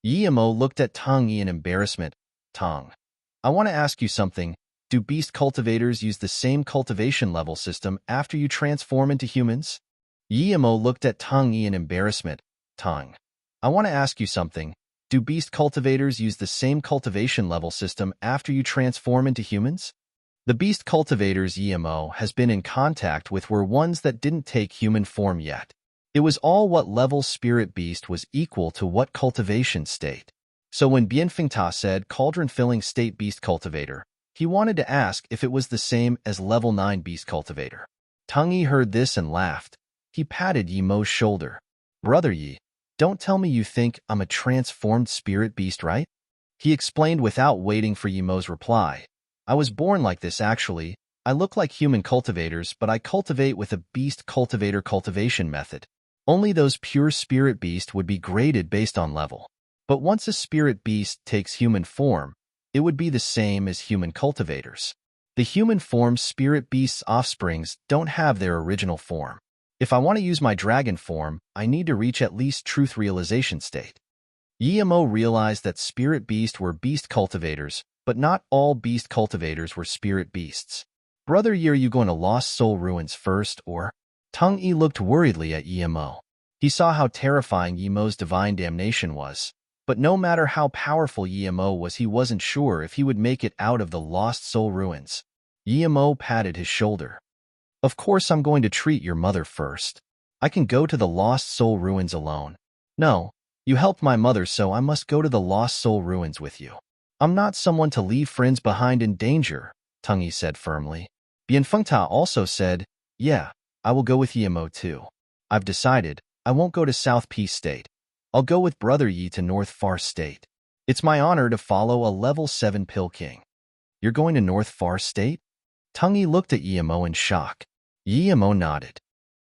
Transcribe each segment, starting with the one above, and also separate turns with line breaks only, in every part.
Yimo looked at Tang Yi in embarrassment. Tang, I want to ask you something. Do beast cultivators use the same cultivation level system after you transform into humans? Yimo looked at Tang Yi in embarrassment. Tang, I want to ask you something. Do beast cultivators use the same cultivation level system after you transform into humans? The beast cultivators Yimo has been in contact with were ones that didn't take human form yet. It was all what level spirit beast was equal to what cultivation state. So when Bienfengta said cauldron-filling state beast cultivator, he wanted to ask if it was the same as level 9 beast cultivator. Tang Yi heard this and laughed. He patted Yimo's shoulder. Brother Yi, don't tell me you think I'm a transformed spirit beast, right? He explained without waiting for Yimo's reply. I was born like this actually. I look like human cultivators, but I cultivate with a beast cultivator cultivation method. Only those pure spirit beast would be graded based on level. But once a spirit beast takes human form, it would be the same as human cultivators. The human form spirit beast's offsprings don't have their original form. If I want to use my dragon form, I need to reach at least truth realization state. Yimo realized that spirit beast were beast cultivators, but not all beast cultivators were spirit beasts. Brother Yi, are you going to Lost Soul Ruins first, or? Tang Yi looked worriedly at Yimo. He saw how terrifying Yimo's divine damnation was, but no matter how powerful Yimo was, he wasn't sure if he would make it out of the Lost Soul Ruins. Yimo patted his shoulder. Of course I'm going to treat your mother first. I can go to the Lost Soul Ruins alone. No, you helped my mother, so I must go to the Lost Soul Ruins with you. I'm not someone to leave friends behind in danger, Tang Yi said firmly. Bienfengta also said, yeah, I will go with Yimo too. I've decided, I won't go to South Peace State. I'll go with Brother Yi to North Far State. It's my honor to follow a level 7 Pill King. You're going to North Far State? Tang Yi looked at Yimo in shock. Yimo nodded.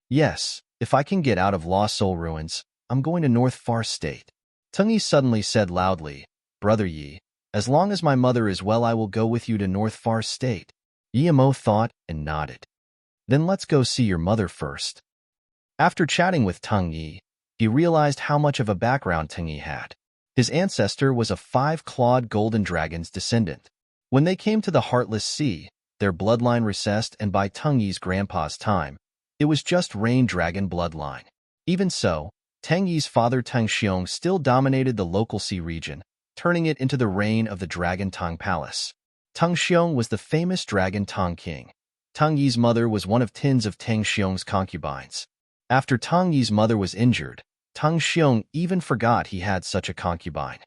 Yes, if I can get out of Lost Soul Ruins, I'm going to North Far State. Tang Yi suddenly said loudly, Brother Yi, as long as my mother is well, I will go with you to North Far State. Yimo thought and nodded. Then let's go see your mother first. After chatting with Tang Yi, he realized how much of a background Tang Yi had. His ancestor was a 5-clawed golden dragon's descendant. When they came to the Heartless Sea, their bloodline recessed, and by Tang Yi's grandpa's time, it was just Rain Dragon bloodline. Even so, Tang Yi's father Tang Xiong still dominated the local sea region, turning it into the reign of the Dragon Tang Palace. Tang Xiong was the famous Dragon Tang King. Tang Yi's mother was one of tens of Tang Xiong's concubines. After Tang Yi's mother was injured, Tang Xiong even forgot he had such a concubine.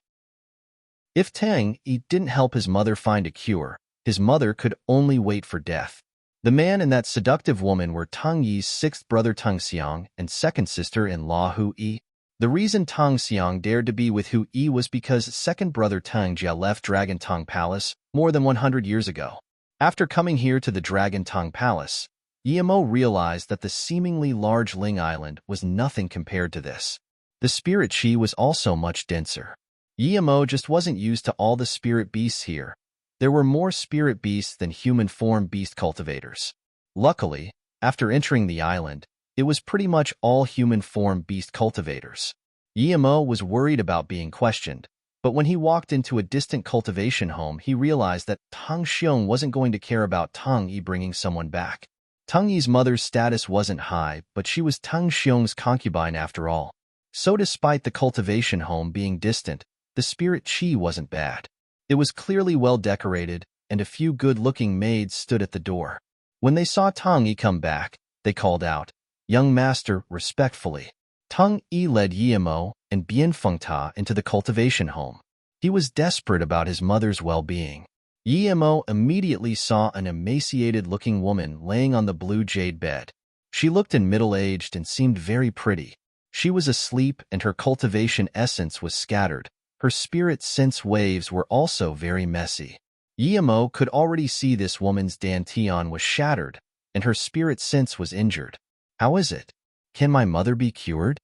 If Tang Yi didn't help his mother find a cure, his mother could only wait for death. The man and that seductive woman were Tang Yi's 6th brother Tang Xiang and 2nd sister-in-law Hu Yi. The reason Tang Xiang dared to be with Hu Yi was because 2nd brother Tang Jia left Dragon Tang Palace more than 100 years ago. After coming here to the Dragon Tang Palace, Yimo realized that the seemingly large Ling Island was nothing compared to this. The spirit chi was also much denser. Yimo just wasn't used to all the spirit beasts here. There were more spirit beasts than human form beast cultivators. Luckily, after entering the island, it was pretty much all human form beast cultivators. Yimo was worried about being questioned, but when he walked into a distant cultivation home, he realized that Tang Xiong wasn't going to care about Tang Yi bringing someone back. Tang Yi's mother's status wasn't high, but she was Tang Xiong's concubine after all. So despite the cultivation home being distant, the spirit chi wasn't bad. It was clearly well decorated, and a few good-looking maids stood at the door. When they saw Tang Yi come back, they called out, "Young master," respectfully. Tang Yi led Yimo and Bienfengta into the cultivation home. He was desperate about his mother's well-being. Yimo immediately saw an emaciated-looking woman laying on the blue jade bed. She looked middle-aged and seemed very pretty. She was asleep, and her cultivation essence was scattered. Her spirit sense waves were also very messy. Yimo could already see this woman's dantian was shattered, and her spirit sense was injured. "How is it? Can my mother be cured?"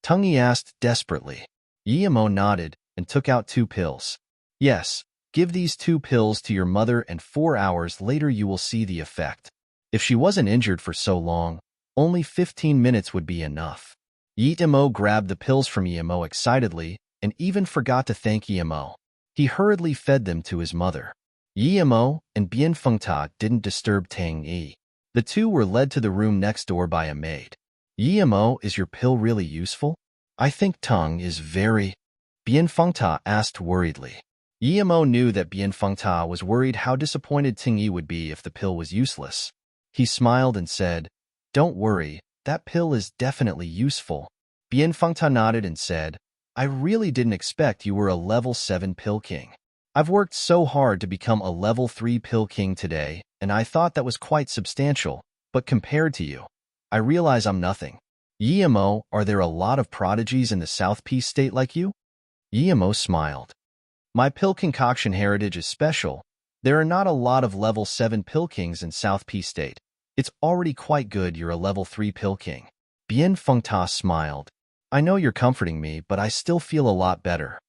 Tang Yi asked desperately. Yimo nodded and took out 2 pills. "Yes, give these 2 pills to your mother, and 4 hours later you will see the effect. If she wasn't injured for so long, only 15 minutes would be enough." Yimo grabbed the pills from Yimo excitedly, and even forgot to thank Yimo. He hurriedly fed them to his mother. Yimo and Bien Fengta didn't disturb Tang Yi. The two were led to the room next door by a maid. Yimo, is your pill really useful? I think Tang is very... Bien Fengta asked worriedly. Yimo knew that Bien Fengta was worried how disappointed Ting Yi would be if the pill was useless. He smiled and said, "Don't worry, that pill is definitely useful." Bien Fengta nodded and said, "I really didn't expect you were a level 7 pill king. I've worked so hard to become a level 3 pill king today, and I thought that was quite substantial, but compared to you, I realize I'm nothing." Yimo, are there a lot of prodigies in the South Peace State like you? Yimo smiled. My pill concoction heritage is special. There are not a lot of level 7 pill kings in South Peace State. It's already quite good you're a level 3 pill king. Bien Fengta smiled. I know you're comforting me, but I still feel a lot better.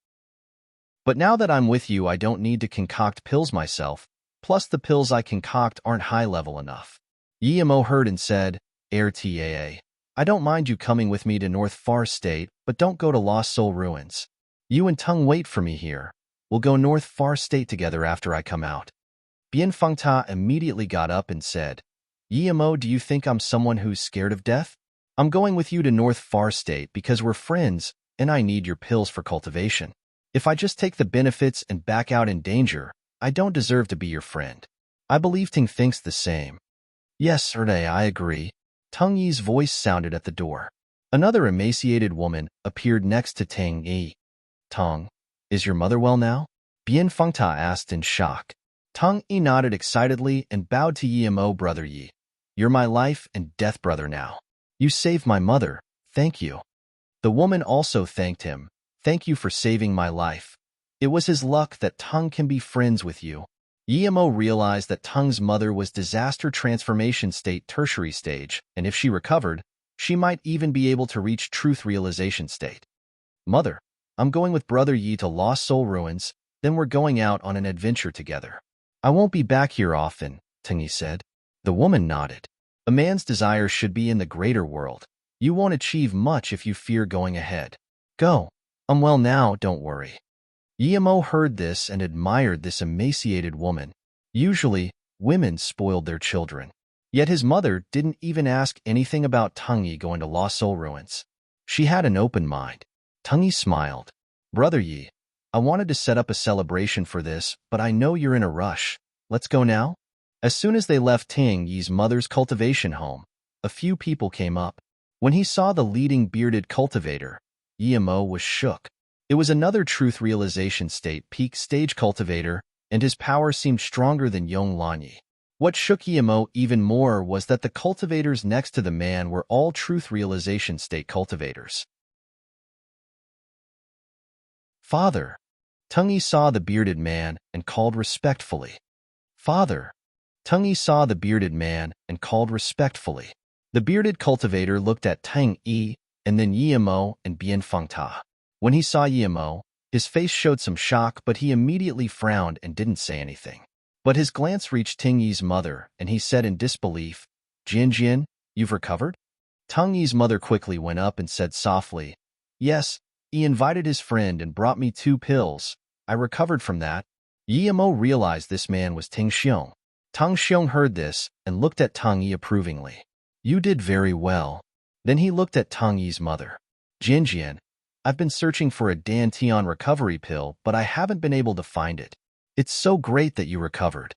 But now that I'm with you, I don't need to concoct pills myself, plus the pills I concoct aren't high level enough. Yimo heard and said, "RTAA. I don't mind you coming with me to North Far State, but don't go to Lost Soul Ruins. You and Tung wait for me here. We'll go North Far State together after I come out." Bien Fengta immediately got up and said, "Yimo, do you think I'm someone who's scared of death? I'm going with you to North Far State because we're friends, and I need your pills for cultivation. If I just take the benefits and back out in danger, I don't deserve to be your friend." I believe Ting thinks the same. Yes, Erde, I agree. Tang Yi's voice sounded at the door. Another emaciated woman appeared next to Tang Yi. Tang, is your mother well now? Bien Fengta asked in shock. Tang Yi nodded excitedly and bowed to Yimo, brother Yi. You're my life and death brother now. You saved my mother, thank you. The woman also thanked him. Thank you for saving my life. It was his luck that Tang can be friends with you. Yimo realized that Tang's mother was disaster transformation state tertiary stage, and if she recovered, she might even be able to reach truth realization state. Mother, I'm going with brother Yi to Lost Soul Ruins, then we're going out on an adventure together. I won't be back here often, Tang Yi said. The woman nodded. A man's desire should be in the greater world. You won't achieve much if you fear going ahead. Go. I'm well now, don't worry. Yimo heard this and admired this emaciated woman. Usually, women spoiled their children. Yet his mother didn't even ask anything about Tang Yi going to Lost Soul Ruins. She had an open mind. Tang Yi smiled. Brother Yi, I wanted to set up a celebration for this, but I know you're in a rush. Let's go now? As soon as they left Tang Yi's mother's cultivation home, a few people came up. When he saw the leading bearded cultivator, Yimo was shook. It was another truth realization state peak stage cultivator, and his power seemed stronger than Yong Lanyi. What shook Yimo even more was that the cultivators next to the man were all truth realization state cultivators. Father. Tang Yi saw the bearded man and called respectfully. Father. Tang Yi saw the bearded man and called respectfully. The bearded cultivator looked at Tang Yi and then Yimo and Bien Fengta. When he saw Yimo, his face showed some shock, but he immediately frowned and didn't say anything. But his glance reached Tang Yi's mother, and he said in disbelief, Jian, you've recovered? Tang Yi's mother quickly went up and said softly, Yes, he invited his friend and brought me 2 pills. I recovered from that. Yimo realized this man was Tang Xiong. Tang Xiong heard this and looked at Tang Yi approvingly. You did very well. Then he looked at Tang Yi's mother. Jian, I've been searching for a Dantian recovery pill, but I haven't been able to find it. It's so great that you recovered.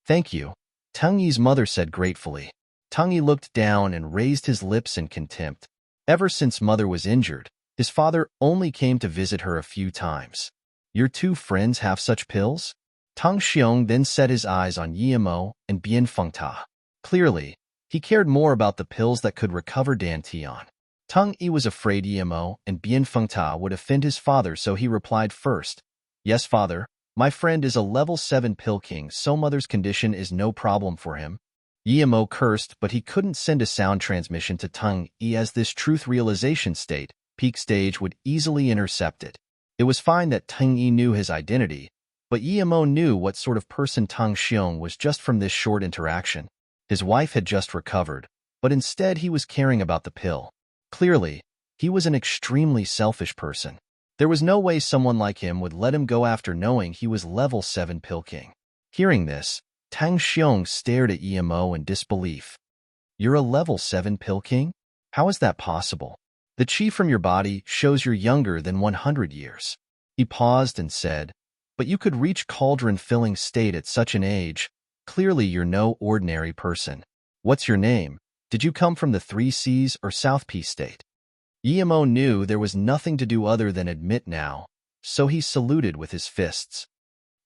Thank you, Tang Yi's mother said gratefully. Tang Yi looked down and raised his lips in contempt. Ever since mother was injured, his father only came to visit her a few times. Your 2 friends have such pills? Tang Xiong then set his eyes on Yimo and Bien Fengta. Clearly, he cared more about the pills that could recover Dantian. Tang Yi was afraid Yimo and Bien Fengta would offend his father, so he replied first, Yes, father, my friend is a level 7 pill king, so mother's condition is no problem for him. Yimo cursed, but he couldn't send a sound transmission to Tang Yi as this truth realization state, peak stage, would easily intercept it. It was fine that Tang Yi knew his identity, but Yimo knew what sort of person Tang Xiong was just from this short interaction. His wife had just recovered, but instead he was caring about the pill. Clearly, he was an extremely selfish person. There was no way someone like him would let him go after knowing he was level 7 Pill King. Hearing this, Tang Xiong stared at Emo in disbelief. You're a level 7 Pill King? How is that possible? The chi from your body shows you're younger than 100 years. He paused and said, but you could reach cauldron-filling state at such an age. Clearly you're no ordinary person. What's your name? Did you come from the 3 Seas or South P state? Emo knew there was nothing to do other than admit now, so he saluted with his fists.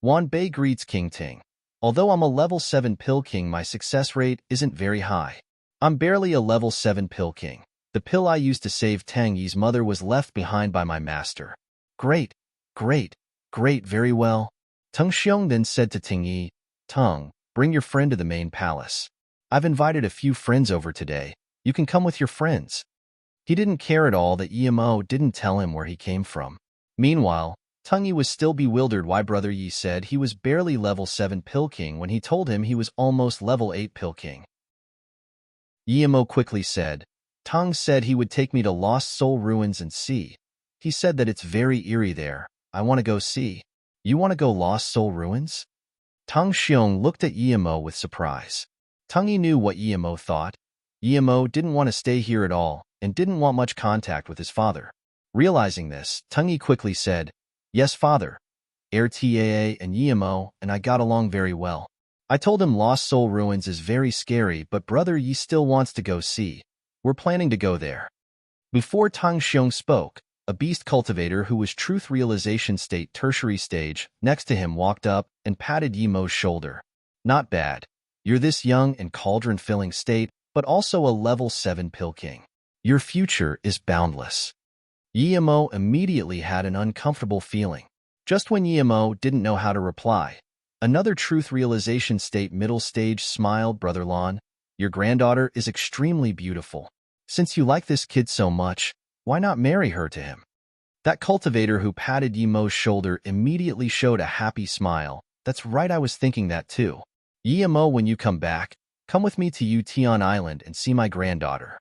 Wan Bei greets King Ting. Although I'm a level 7 Pill King, my success rate isn't very high. I'm barely a level 7 Pill King. The pill I used to save Tang Yi's mother was left behind by my master. Great, great, great, very well. Tang Xiong then said to Ting Yi, Tang, bring your friend to the main palace. I've invited a few friends over today. You can come with your friends. He didn't care at all that Emo didn't tell him where he came from. Meanwhile, Tang Yi was still bewildered why Brother Yi said he was barely level 7 Pill King when he told him he was almost level 8 Pill King. Emo quickly said, Tang said he would take me to Lost Soul Ruins and see. He said that it's very eerie there. I want to go see. You want to go Lost Soul Ruins? Tang Xiong looked at Emo with surprise. Tang Yi knew what Emo thought. Emo didn't want to stay here at all and didn't want much contact with his father. Realizing this, Tang Yi quickly said, Yes, father. RTAA and Emo and I got along very well. I told him Lost Soul Ruins is very scary, but Brother Yi still wants to go see. We're planning to go there. Before Tang Xiong spoke, a beast cultivator who was truth realization state tertiary stage next to him walked up and patted Emo's shoulder. Not bad. You're this young and cauldron-filling state, but also a level 7 Pill King. Your future is boundless. Emo immediately had an uncomfortable feeling. Just when Emo didn't know how to reply, another truth realization state middle stage smiled, Brother Lon. Your granddaughter is extremely beautiful. Since you like this kid so much, why not marry her to him? That cultivator who patted Emo's shoulder immediately showed a happy smile. That's right, I was thinking that too. Emo, when you come back, come with me to Utian Island and see my granddaughter.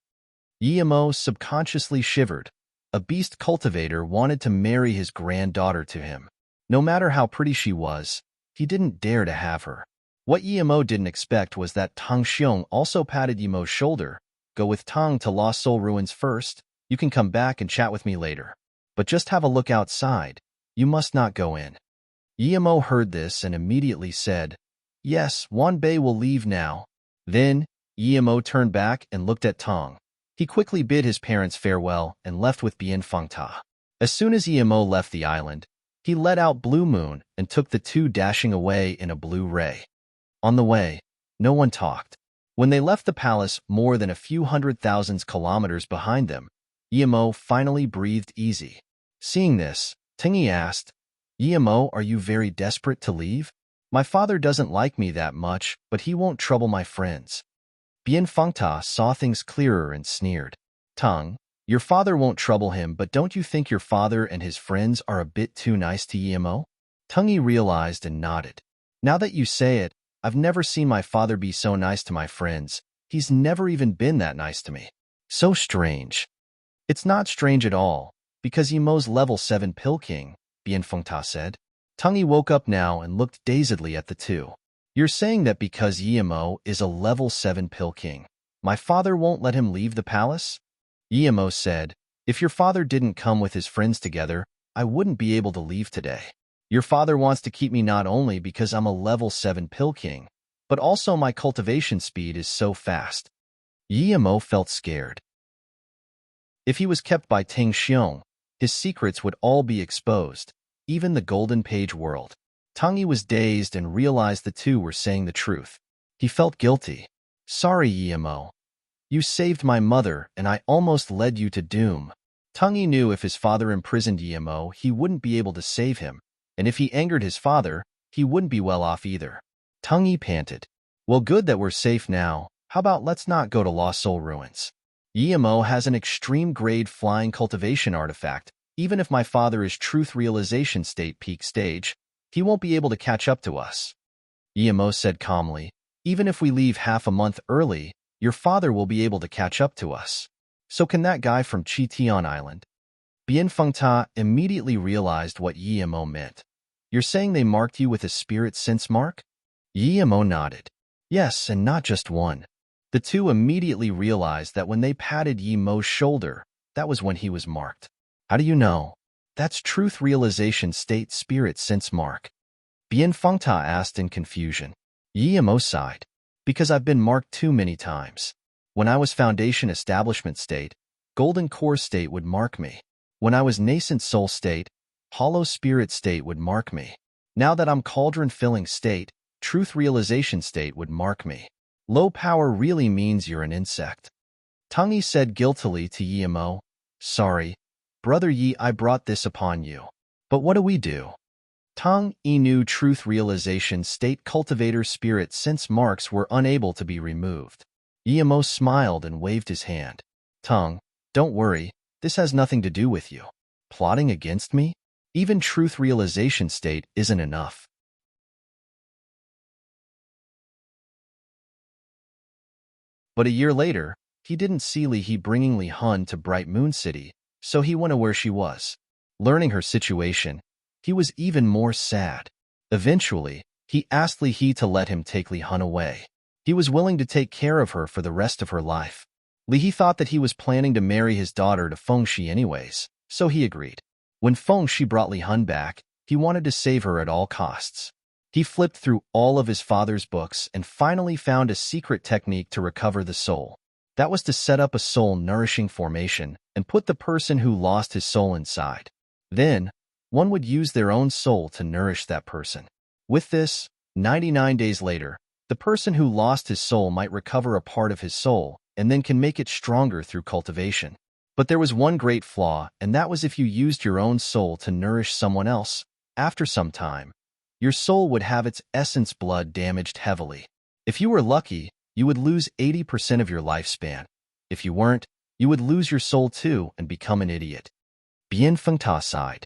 Emo subconsciously shivered. A beast cultivator wanted to marry his granddaughter to him. No matter how pretty she was, he didn't dare to have her. What Emo didn't expect was that Tang Xiong also patted Emo's shoulder. Go with Tang to Lost Soul Ruins first. You can come back and chat with me later. But just have a look outside. You must not go in. Emo heard this and immediately said, Yes, Wan Bei will leave now. Then, Emo turned back and looked at Tang. He quickly bid his parents farewell and left with Bien Fengta. As soon as Emo left the island, he let out Blue Moon and took the two dashing away in a blue ray. On the way, no one talked. When they left the palace more than a few 100,000 kilometers behind them, Emo finally breathed easy. Seeing this, Tingy asked, Emo, are you very desperate to leave? My father doesn't like me that much, but he won't trouble my friends. Bien Fengta saw things clearer and sneered. Tang, your father won't trouble him, but don't you think your father and his friends are a bit too nice to Emo? Tungy realized and nodded. Now that you say it, I've never seen my father be so nice to my friends. He's never even been that nice to me. So strange. It's not strange at all, because Emo's level 7 Pill King, Bien Fengta said. Tungy woke up now and looked dazedly at the two. You're saying that because Emo is a level 7 Pill King, my father won't let him leave the palace? Emo said, if your father didn't come with his friends together, I wouldn't be able to leave today. Your father wants to keep me not only because I'm a level 7 Pill King, but also my cultivation speed is so fast. Emo felt scared. If he was kept by Ting Xiong, his secrets would all be exposed, even the Golden Page world. Tang Yi was dazed and realized the two were saying the truth. He felt guilty. Sorry, Emo. You saved my mother, and I almost led you to doom. Tang Yi knew if his father imprisoned Emo, he wouldn't be able to save him, and if he angered his father, he wouldn't be well off either. Tang Yi panted. Well, good that we're safe now. How about let's not go to Lost Soul Ruins? Emo has an extreme grade flying cultivation artifact. Even if my father is truth realization state peak stage, he won't be able to catch up to us. Emo said calmly, even if we leave half a month early, your father will be able to catch up to us. So can that guy from Chitian Island? Bien Feng Ta immediately realized what Yi-Mo meant. You're saying they marked you with a spirit sense mark? Yi-Mo nodded. Yes, and not just one. The two immediately realized that when they patted Yi-Mo's shoulder, that was when he was marked. How do you know? That's truth realization state spirit sense mark. Bien Feng Ta asked in confusion. Yi-Mo sighed. Because I've been marked too many times. When I was foundation establishment state, golden core state would mark me. When I was nascent soul state, hollow spirit state would mark me. Now that I'm cauldron filling state, truth realization state would mark me. Low power really means you're an insect. Tangyi said guiltily to Yi-Mo. Sorry, Brother Yi, I brought this upon you. But what do we do? Tangyi knew truth realization state cultivator spirit sense marks were unable to be removed. Yi-Mo smiled and waved his hand. Tang, don't worry, this has nothing to do with you. Plotting against me? Even truth realization state isn't enough. But a year later, he didn't see Li He bringing Li Hun to Bright Moon City, so he went to where she was. Learning her situation, he was even more sad. Eventually, he asked Li He to let him take Li Hun away. He was willing to take care of her for the rest of her life. Li He thought that he was planning to marry his daughter to Feng Shi anyways, so he agreed. When Feng Shi brought Li Hun back, he wanted to save her at all costs. He flipped through all of his father's books and finally found a secret technique to recover the soul. That was to set up a soul-nourishing formation and put the person who lost his soul inside. Then, one would use their own soul to nourish that person. With this, 99 days later, the person who lost his soul might recover a part of his soul and then can make it stronger through cultivation. But there was one great flaw, and that was if you used your own soul to nourish someone else, after some time, your soul would have its essence blood damaged heavily. If you were lucky, you would lose 80% of your lifespan. If you weren't, you would lose your soul too and become an idiot. Bien Feng Ta sighed.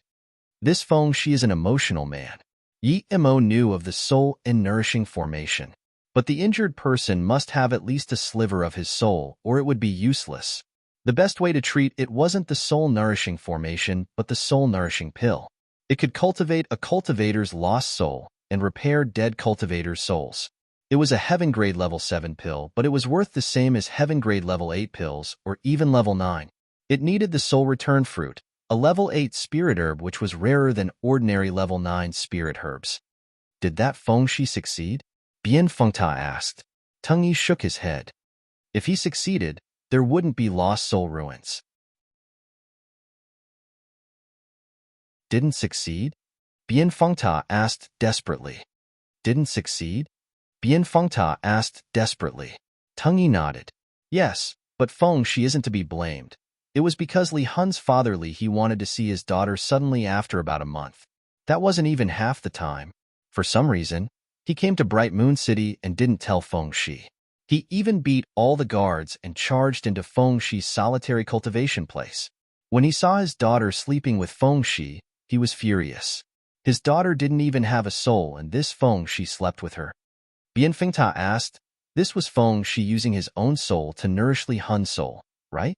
This Feng Shi is an emotional man. Yi-Mo knew of the soul and nourishing formation. But the injured person must have at least a sliver of his soul, or it would be useless. The best way to treat it wasn't the soul-nourishing formation, but the soul-nourishing pill. It could cultivate a cultivator's lost soul and repair dead cultivator's souls. It was a heaven grade level 7 pill, but it was worth the same as heaven grade level 8 pills, or even level 9. It needed the soul return fruit, a level 8 spirit herb which was rarer than ordinary level 9 spirit herbs. Did that Feng Shi succeed? Bien Feng Ta asked. Tangyi shook his head. If he succeeded, there wouldn't be lost soul ruins. Didn't succeed? Bien Feng Ta asked desperately. Didn't succeed? Bien Feng Ta asked desperately. Tangyi nodded. Yes, but Feng Shi isn't to be blamed. It was because Li Hun's father Li He wanted to see his daughter suddenly after about a month. That wasn't even half the time. For some reason, he came to Bright Moon City and didn't tell Feng Shi. He even beat all the guards and charged into Feng Shi's solitary cultivation place. When he saw his daughter sleeping with Feng Shi, he was furious. His daughter didn't even have a soul, and this Feng Shi slept with her. Bien Feng Ta asked, this was Feng Shi using his own soul to nourish Li Hun's soul, right?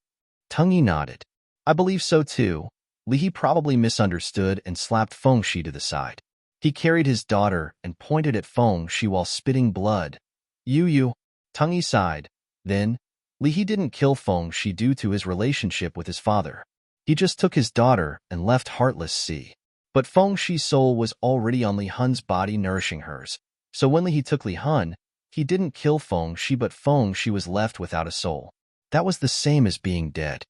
Tangyi nodded. I believe so too. Li He probably misunderstood and slapped Feng Shi to the side. He carried his daughter and pointed at Feng Shi while spitting blood. You. Tangyi sighed. Then, Li He didn't kill Feng Shi due to his relationship with his father. He just took his daughter and left heartless Sea. But Feng Shi's soul was already on Li Hun's body nourishing hers. So when Li He took Li Hun, he didn't kill Feng Shi, but Feng Shi was left without a soul. That was the same as being dead.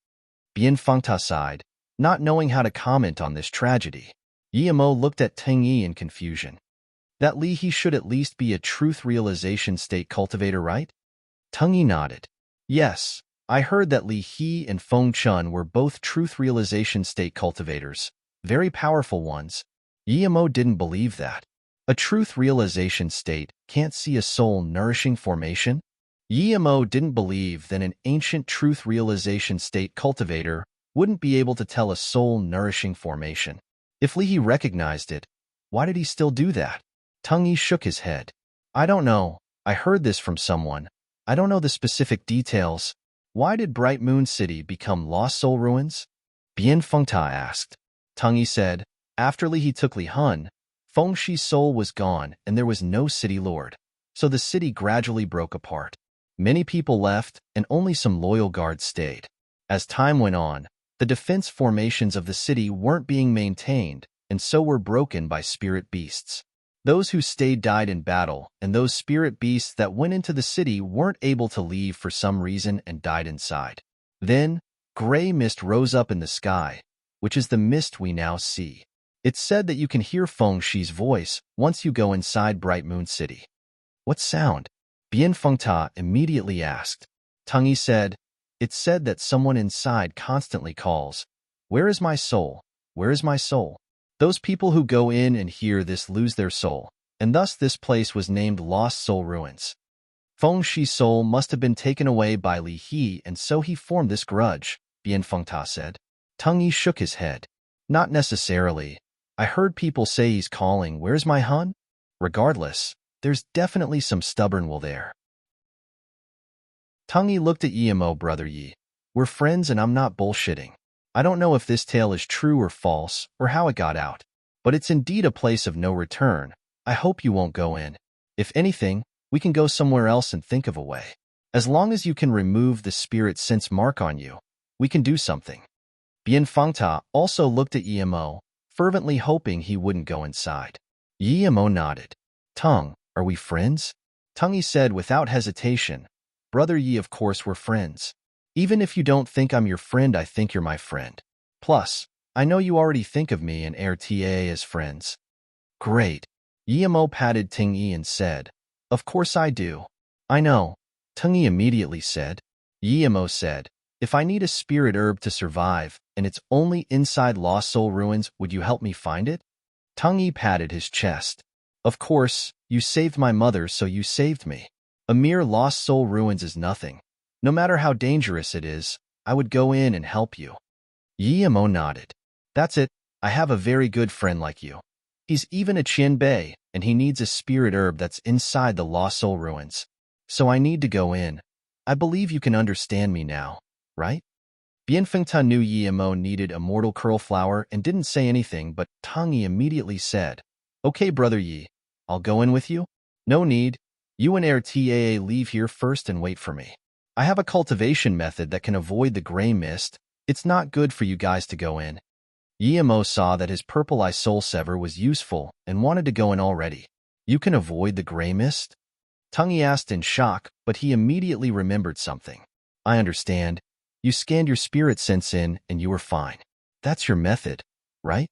Bien Feng Ta sighed, not knowing how to comment on this tragedy. Yi-Mo looked at Tangyi in confusion. That Li He should at least be a truth realization state cultivator, right? Tangyi nodded. Yes, I heard that Li He and Feng Chun were both truth realization state cultivators, very powerful ones. Yi-Mo didn't believe that. A truth realization state can't see a soul-nourishing formation? Yi-Mo didn't believe that an ancient truth realization state cultivator wouldn't be able to tell a soul-nourishing formation. If Li He recognized it, why did he still do that? Tangyi shook his head. I don't know. I heard this from someone. I don't know the specific details. Why did Bright Moon City become Lost Soul Ruins? Bien Fengta asked. Tang Yi said, after Li He took Li Hun, Feng Shi's soul was gone and there was no city lord. So the city gradually broke apart. Many people left and only some loyal guards stayed. As time went on, the defense formations of the city weren't being maintained and so were broken by spirit beasts. Those who stayed died in battle, and those spirit beasts that went into the city weren't able to leave for some reason and died inside. Then, gray mist rose up in the sky, which is the mist we now see. It's said that you can hear Feng Shi's voice once you go inside Bright Moon City. What sound? Bien Fengta immediately asked. Tang Yi said, it's said that someone inside constantly calls, where is my soul? Where is my soul? Those people who go in and hear this lose their soul, and thus this place was named Lost Soul Ruins. Feng Shi's soul must have been taken away by Li He, and so he formed this grudge, Bien Fengta said. Tang Yi shook his head. Not necessarily. I heard people say he's calling, where's my Hun? Regardless, there's definitely some stubborn will there. Tang Yi looked at Yimo, brother Yi. We're friends and I'm not bullshitting. I don't know if this tale is true or false, or how it got out, but it's indeed a place of no return. I hope you won't go in. If anything, we can go somewhere else and think of a way. As long as you can remove the spirit sense mark on you, we can do something. Bien Fengta also looked at Yimo, fervently hoping he wouldn't go inside. Yimo nodded. Tang, are we friends? Tang Yi said without hesitation, brother Yi, of course we're friends. Even if you don't think I'm your friend, I think you're my friend. Plus, I know you already think of me and RTA as friends. Great. Yimo patted Tang Yi and said, of course I do. I know. Tang Yi immediately said. Yimo said, if I need a spirit herb to survive, and it's only inside Lost Soul Ruins, would you help me find it? Tang Yi patted his chest. Of course, you saved my mother, so you saved me. A mere Lost Soul Ruins is nothing. No matter how dangerous it is, I would go in and help you. Yimo nodded. That's it. I have a very good friend like you. He's even a Qianbei, and he needs a spirit herb that's inside the Lost Soul Ruins. So I need to go in. I believe you can understand me now, right? Bien Fengta knew Yimo needed a mortal curl flower and didn't say anything, but Tang Yi immediately said, okay, brother Yi, I'll go in with you. No need. You and RTA leave here first and wait for me. I have a cultivation method that can avoid the gray mist. It's not good for you guys to go in. Yimo saw that his purple eye soul sever was useful and wanted to go in already. You can avoid the gray mist? Tang Yi asked in shock, but he immediately remembered something. I understand. You scanned your spirit sense in and you were fine. That's your method, right?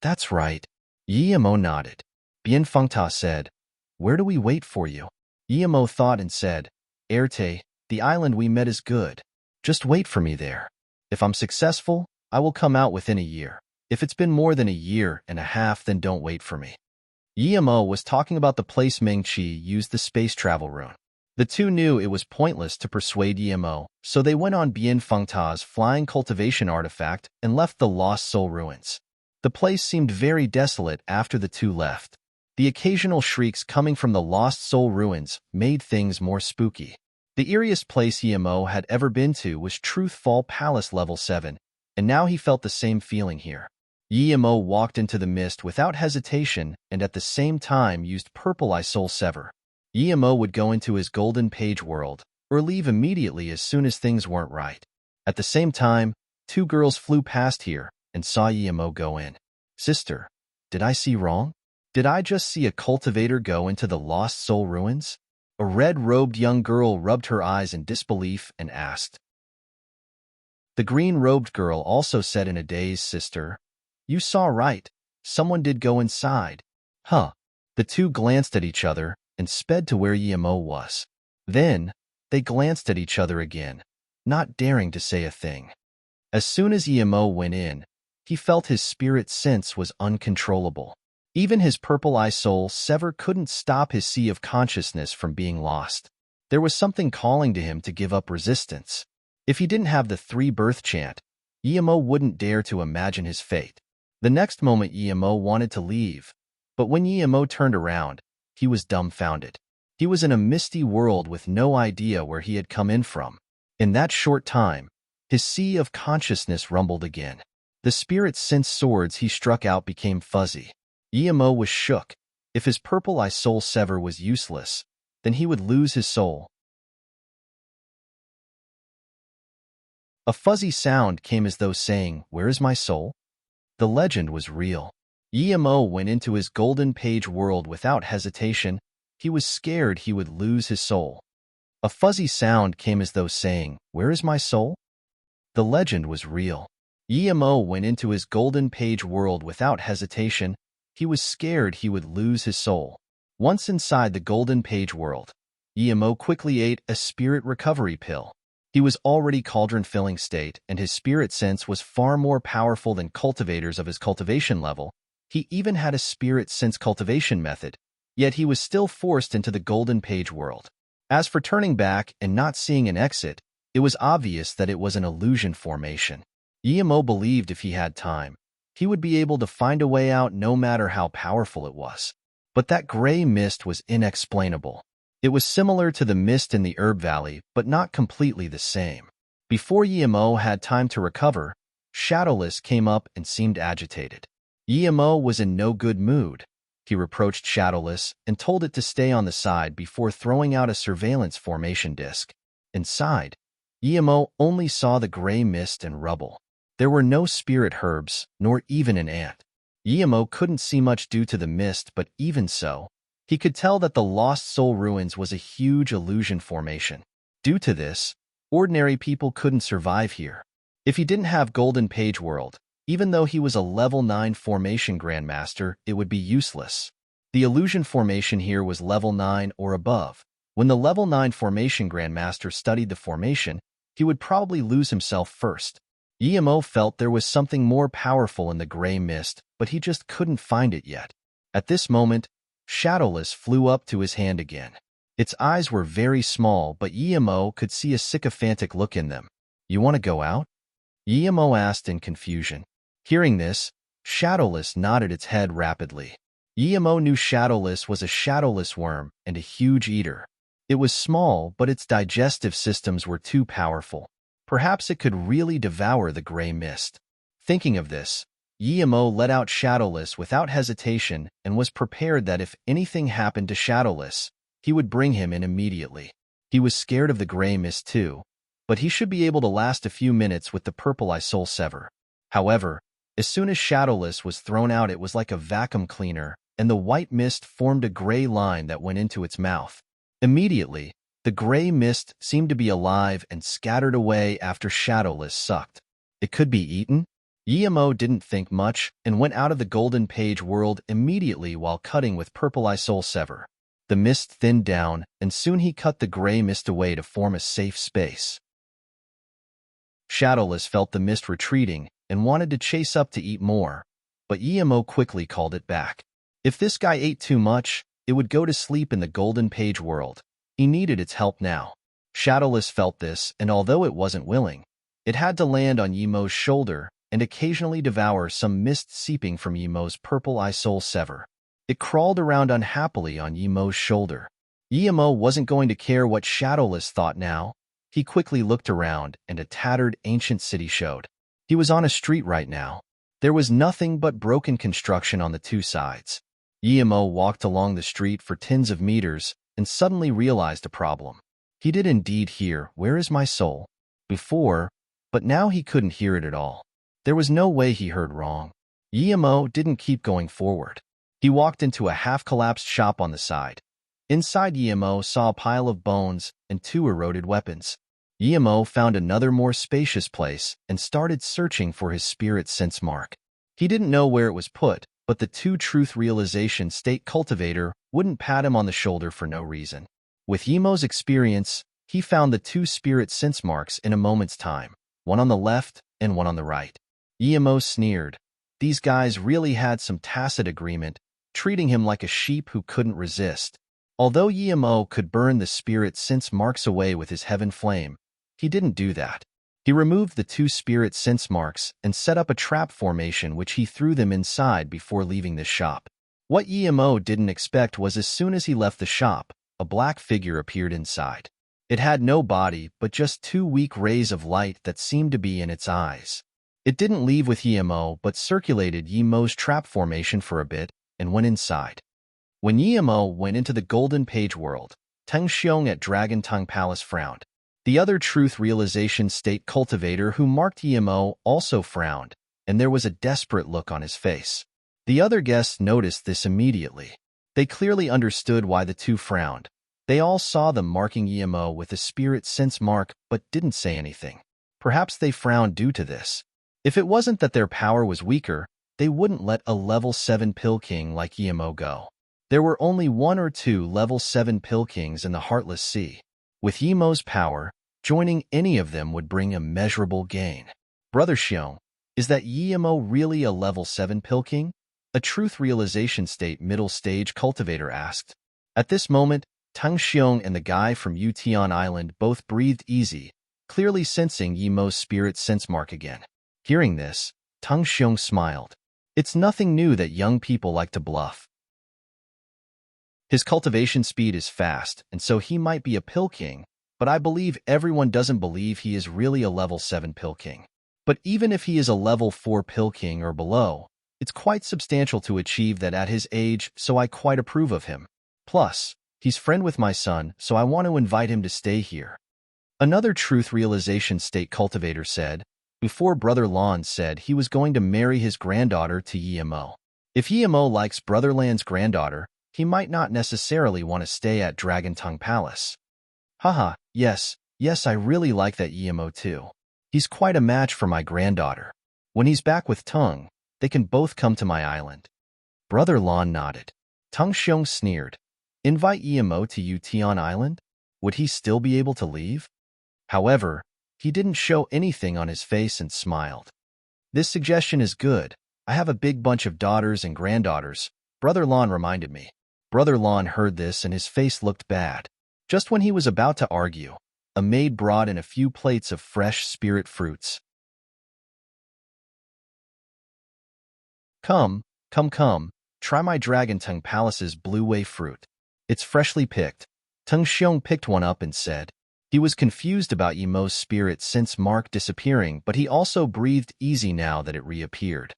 That's right. Yimo nodded. Bien Fengta said, where do we wait for you? Yimo thought and said, Erte, the island we met is good. Just wait for me there. If I'm successful, I will come out within a year. If it's been more than a year and a half, then don't wait for me. Yimo was talking about the place Ming-Chi used the space travel rune. The two knew it was pointless to persuade Yimo, so they went on Bien Fengta's flying cultivation artifact and left the Lost Soul Ruins. The place seemed very desolate after the two left. The occasional shrieks coming from the Lost Soul Ruins made things more spooky. The eeriest place Yimo had ever been to was Truth Fall Palace Level 7, and now he felt the same feeling here. Yimo walked into the mist without hesitation and at the same time used Purple Eye Soul Sever. Yimo would go into his golden page world, or leave immediately as soon as things weren't right. At the same time, two girls flew past here and saw Yimo go in. Sister, did I see wrong? Did I just see a cultivator go into the Lost Soul Ruins? A red-robed young girl rubbed her eyes in disbelief and asked. The green-robed girl also said in a daze, Sister, you saw right. Someone did go inside. Huh. The two glanced at each other and sped to where Yimo was. Then, they glanced at each other again, not daring to say a thing. As soon as Yimo went in, he felt his spirit sense was uncontrollable. Even his purple eye soul sever couldn't stop his sea of consciousness from being lost. There was something calling to him to give up resistance. If he didn't have the three birth chant, Yimo wouldn't dare to imagine his fate. The next moment Yimo wanted to leave, but when Yimo turned around, he was dumbfounded. He was in a misty world with no idea where he had come in from. In that short time, his sea of consciousness rumbled again. The spirit sense swords he struck out became fuzzy. Emo was shook. If his purple eye soul sever was useless, then he would lose his soul. A fuzzy sound came as though saying, "Where is my soul?" The legend was real. Emo went into his golden page world without hesitation. He was scared he would lose his soul. A fuzzy sound came as though saying, "Where is my soul?" The legend was real. Emo went into his golden page world without hesitation. He was scared he would lose his soul. Once inside the golden page world, Emo quickly ate a spirit recovery pill. He was already cauldron-filling state, and his spirit sense was far more powerful than cultivators of his cultivation level. He even had a spirit sense cultivation method, yet he was still forced into the golden page world. As for turning back and not seeing an exit, it was obvious that it was an illusion formation. Emo believed if he had time, he would be able to find a way out no matter how powerful it was. But that gray mist was inexplainable. It was similar to the mist in the herb valley, but not completely the same. Before Emo had time to recover, Shadowless came up and seemed agitated. Emo was in no good mood. He reproached Shadowless and told it to stay on the side before throwing out a surveillance formation disc. Inside, Emo only saw the gray mist and rubble. There were no spirit herbs, nor even an ant. Emo couldn't see much due to the mist, but even so, he could tell that the Lost Soul Ruins was a huge illusion formation. Due to this, ordinary people couldn't survive here. If he didn't have Golden Page World, even though he was a level 9 formation grandmaster, it would be useless. The illusion formation here was level 9 or above. When the level 9 formation grandmaster studied the formation, he would probably lose himself first. Emo felt there was something more powerful in the gray mist, but he just couldn't find it yet. At this moment, Shadowless flew up to his hand again. Its eyes were very small, but Emo could see a sycophantic look in them. "You want to go out?" Emo asked in confusion. Hearing this, Shadowless nodded its head rapidly. Emo knew Shadowless was a shadowless worm and a huge eater. It was small, but its digestive systems were too powerful. Perhaps it could really devour the gray mist. Thinking of this, Emo let out Shadowless without hesitation and was prepared that if anything happened to Shadowless, he would bring him in immediately. He was scared of the gray mist too, but he should be able to last a few minutes with the purple eye soul sever. However, as soon as Shadowless was thrown out, it was like a vacuum cleaner, and the white mist formed a gray line that went into its mouth. Immediately, the gray mist seemed to be alive and scattered away after Shadowless sucked. It could be eaten? Emo didn't think much and went out of the Golden Page world immediately while cutting with Purple Eye Soul Sever. The mist thinned down, and soon he cut the gray mist away to form a safe space. Shadowless felt the mist retreating and wanted to chase up to eat more, but Emo quickly called it back. If this guy ate too much, it would go to sleep in the Golden Page world. He needed its help now. Shadowless felt this, and although it wasn't willing, it had to land on Emo's shoulder and occasionally devour some mist seeping from Emo's Purple Eye Soul Sever. It crawled around unhappily on Emo's shoulder. Emo wasn't going to care what Shadowless thought now. He quickly looked around, and a tattered ancient city showed. He was on a street right now. There was nothing but broken construction on the two sides. Emo walked along the street for tens of meters and suddenly realized a problem. He did indeed hear, "Where is my soul?" before, but now he couldn't hear it at all. There was no way he heard wrong. Emo didn't keep going forward. He walked into a half-collapsed shop on the side. Inside, Emo saw a pile of bones and 2 eroded weapons. Emo found another more spacious place and started searching for his spirit sense mark. He didn't know where it was put, but the 2 truth realization state cultivator wouldn't pat him on the shoulder for no reason. With Emo's experience, he found the 2 spirit sense marks in a moment's time, one on the left and one on the right. Emo sneered. These guys really had some tacit agreement, treating him like a sheep who couldn't resist. Although Emo could burn the spirit sense marks away with his heaven flame, he didn't do that. He removed the 2 spirit sense marks and set up a trap formation which he threw them inside before leaving the shop. What Emo didn't expect was as soon as he left the shop, a black figure appeared inside. It had no body but just 2 weak rays of light that seemed to be in its eyes. It didn't leave with Yimo but circulated Yimo's trap formation for a bit and went inside. When Yimo went into the Golden Page world, Teng Xiong at Dragon Tongue Palace frowned. The other truth realization state cultivator who marked Yimo also frowned, and there was a desperate look on his face. The other guests noticed this immediately. They clearly understood why the two frowned. They all saw them marking Yimo with a spirit sense mark but didn't say anything. Perhaps they frowned due to this. If it wasn't that their power was weaker, they wouldn't let a level 7 Pill King like Yimo go. There were only 1 or 2 level 7 Pill Kings in the Heartless Sea. With Yimo's power, joining any of them would bring immeasurable gain. Brother Xiong, is that Yimo really a level 7 Pill King? A truth realization state middle stage cultivator asked. At this moment, Teng Xiong and the guy from Yution Island both breathed easy, clearly sensing Yimo's spirit sense mark again. Hearing this, Teng Xiong smiled. It's nothing new that young people like to bluff. His cultivation speed is fast, and so he might be a Pill King, but I believe everyone doesn't believe he is really a level 7 Pill King. But even if he is a level 4 Pill King or below, it's quite substantial to achieve that at his age, so I quite approve of him. Plus, he's friend with my son, so I want to invite him to stay here. Another truth realization state cultivator said, before Brother Lan said he was going to marry his granddaughter to Yimo. If Yimo likes Brother Lan's granddaughter, he might not necessarily want to stay at Dragon Tongue Palace. Haha, yes, I really like that Yimo too. He's quite a match for my granddaughter. When he's back with Tongue, they can both come to my island. Brother Lan nodded. Teng Xiong sneered. Invite Yimo to Yution Island? Would he still be able to leave? However, he didn't show anything on his face and smiled. This suggestion is good. I have a big bunch of daughters and granddaughters, Brother Lan reminded me. Brother Lan heard this and his face looked bad. Just when he was about to argue, a maid brought in a few plates of fresh spirit fruits. Come, try my Dragon Tongue Palace's blue wave fruit. It's freshly picked. Teng Xiong picked one up and said. He was confused about Yimo's spirit sense mark disappearing, but he also breathed easy now that it reappeared.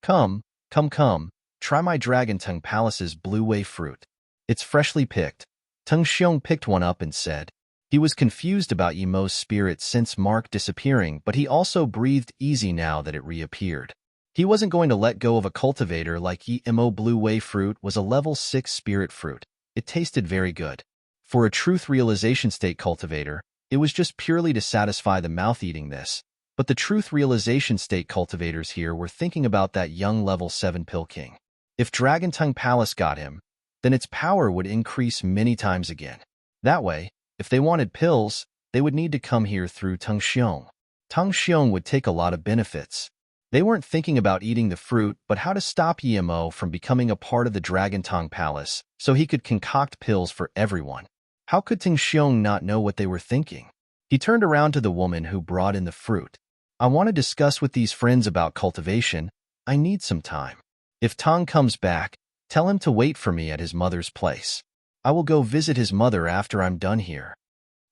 Come, try my Dragon Tongue Palace's blue wave fruit. It's freshly picked. Teng Xiong picked one up and said. He was confused about Yimo's spirit sense mark disappearing, but he also breathed easy now that it reappeared. He wasn't going to let go of a cultivator like Yimo. Blue wave fruit was a level 6 spirit fruit. It tasted very good. For a truth realization state cultivator, it was just purely to satisfy the mouth eating this. But the truth realization state cultivators here were thinking about that young level 7 Pill King. If Dragon Tongue Palace got him, then its power would increase many times again. That way, if they wanted pills, they would need to come here through Teng Xiong. Teng Xiong would take a lot of benefits. They weren't thinking about eating the fruit, but how to stop Yimo from becoming a part of the Dragon Tongue Palace so he could concoct pills for everyone. How could Teng Xiong not know what they were thinking? He turned around to the woman who brought in the fruit. I want to discuss with these friends about cultivation. I need some time. If Tong comes back, tell him to wait for me at his mother's place. I will go visit his mother after I'm done here.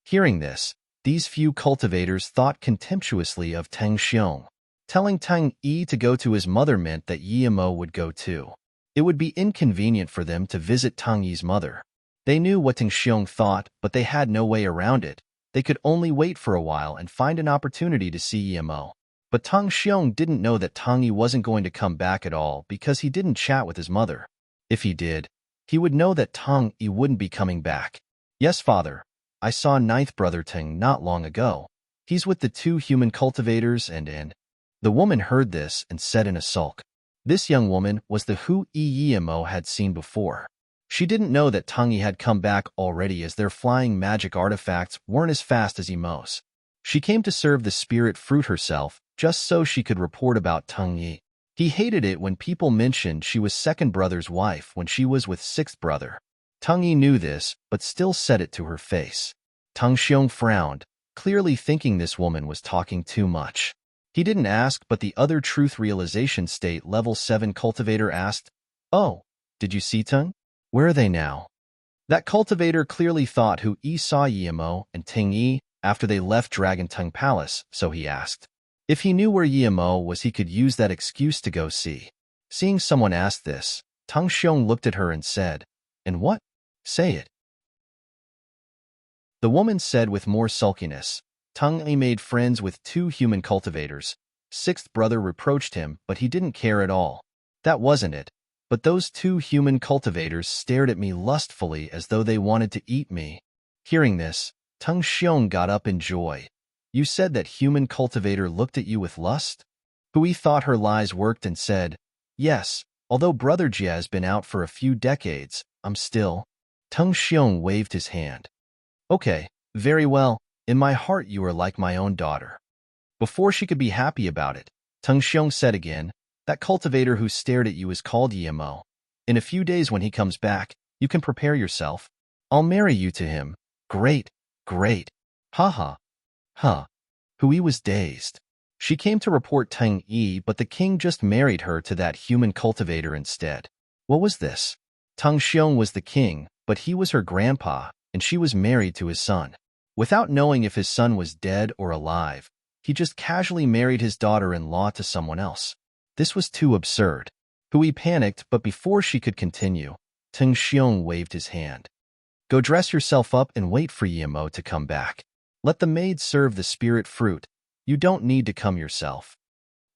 Hearing this, these few cultivators thought contemptuously of Teng Xiong. Telling Teng Yi to go to his mother meant that Yimo would go too. It would be inconvenient for them to visit Teng Yi's mother. They knew what Teng Xiong thought, but they had no way around it. They could only wait for a while and find an opportunity to see Yimo. But Teng Xiong didn't know that Teng Yi wasn't going to come back at all because he didn't chat with his mother. If he did, he would know that Teng Yi wouldn't be coming back. Yes, father. I saw ninth brother Teng not long ago. He's with the 2 human cultivators and. The woman heard this and said in a sulk. This young woman was the who Yimo had seen before. She didn't know that Teng Yi had come back already as their flying magic artifacts weren't as fast as Yimo's. She came to serve the spirit fruit herself, just so she could report about Teng Yi. He hated it when people mentioned she was second brother's wife when she was with sixth brother. Teng Yi knew this, but still said it to her face. Teng Xiong frowned, clearly thinking this woman was talking too much. He didn't ask, but the other truth realization state level 7 cultivator asked, Oh, did you see Teng? Where are they now? That cultivator clearly thought who saw Yimo and Teng Yi after they left Dragon Tongue Palace, so he asked. If he knew where Yimo was, he could use that excuse to go see. Seeing someone ask this, Tang Xiong looked at her and said, "And what? Say it." The woman said with more sulkiness, "Tang Yi made friends with 2 human cultivators. Sixth brother reproached him, but he didn't care at all. That wasn't it. But those 2 human cultivators stared at me lustfully as though they wanted to eat me." Hearing this, Tang Xiong got up in joy. "You said that human cultivator looked at you with lust?" Hui thought her lies worked and said, "Yes, although Brother Jia has been out for a few decades, I'm still." Tang Xiong waved his hand. "Okay, very well. In my heart you are like my own daughter." Before she could be happy about it, Tang Xiong said again, "That cultivator who stared at you is called Yimo. In a few days when he comes back, you can prepare yourself. I'll marry you to him." "Great, great." "Ha ha." "Huh." Hui was dazed. She came to report Tang Yi, but the king just married her to that human cultivator instead. What was this? Tang Xiong was the king, but he was her grandpa, and she was married to his son. Without knowing if his son was dead or alive, he just casually married his daughter-in-law to someone else. This was too absurd. Hui panicked, but before she could continue, Tang Xiong waved his hand. "Go dress yourself up and wait for Yimo to come back. Let the maid serve the spirit fruit. You don't need to come yourself."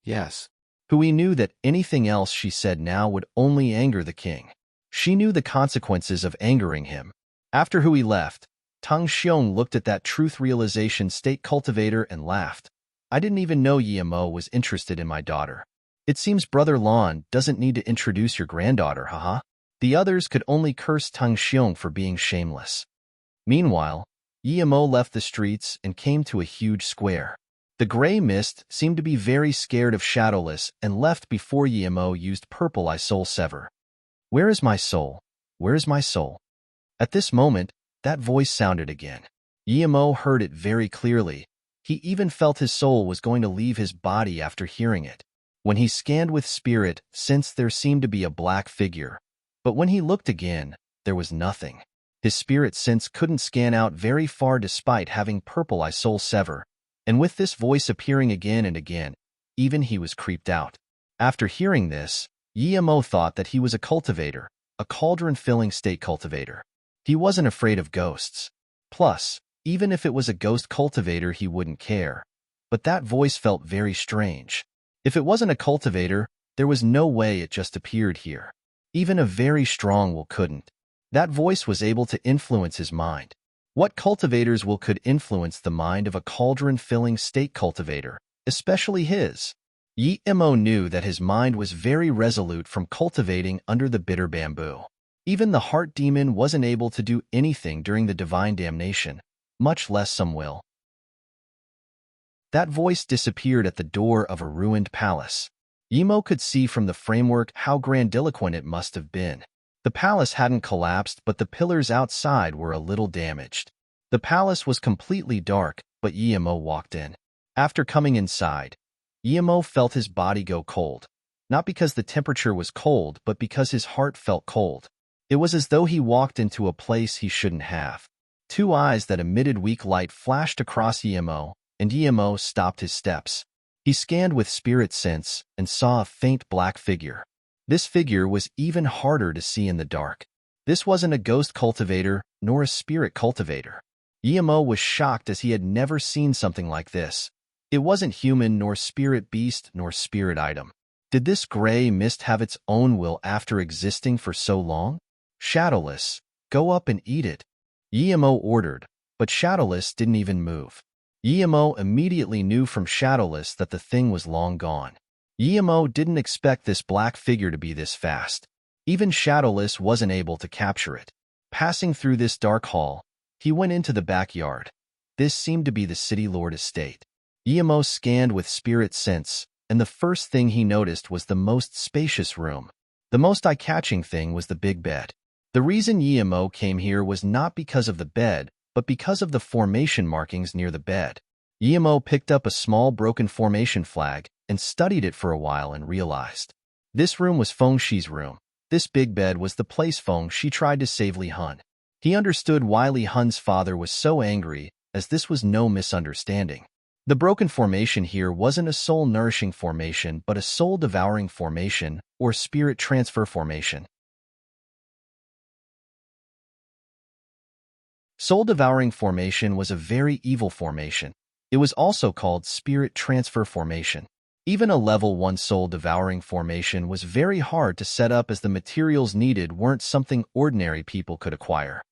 Yes.
Hui knew that anything else she said now would only anger the king. She knew the consequences of angering him. After Hui left, Tang Xiong looked at that truth realization state cultivator and laughed. "I didn't even know Yimo was interested in my daughter. It seems Brother Lan doesn't need to introduce your granddaughter, haha." The others could only curse Tang Xiong for being shameless. Meanwhile, Yimo left the streets and came to a huge square. The gray mist seemed to be very scared of Shadowless and left before Yimo used purple eye soul sever. "Where is my soul? Where is my soul?" At this moment, that voice sounded again. Yimo heard it very clearly. He even felt his soul was going to leave his body after hearing it. When he scanned with spirit, since there seemed to be a black figure. But when he looked again, there was nothing. His spirit sense couldn't scan out very far despite having purple eye soul sever. And with this voice appearing again and again, even he was creeped out. After hearing this, Yimo thought that he was a cultivator, a cauldron-filling state cultivator. He wasn't afraid of ghosts. Plus, even if it was a ghost cultivator, he wouldn't care. But that voice felt very strange. If it wasn't a cultivator, there was no way it just appeared here. Even a very strong will couldn't. That voice was able to influence his mind. What cultivator's will could influence the mind of a cauldron-filling state cultivator, especially his? Yimo knew that his mind was very resolute from cultivating under the bitter bamboo. Even the heart demon wasn't able to do anything during the divine damnation, much less some will. That voice disappeared at the door of a ruined palace. Yimo could see from the framework how grandiloquent it must have been. The palace hadn't collapsed, but the pillars outside were a little damaged. The palace was completely dark, but Yimo walked in. After coming inside, Yimo felt his body go cold. Not because the temperature was cold, but because his heart felt cold. It was as though he walked into a place he shouldn't have. 2 eyes that emitted weak light flashed across Yimo, and Yimo stopped his steps. He scanned with spirit sense and saw a faint black figure. This figure was even harder to see in the dark. This wasn't a ghost cultivator, nor a spirit cultivator. Yimo was shocked as he had never seen something like this. It wasn't human, nor spirit beast, nor spirit item. Did this gray mist have its own will after existing for so long? "Shadowless, go up and eat it," Yimo ordered, but Shadowless didn't even move. Yimo immediately knew from Shadowless that the thing was long gone. Yimo didn't expect this black figure to be this fast. Even Shadowless wasn't able to capture it. Passing through this dark hall, he went into the backyard. This seemed to be the city lord estate. Yimo scanned with spirit sense, and the first thing he noticed was the most spacious room. The most eye-catching thing was the big bed. The reason Yimo came here was not because of the bed, but because of the formation markings near the bed. Yimo picked up a small broken formation flag and studied it for a while and realized. This room was Feng Shi's room. This big bed was the place Feng Shi tried to save Li Hun. He understood why Li Hun's father was so angry, as this was no misunderstanding. The broken formation here wasn't a soul-nourishing formation, but a soul-devouring formation, or spirit transfer formation. Soul-devouring formation was a very evil formation. It was also called spirit transfer formation. Even a level 1 soul-devouring formation was very hard to set up, as the materials needed weren't something ordinary people could acquire.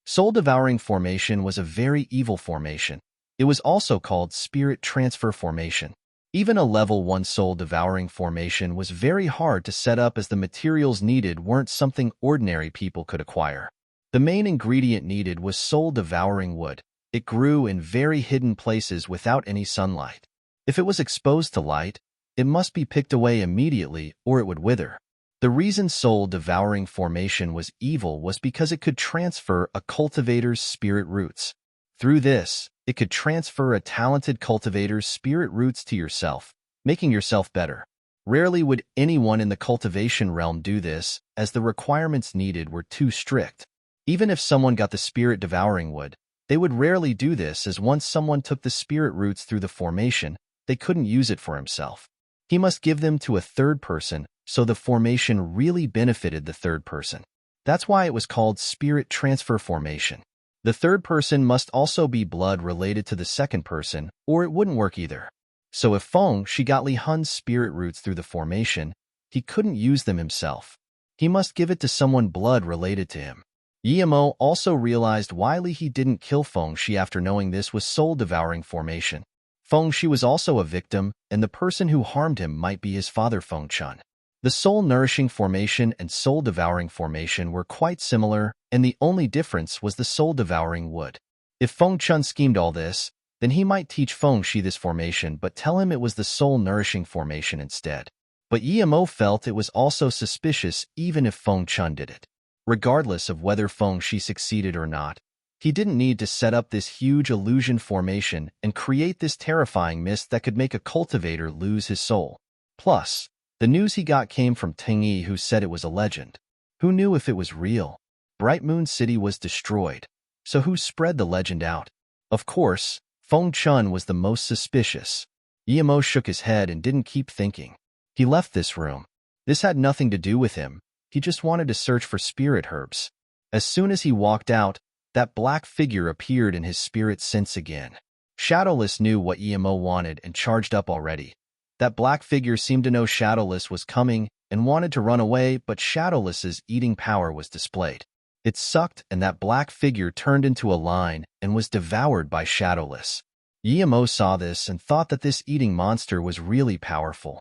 Soul-devouring formation was a very evil formation. It was also called spirit transfer formation. Even a level 1 soul-devouring formation was very hard to set up, as the materials needed weren't something ordinary people could acquire. The main ingredient needed was soul-devouring wood. It grew in very hidden places without any sunlight. If it was exposed to light, it must be picked away immediately or it would wither. The reason soul-devouring formation was evil was because it could transfer a cultivator's spirit roots. Through this, it could transfer a talented cultivator's spirit roots to yourself, making yourself better. Rarely would anyone in the cultivation realm do this, as the requirements needed were too strict. Even if someone got the spirit-devouring wood, they would rarely do this, as once someone took the spirit roots through the formation, they couldn't use it for himself. He must give them to a third person, so the formation really benefited the third person. That's why it was called spirit transfer formation. The third person must also be blood related to the second person, or it wouldn't work either. So if Feng Shi got Li Hun's spirit roots through the formation, he couldn't use them himself. He must give it to someone blood related to him. Yimo also realized why Li He didn't kill Feng Shi after knowing this was soul-devouring formation. Feng Shi was also a victim, and the person who harmed him might be his father Feng Chun. The soul-nourishing formation and soul-devouring formation were quite similar, and the only difference was the soul-devouring wood. If Feng Chun schemed all this, then he might teach Feng Shi this formation but tell him it was the soul-nourishing formation instead. But Yimo felt it was also suspicious even if Feng Chun did it. Regardless of whether Feng Shi succeeded or not, he didn't need to set up this huge illusion formation and create this terrifying mist that could make a cultivator lose his soul. Plus, the news he got came from Ting Yi, who said it was a legend. Who knew if it was real? Bright Moon City was destroyed, so who spread the legend out? Of course, Feng Chun was the most suspicious. Yimo shook his head and didn't keep thinking. He left this room. This had nothing to do with him. He just wanted to search for spirit herbs. As soon as he walked out, that black figure appeared in his spirit sense again. Shadowless knew what Yimo wanted and charged up already. That black figure seemed to know Shadowless was coming and wanted to run away, but Shadowless's eating power was displayed. It sucked, and that black figure turned into a lion and was devoured by Shadowless. Yimo saw this and thought that this eating monster was really powerful.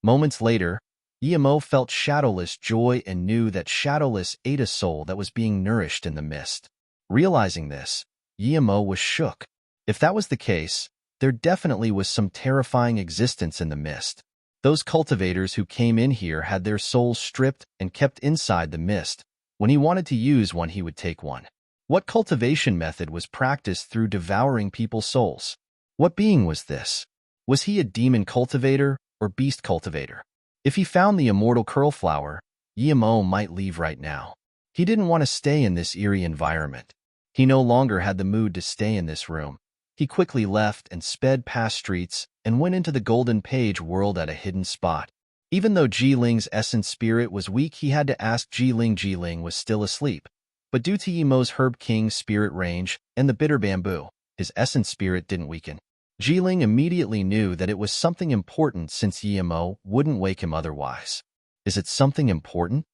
Moments later, Yimo felt Shadowless joy and knew that Shadowless ate a soul that was being nourished in the mist. Realizing this, Yimo was shook. If that was the case, there definitely was some terrifying existence in the mist. Those cultivators who came in here had their souls stripped and kept inside the mist. When he wanted to use one, he would take one. What cultivation method was practiced through devouring people's souls? What being was this? Was he a demon cultivator or beast cultivator? If he found the immortal curl flower, Yimo might leave right now. He didn't want to stay in this eerie environment. He no longer had the mood to stay in this room. He quickly left and sped past streets and went into the Golden Page world at a hidden spot. Even though Jiling's essence spirit was weak, he had to ask Jiling. Jiling was still asleep, but due to Yimo's Herb King's spirit range and the bitter bamboo, his essence spirit didn't weaken. Jiling immediately knew that it was something important since Yimo wouldn't wake him otherwise. Is it something important?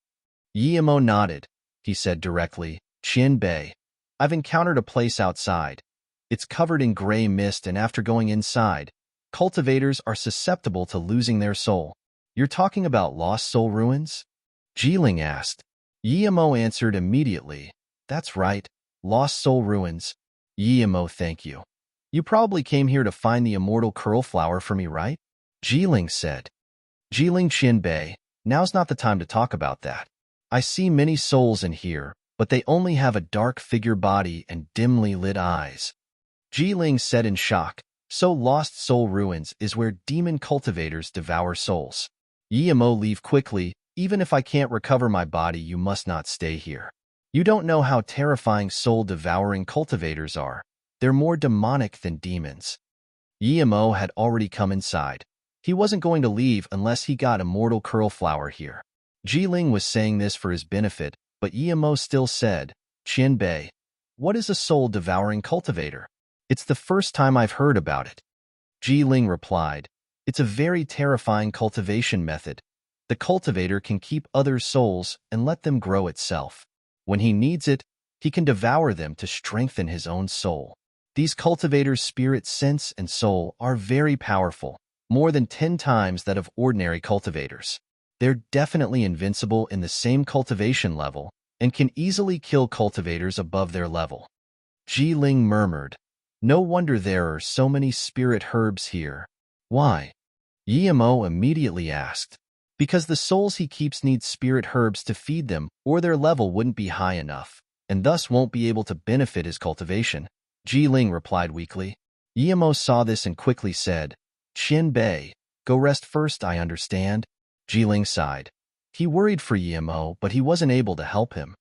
Yimo nodded. He said directly, Qian Bei, I've encountered a place outside. It's covered in gray mist, and after going inside, cultivators are susceptible to losing their soul. You're talking about lost soul ruins? Jiling asked. Yimo answered immediately. That's right, lost soul ruins. Yimo, thank you. You probably came here to find the immortal curl flower for me, right? Jiling said. Jiling Qian Bei, now's not the time to talk about that. I see many souls in here, but they only have a dark figure body and dimly lit eyes. Jiling said in shock. So lost soul ruins is where demon cultivators devour souls. Yimo, leave quickly. Even if I can't recover my body, you must not stay here. You don't know how terrifying soul-devouring cultivators are. They're more demonic than demons. Yemo had already come inside. He wasn't going to leave unless he got immortal curl flower here. Jiling was saying this for his benefit, but Yemo still said, Qian Bei, what is a soul-devouring cultivator? It's the first time I've heard about it. Jiling replied, it's a very terrifying cultivation method. The cultivator can keep other souls and let them grow itself. When he needs it, he can devour them to strengthen his own soul. These cultivators' spirit, sense, and soul are very powerful, more than 10 times that of ordinary cultivators. They're definitely invincible in the same cultivation level and can easily kill cultivators above their level. Jiling murmured, no wonder there are so many spirit herbs here. Why? Yemo immediately asked. Because the souls he keeps need spirit herbs to feed them, or their level wouldn't be high enough, and thus won't be able to benefit his cultivation. Jiling replied weakly. Yemo saw this and quickly said, Qian Bei, go rest first, I understand. Jiling sighed. He worried for Yemo, but he wasn't able to help him.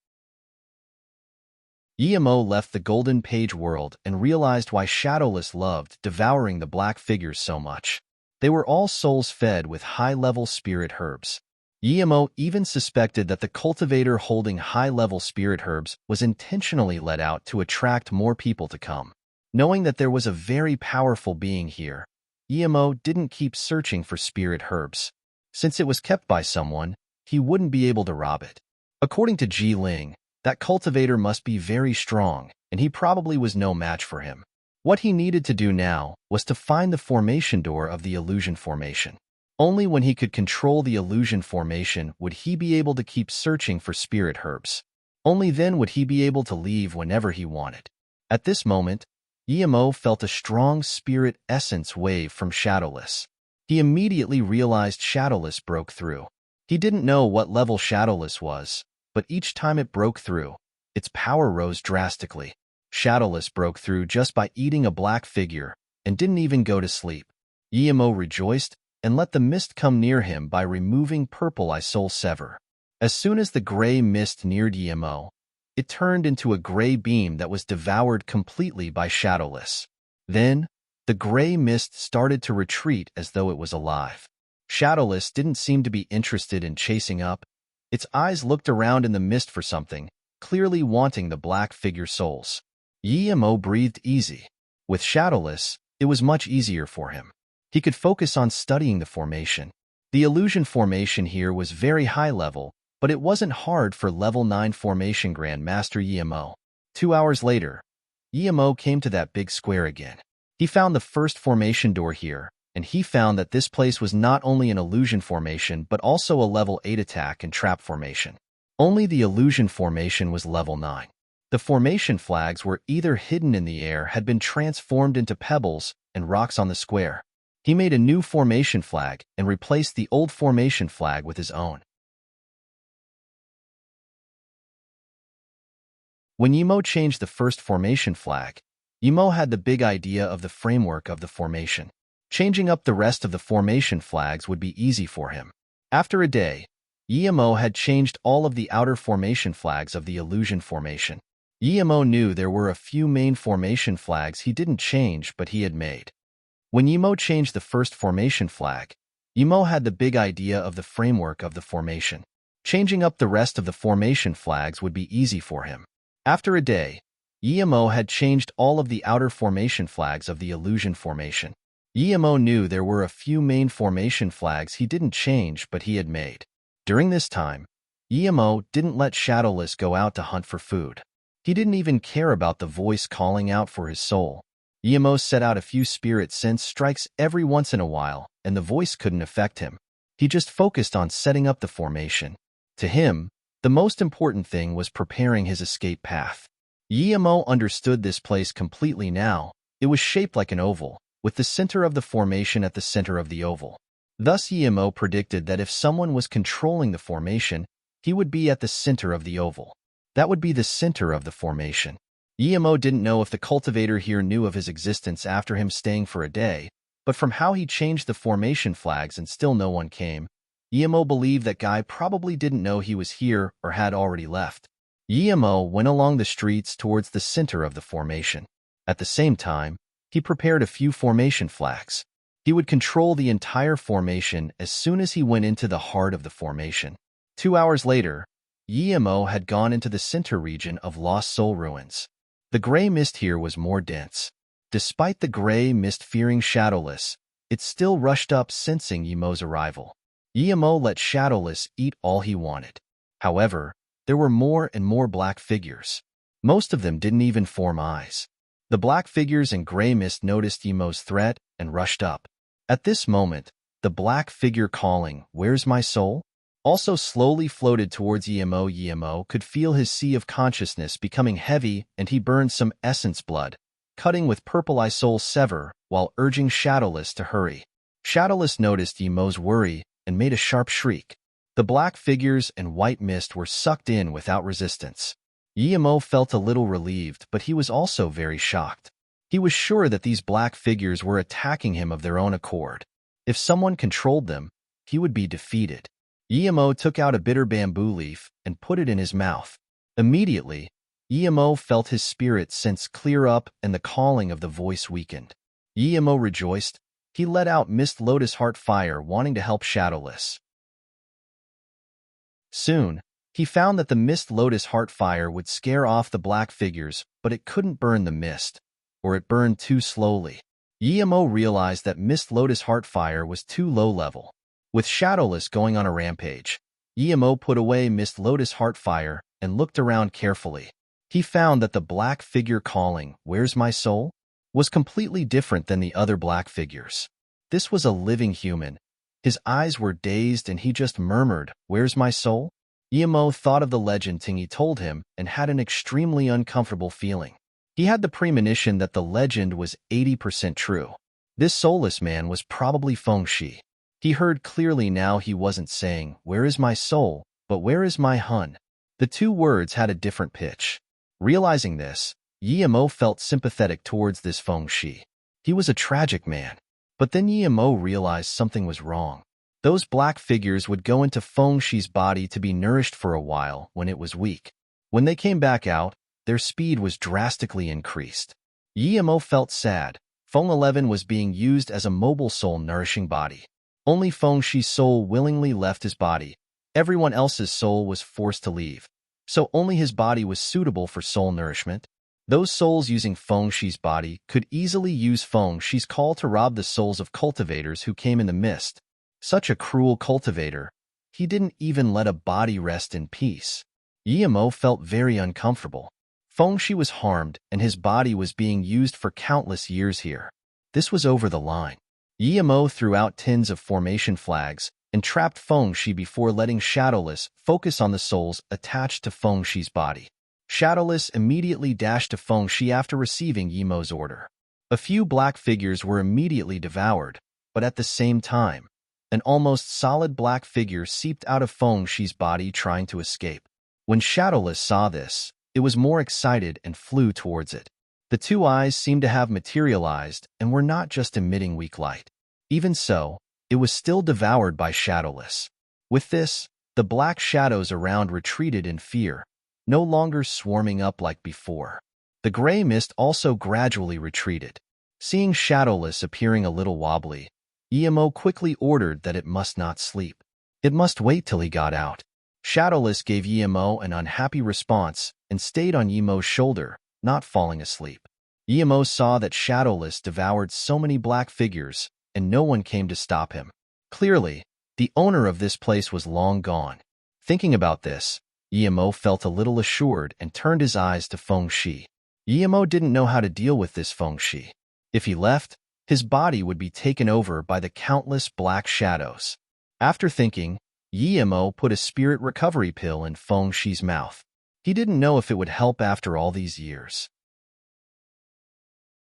Yemo left the Golden Page world and realized why Shadowless loved devouring the black figures so much. They were all souls fed with high-level spirit herbs. Yemo even suspected that the cultivator holding high-level spirit herbs was intentionally let out to attract more people to come. Knowing that there was a very powerful being here, Yemo didn't keep searching for spirit herbs. Since it was kept by someone, he wouldn't be able to rob it. According to Jiling, that cultivator must be very strong, and he probably was no match for him. What he needed to do now was to find the formation door of the illusion formation. Only when he could control the illusion formation would he be able to keep searching for spirit herbs. Only then would he be able to leave whenever he wanted. At this moment, Yemo felt a strong spirit essence wave from Shadowless. He immediately realized Shadowless broke through. He didn't know what level Shadowless was, but each time it broke through, its power rose drastically. Shadowless broke through just by eating a black figure and didn't even go to sleep. Yemo rejoiced and let the mist come near him by removing purple eye soul sever. As soon as the gray mist neared Yemo, it turned into a gray beam that was devoured completely by Shadowless. Then, the gray mist started to retreat as though it was alive. Shadowless didn't seem to be interested in chasing up. Its eyes looked around in the mist for something, clearly wanting the black figure souls. Yemo breathed easy. With Shadowless, it was much easier for him. He could focus on studying the formation. The illusion formation here was very high level, but it wasn't hard for level 9 formation Grandmaster Yemo. 2 hours later, Yemo came to that big square again. He found the first formation door here, and he found that this place was not only an illusion formation but also a level 8 attack and trap formation. Only the illusion formation was level 9. The formation flags were either hidden in the air, had been transformed into pebbles and rocks on the square. He made a new formation flag and replaced the old formation flag with his own. When Yemo changed the first formation flag, Yemo had the big idea of the framework of the formation. Changing up the rest of the formation flags would be easy for him. After a day, Yemo had changed all of the outer formation flags of the illusion formation. Yemo knew there were a few main formation flags he didn't change but he had made. When Yemo changed the first formation flag, Yemo had the big idea of the framework of the formation. Changing up the rest of the formation flags would be easy for him. After a day, Yemo had changed all of the outer formation flags of the illusion formation. Yemo knew there were a few main formation flags he didn't change but he had made. During this time, Yemo didn't let Shadowless go out to hunt for food. He didn't even care about the voice calling out for his soul. Yemo set out a few spirit sense strikes every once in a while, and the voice couldn't affect him. He just focused on setting up the formation. To him, the most important thing was preparing his escape path. Yemo understood this place completely now. It was shaped like an oval, with the center of the formation at the center of the oval. Thus Yemo predicted that if someone was controlling the formation, he would be at the center of the oval. That would be the center of the formation. Yemo didn't know if the cultivator here knew of his existence after him staying for a day, but from how he changed the formation flags and still no one came, Yemo believed that guy probably didn't know he was here or had already left. Yemo went along the streets towards the center of the formation. At the same time, he prepared a few formation flags. He would control the entire formation as soon as he went into the heart of the formation. 2 hours later, Yemo had gone into the center region of Lost Soul Ruins. The gray mist here was more dense. Despite the gray mist fearing Shadowless, it still rushed up sensing Yemo's arrival. Yemo let Shadowless eat all he wanted. However, there were more and more black figures. Most of them didn't even form eyes. The black figures in gray mist noticed Yemo's threat and rushed up. At this moment, the black figure calling, "Where's my soul?" also slowly floated towards Yemo. Yemo could feel his sea of consciousness becoming heavy, and he burned some essence blood, cutting with purple eye soul sever while urging Shadowless to hurry. Shadowless noticed Yemo's worry and made a sharp shriek. The black figures and white mist were sucked in without resistance. Yemo felt a little relieved, but he was also very shocked. He was sure that these black figures were attacking him of their own accord. If someone controlled them, he would be defeated. Yemo took out a bitter bamboo leaf and put it in his mouth. Immediately, Yemo felt his spirit sense clear up and the calling of the voice weakened. Yemo rejoiced. He let out Mist Lotus Heart Fire, wanting to help Shadowless. Soon, he found that the Mist Lotus Heart Fire would scare off the black figures, but it couldn't burn the mist, or it burned too slowly. Yemo realized that Mist Lotus Heart Fire was too low level. With Shadowless going on a rampage, Yemo put away Mist Lotus Heart Fire and looked around carefully. He found that the black figure calling, "Where's my soul?" was completely different than the other black figures. This was a living human. His eyes were dazed and he just murmured, "Where's my soul?" Yemo thought of the legend Tingy told him and had an extremely uncomfortable feeling. He had the premonition that the legend was 80% true. This soulless man was probably Feng Shi. He heard clearly now he wasn't saying, "Where is my soul?" but "Where is my hun?" The two words had a different pitch. Realizing this, Yemo felt sympathetic towards this Feng Shi. He was a tragic man. But then Yemo realized something was wrong. Those black figures would go into Feng Shi's body to be nourished for a while when it was weak. When they came back out, their speed was drastically increased. Yemo felt sad. Feng 11 was being used as a mobile soul nourishing body. Only Feng Shi's soul willingly left his body. Everyone else's soul was forced to leave. So only his body was suitable for soul nourishment. Those souls using Feng Shi's body could easily use Feng Shi's call to rob the souls of cultivators who came in the mist. Such a cruel cultivator. He didn't even let a body rest in peace. Yemo felt very uncomfortable. Feng Shi was harmed and his body was being used for countless years here. This was over the line. Yemo threw out tins of formation flags and trapped Feng Shi before letting Shadowless focus on the souls attached to Feng Shi's body. Shadowless immediately dashed to Feng Shi after receiving Yemo's order. A few black figures were immediately devoured, but at the same time, an almost solid black figure seeped out of Feng Shi's body trying to escape. When Shadowless saw this, it was more excited and flew towards it. The two eyes seemed to have materialized and were not just emitting weak light. Even so, it was still devoured by Shadowless. With this, the black shadows around retreated in fear, no longer swarming up like before. The gray mist also gradually retreated. Seeing Shadowless appearing a little wobbly, Yemo quickly ordered that it must not sleep. It must wait till he got out. Shadowless gave Yemo an unhappy response and stayed on Yemo's shoulder, not falling asleep. Yemo saw that Shadowless devoured so many black figures, and no one came to stop him. Clearly, the owner of this place was long gone. Thinking about this, Yemo felt a little assured and turned his eyes to Feng Shi. Yemo didn't know how to deal with this Feng Shi. If he left, his body would be taken over by the countless black shadows. After thinking, Yemo put a spirit recovery pill in Feng Shi's mouth. He didn't know if it would help after all these years.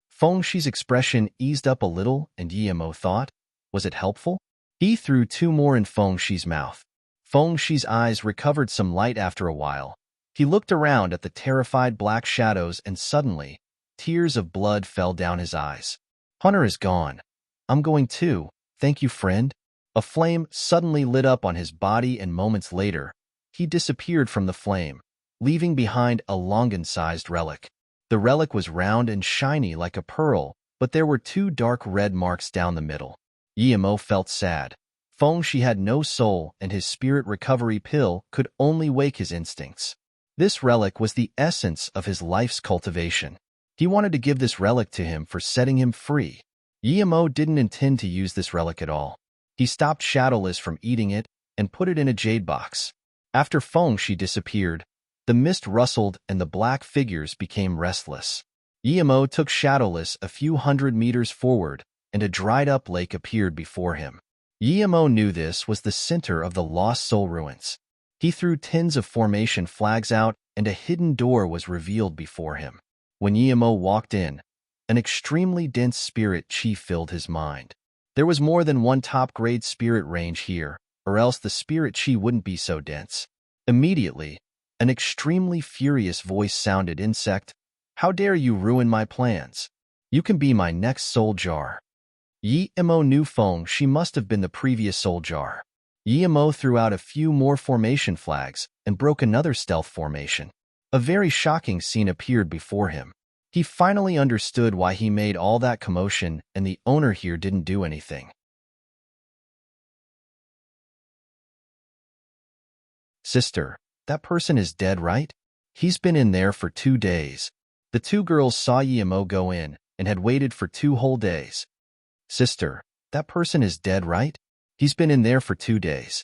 Feng Shi's expression eased up a little, and Yemo thought, was it helpful? He threw two more in Feng Shi's mouth. Feng Shi's eyes recovered some light after a while. He looked around at the terrified black shadows and suddenly, tears of blood fell down his eyes. Hunter is gone. I'm going too. Thank you, friend. A flame suddenly lit up on his body and moments later, he disappeared from the flame, leaving behind a Longan-sized relic. The relic was round and shiny like a pearl, but there were two dark red marks down the middle. Yemo felt sad. Feng-Shi had no soul, and his spirit recovery pill could only wake his instincts. This relic was the essence of his life's cultivation. He wanted to give this relic to him for setting him free. Yemo didn't intend to use this relic at all. He stopped Shadowless from eating it and put it in a jade box. After Feng-Shi disappeared, the mist rustled and the black figures became restless. Yemo took Shadowless a few hundred meters forward, and a dried-up lake appeared before him. Yemo knew this was the center of the Lost Soul Ruins. He threw tins of formation flags out, and a hidden door was revealed before him. When Yemo walked in, an extremely dense spirit chi filled his mind. There was more than one top-grade spirit range here, or else the spirit chi wouldn't be so dense. Immediately, an extremely furious voice sounded, "Insect, how dare you ruin my plans? You can be my next soul jar." Yemo knew Feng-Shi must have been the previous soul jar. Yemo threw out a few more formation flags and broke another stealth formation. A very shocking scene appeared before him. He finally understood why he made all that commotion and the owner here didn't do anything. "Sister, that person is dead, right? He's been in there for 2 days. The two girls saw Yemo go in and had waited for 2 whole days. "Sister, that person is dead, right? He's been in there for 2 days.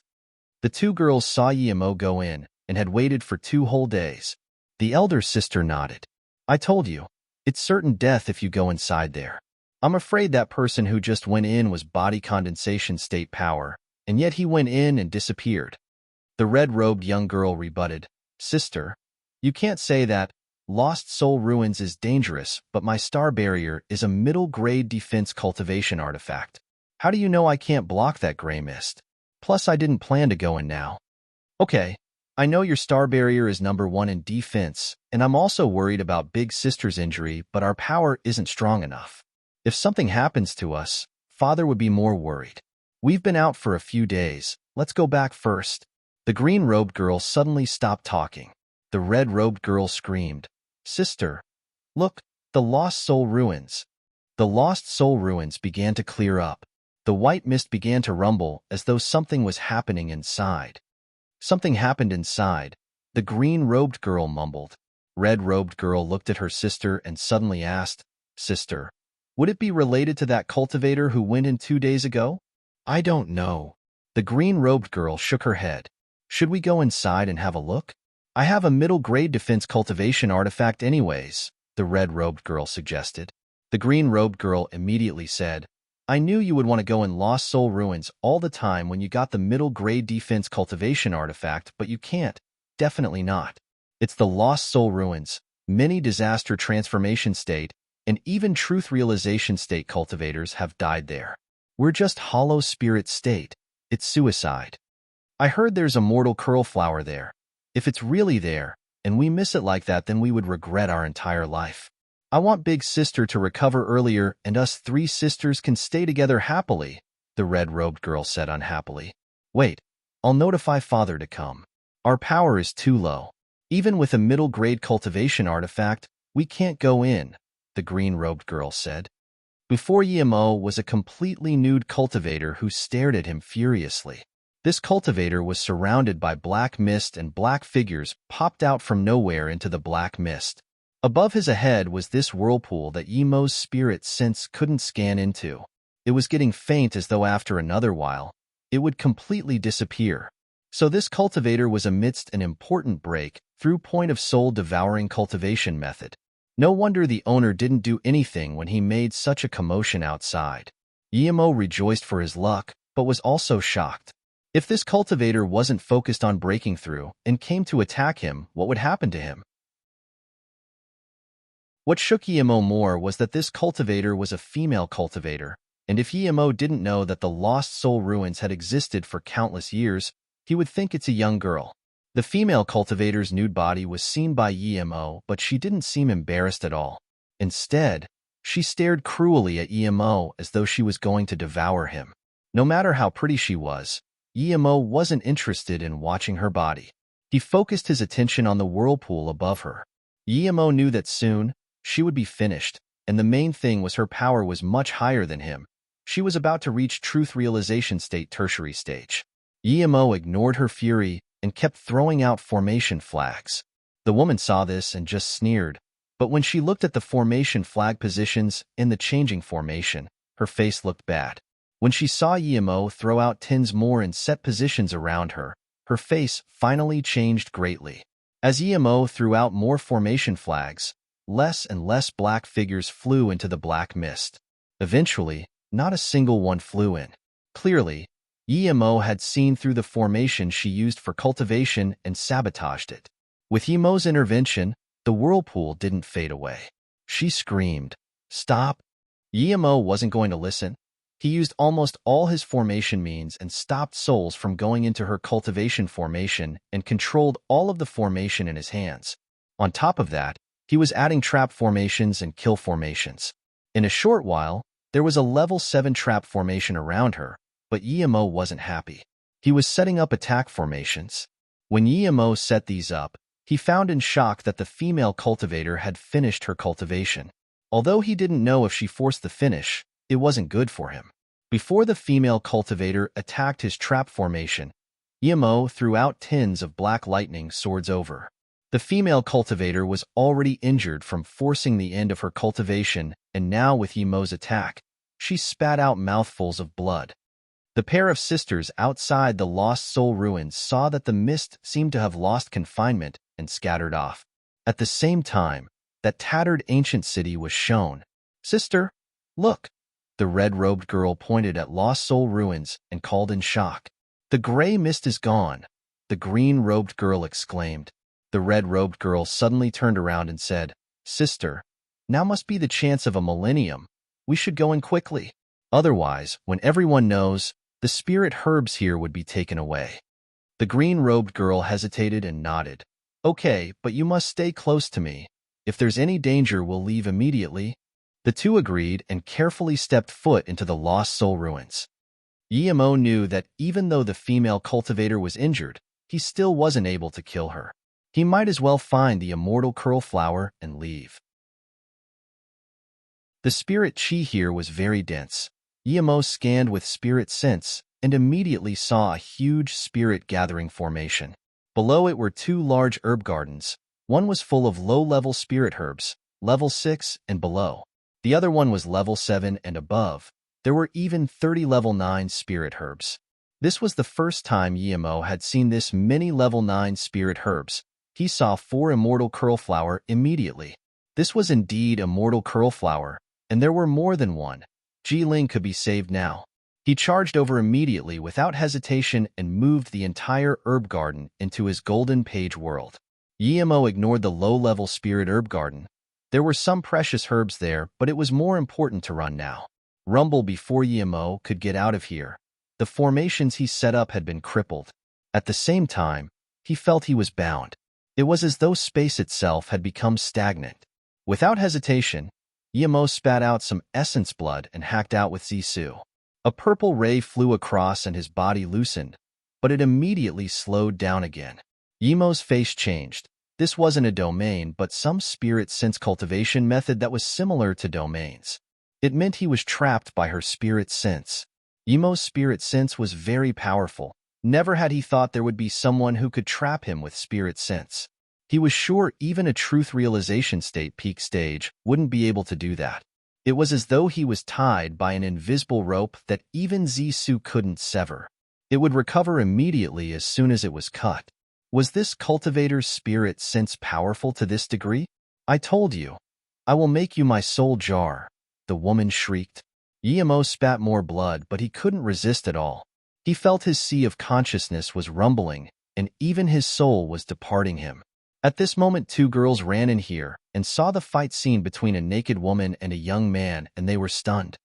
The two girls saw Yemo go in and had waited for 2 whole days. The elder sister nodded. "I told you, it's certain death if you go inside there. I'm afraid that person who just went in was body condensation state power, and yet he went in and disappeared." The red-robed young girl rebutted, "Sister, you can't say that. Lost Soul Ruins is dangerous, but my star barrier is a middle-grade defense cultivation artifact. How do you know I can't block that gray mist? Plus, I didn't plan to go in now." "Okay, I know your star barrier is number 1 in defense, and I'm also worried about Big Sister's injury, but our power isn't strong enough. If something happens to us, Father would be more worried. We've been out for a few days. Let's go back first." The green-robed girl suddenly stopped talking. The red-robed girl screamed, "Sister, look, the Lost Soul Ruins." The Lost Soul Ruins began to clear up. The white mist began to rumble as though something was happening inside. "Something happened inside," the green-robed girl mumbled. Red-robed girl looked at her sister and suddenly asked, "Sister, would it be related to that cultivator who went in 2 days ago?" "I don't know." The green-robed girl shook her head. "Should we go inside and have a look? I have a middle-grade defense cultivation artifact anyways," the red-robed girl suggested. The green-robed girl immediately said, "I knew you would want to go in Lost Soul Ruins all the time when you got the middle-grade defense cultivation artifact, but you can't. Definitely not. It's the Lost Soul Ruins, mini-disaster transformation state, and even truth realization state cultivators have died there. We're just hollow spirit state. It's suicide. I heard there's a mortal curl flower there. If it's really there, and we miss it like that, then we would regret our entire life. I want Big Sister to recover earlier and us 3 sisters can stay together happily," the red-robed girl said unhappily. "Wait, I'll notify Father to come. Our power is too low. Even with a middle-grade cultivation artifact, we can't go in," the green-robed girl said. Before Yemo was a completely nude cultivator who stared at him furiously. This cultivator was surrounded by black mist, and black figures popped out from nowhere into the black mist. Above his head was this whirlpool that Yemo's spirit sense couldn't scan into. It was getting faint, as though after another while, it would completely disappear. So this cultivator was amidst an important break through point-of-soul devouring cultivation method. No wonder the owner didn't do anything when he made such a commotion outside. Yemo rejoiced for his luck, but was also shocked. If this cultivator wasn't focused on breaking through and came to attack him, what would happen to him? What shook Yemo more was that this cultivator was a female cultivator, and if Yemo didn't know that the Lost Soul Ruins had existed for countless years, he would think it's a young girl. The female cultivator's nude body was seen by Yemo, but she didn't seem embarrassed at all. Instead, she stared cruelly at Yemo as though she was going to devour him. No matter how pretty she was, Yemo wasn't interested in watching her body. He focused his attention on the whirlpool above her. Yemo knew that soon, She would be finished, and the main thing was her power was much higher than him. She was about to reach truth realization state tertiary stage. Yemo ignored her fury and kept throwing out formation flags. The woman saw this and just sneered, but when she looked at the formation flag positions in the changing formation, her face looked bad. When she saw Yemo throw out 10s more in set positions around her, her face finally changed greatly. As Yemo threw out more formation flags, less and less black figures flew into the black mist. Eventually, not a single one flew in. Clearly, Yemo had seen through the formation she used for cultivation and sabotaged it. With Yemo's intervention, the whirlpool didn't fade away. She screamed, "Stop!" Yemo wasn't going to listen. He used almost all his formation means and stopped souls from going into her cultivation formation and controlled all of the formation in his hands. On top of that, he was adding trap formations and kill formations. In a short while, there was a level 7 trap formation around her, but Yemo wasn't happy. He was setting up attack formations. When Yemo set these up, he found in shock that the female cultivator had finished her cultivation. Although he didn't know if she forced the finish, it wasn't good for him. Before the female cultivator attacked his trap formation, Yemo threw out 10s of black lightning swords over. The female cultivator was already injured from forcing the end of her cultivation, and now with Yemo's attack, she spat out mouthfuls of blood. The pair of sisters outside the Lost Soul ruins saw that the mist seemed to have lost confinement and scattered off. At the same time, that tattered ancient city was shown. "Sister, look!" The red-robed girl pointed at Lost Soul ruins and called in shock. "The gray mist is gone," the green-robed girl exclaimed. The red-robed girl suddenly turned around and said, "Sister, now must be the chance of a millennium. We should go in quickly. Otherwise, when everyone knows, the spirit herbs here would be taken away." The green-robed girl hesitated and nodded. "Okay, but you must stay close to me. If there's any danger, we'll leave immediately." The two agreed and carefully stepped foot into the Lost Soul ruins. Yemo knew that even though the female cultivator was injured, he still wasn't able to kill her. He might as well find the immortal curl flower and leave. The spirit chi here was very dense. Yemo scanned with spirit sense and immediately saw a huge spirit gathering formation. Below it were 2 large herb gardens. One was full of low-level spirit herbs, level 6 and below. The other one was level 7 and above. There were even 30 level 9 spirit herbs. This was the first time Yemo had seen this many level 9 spirit herbs. He saw 4 immortal curl flower immediately. This was indeed immortal curl flower, and there were more than one. Ji-Ling could be saved now. He charged over immediately without hesitation and moved the entire herb garden into his golden page world. Yemo ignored the low-level spirit herb garden. There were some precious herbs there, but it was more important to run now. Rumble before Yemo could get out of here. The formations he set up had been crippled. At the same time, he felt he was bound. It was as though space itself had become stagnant. Without hesitation, Yemo spat out some essence blood and hacked out with Zisu. A purple ray flew across and his body loosened, but it immediately slowed down again. Yemo's face changed. This wasn't a domain, but some spirit sense cultivation method that was similar to domains. It meant he was trapped by her spirit sense. Yemo's spirit sense was very powerful. Never had he thought there would be someone who could trap him with spirit sense. He was sure even a truth realization state peak stage wouldn't be able to do that. It was as though he was tied by an invisible rope that even Zisu couldn't sever. It would recover immediately as soon as it was cut. Was this cultivator's spirit sense powerful to this degree? "I told you. I will make you my soul jar," the woman shrieked. Yemo spat more blood, but he couldn't resist at all. He felt his sea of consciousness was rumbling, and even his soul was departing him. At this moment, 2 girls ran in here and saw the fight scene between a naked woman and a young man, and they were stunned.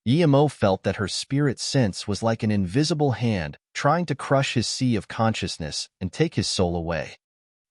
Yemo felt that her spirit sense was like an invisible hand trying to crush his sea of consciousness and take his soul away.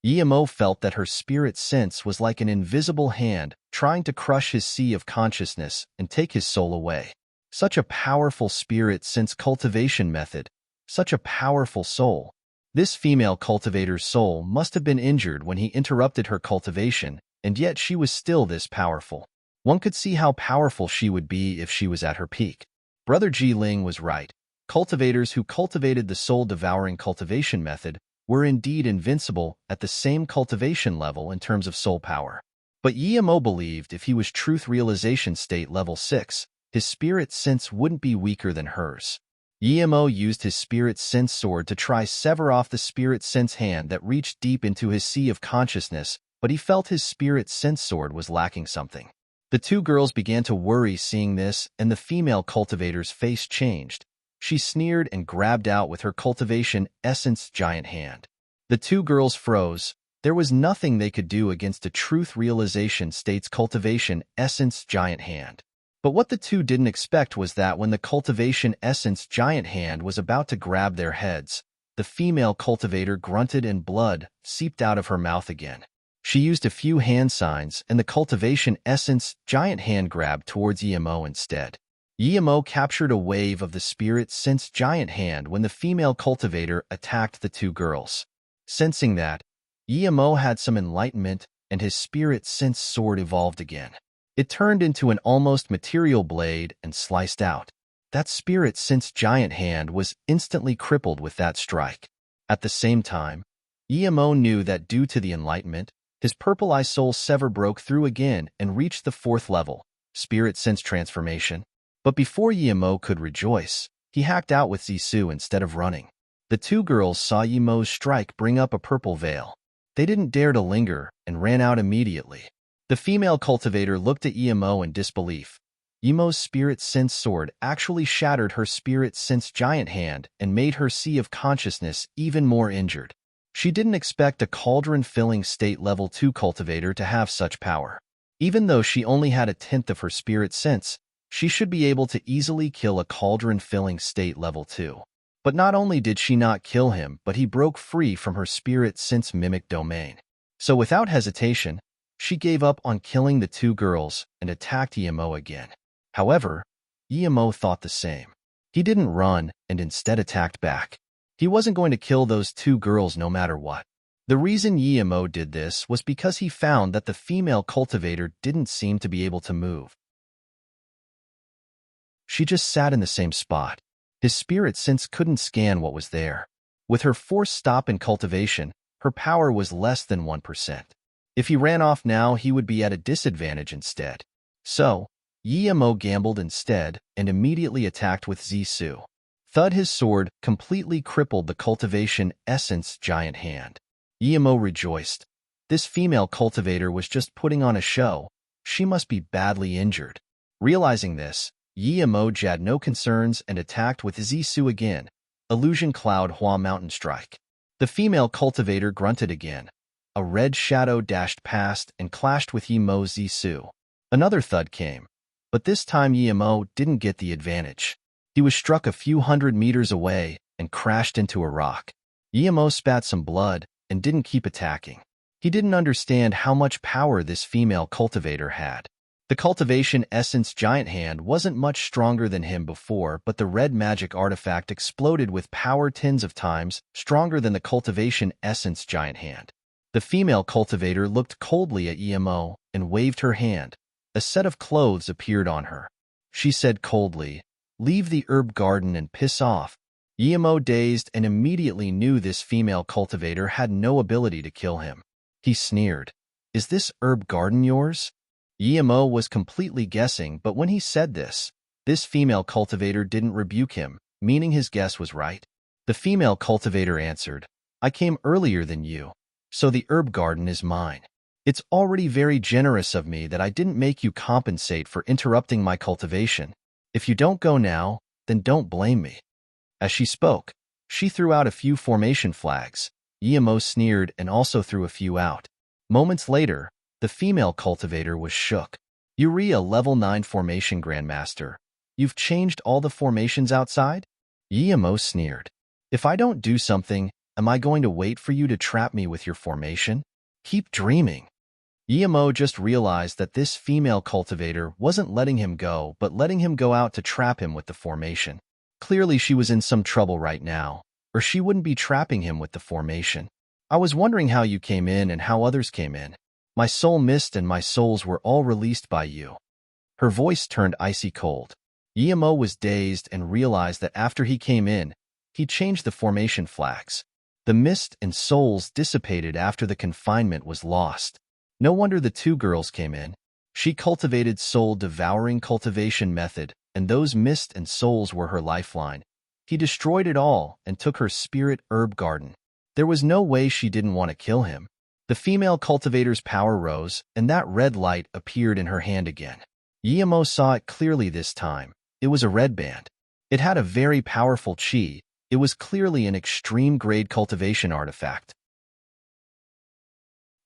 Yemo felt that her spirit sense was like an invisible hand trying to crush his sea of consciousness and take his soul away. Such a powerful spirit sense cultivation method, such a powerful soul. This female cultivator's soul must have been injured when he interrupted her cultivation, and yet she was still this powerful. One could see how powerful she would be if she was at her peak. Brother Ji Ling was right. Cultivators who cultivated the soul-devouring cultivation method were indeed invincible at the same cultivation level in terms of soul power. But Yimo believed if he was truth realization state level 6, his spirit sense wouldn't be weaker than hers. Yimo used his spirit sense sword to try sever off the spirit sense hand that reached deep into his sea of consciousness, but he felt his spirit sense sword was lacking something. The two girls began to worry seeing this, and the female cultivator's face changed. She sneered and grabbed out with her cultivation essence giant hand. The two girls froze. There was nothing they could do against a truth realization state's cultivation essence giant hand. But what the two didn't expect was that when the cultivation essence giant hand was about to grab their heads, the female cultivator grunted and blood seeped out of her mouth again. She used a few hand signs, and the cultivation essence giant hand grabbed towards Yimo instead. Yimo captured a wave of the spirit sense giant hand when the female cultivator attacked the two girls. Sensing that, Yimo had some enlightenment, and his spirit sense sword evolved again. It turned into an almost material blade and sliced out. That spirit sense giant hand was instantly crippled with that strike. At the same time, Yimo knew that due to the enlightenment, his purple eye soul sever broke through again and reached the 4th level, spirit sense transformation. But before Yimo could rejoice, he hacked out with Zissou instead of running. The two girls saw Yimo's strike bring up a purple veil. They didn't dare to linger and ran out immediately. The female cultivator looked at Yimo in disbelief. Yimo's spirit sense sword actually shattered her spirit sense giant hand and made her sea of consciousness even more injured. She didn't expect a cauldron-filling state level 2 cultivator to have such power. Even though she only had a tenth of her spirit sense, she should be able to easily kill a cauldron-filling state level 2. But not only did she not kill him, but he broke free from her spirit sense mimic domain. So without hesitation, she gave up on killing the two girls and attacked Yimo again. However, Yimo thought the same. He didn't run and instead attacked back. He wasn't going to kill those two girls no matter what. The reason Yimo did this was because he found that the female cultivator didn't seem to be able to move. She just sat in the same spot. His spirit sense couldn't scan what was there. With her forced stop in cultivation, her power was less than 1%. If he ran off now, he would be at a disadvantage instead. So, Yimo gambled instead and immediately attacked with Zissou. Thud, his sword completely crippled the cultivation essence giant hand. Yimo rejoiced. This female cultivator was just putting on a show. She must be badly injured. Realizing this, Yimo had no concerns and attacked with Zissou again. Illusion Cloud Hua Mountain Strike. The female cultivator grunted again. A red shadow dashed past and clashed with Yimo's Zissou. Another thud came, but this time Yimo didn't get the advantage. He was struck a few hundred meters away and crashed into a rock. Yimo spat some blood and didn't keep attacking. He didn't understand how much power this female cultivator had. The cultivation essence giant hand wasn't much stronger than him before, but the red magic artifact exploded with power tens of times stronger than the cultivation essence giant hand. The female cultivator looked coldly at Yimo and waved her hand. A set of clothes appeared on her. She said coldly, "Leave the herb garden and piss off." Yimo dazed and immediately knew this female cultivator had no ability to kill him. He sneered, "Is this herb garden yours?" Yimo was completely guessing, but when he said this female cultivator didn't rebuke him, meaning his guess was right. The female cultivator answered, "I came earlier than you, so the herb garden is mine. It's already very generous of me that I didn't make you compensate for interrupting my cultivation. If you don't go now, then don't blame me." As she spoke, she threw out a few formation flags. Yimo sneered and also threw a few out. Moments later, the female cultivator was shook. "Urea level 9 formation grandmaster. You've changed all the formations outside?" Yimo sneered. "If I don't do something, am I going to wait for you to trap me with your formation? Keep dreaming." Yimo just realized that this female cultivator wasn't letting him go, but letting him go out to trap him with the formation. Clearly she was in some trouble right now. or she wouldn't be trapping him with the formation. I was wondering how you came in and how others came in. My soul mist and my souls were all released by you. Her voice turned icy cold. Yemo was dazed and realized that after he came in, he changed the formation flags. The mist and souls dissipated after the confinement was lost. No wonder the two girls came in. She cultivated soul-devouring cultivation method, and those mist and souls were her lifeline. He destroyed it all and took her spirit herb garden. There was no way she didn't want to kill him. The female cultivator's power rose, and that red light appeared in her hand again. Yemo saw it clearly this time. It was a red band. It had a very powerful chi. It was clearly an extreme-grade cultivation artifact.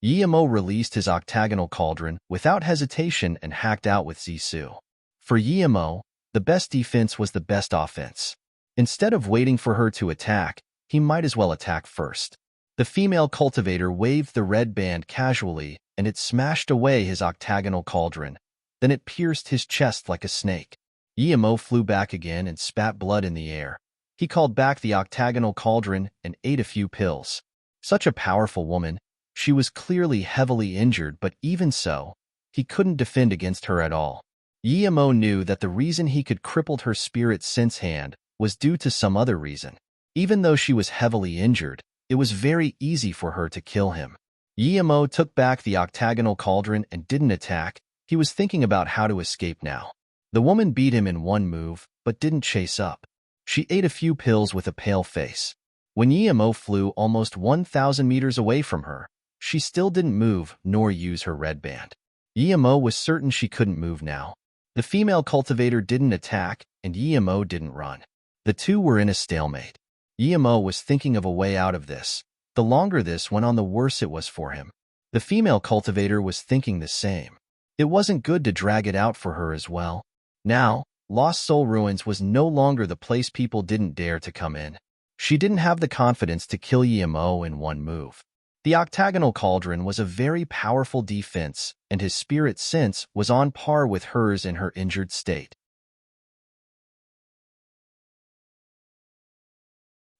Yemo released his octagonal cauldron without hesitation and hacked out with Zisu. For Yemo, the best defense was the best offense. Instead of waiting for her to attack, he might as well attack first. The female cultivator waved the red band casually, and it smashed away his octagonal cauldron. Then it pierced his chest like a snake. Yemo flew back again and spat blood in the air. He called back the octagonal cauldron and ate a few pills. Such a powerful woman. She was clearly heavily injured, but even so, he couldn't defend against her at all. Yemo knew that the reason he could crippled her spirit sense hand was due to some other reason. Even though she was heavily injured, it was very easy for her to kill him. Yemo took back the octagonal cauldron and didn't attack. He was thinking about how to escape now. The woman beat him in one move, but didn't chase up. She ate a few pills with a pale face. When Yemo flew almost 1,000 meters away from her, she still didn't move nor use her red band. Yemo was certain she couldn't move now. The female cultivator didn't attack, and Yemo didn't run. The two were in a stalemate. Yemo was thinking of a way out of this. The longer this went on, the worse it was for him. The female cultivator was thinking the same. It wasn't good to drag it out for her as well. Now, Lost Soul Ruins was no longer the place people didn't dare to come in. She didn't have the confidence to kill Yemo in one move. The octagonal cauldron was a very powerful defense, and his spirit sense was on par with hers in her injured state.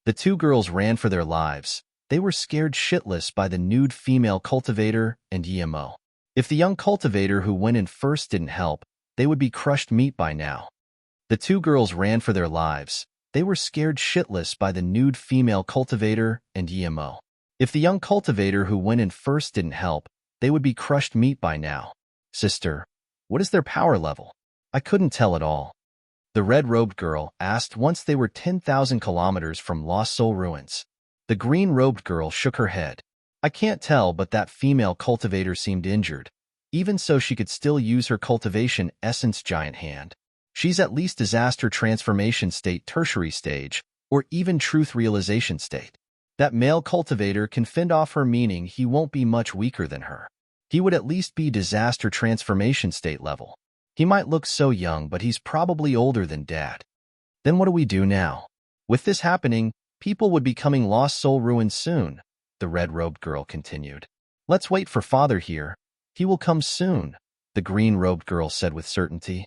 The two girls ran for their lives. They were scared shitless by the nude female cultivator and Yemo. If the young cultivator who went in first didn't help, they would be crushed meat by now. The two girls ran for their lives. They were scared shitless by the nude female cultivator and Yemo. If the young cultivator who went in first didn't help, they would be crushed meat by now. Sister, what is their power level? I couldn't tell at all. The red-robed girl asked once they were 10,000 kilometers from Lost Soul Ruins. The green-robed girl shook her head. I can't tell, but that female cultivator seemed injured. Even so, she could still use her cultivation essence giant hand. She's at least disaster transformation state tertiary stage, or even truth realization state. That male cultivator can fend off her, meaning he won't be much weaker than her. He would at least be disaster transformation state level. He might look so young, but he's probably older than Dad. Then what do we do now? With this happening, people would be coming Lost Soul Ruins soon, the red-robed girl continued. Let's wait for Father here. He will come soon, the green-robed girl said with certainty.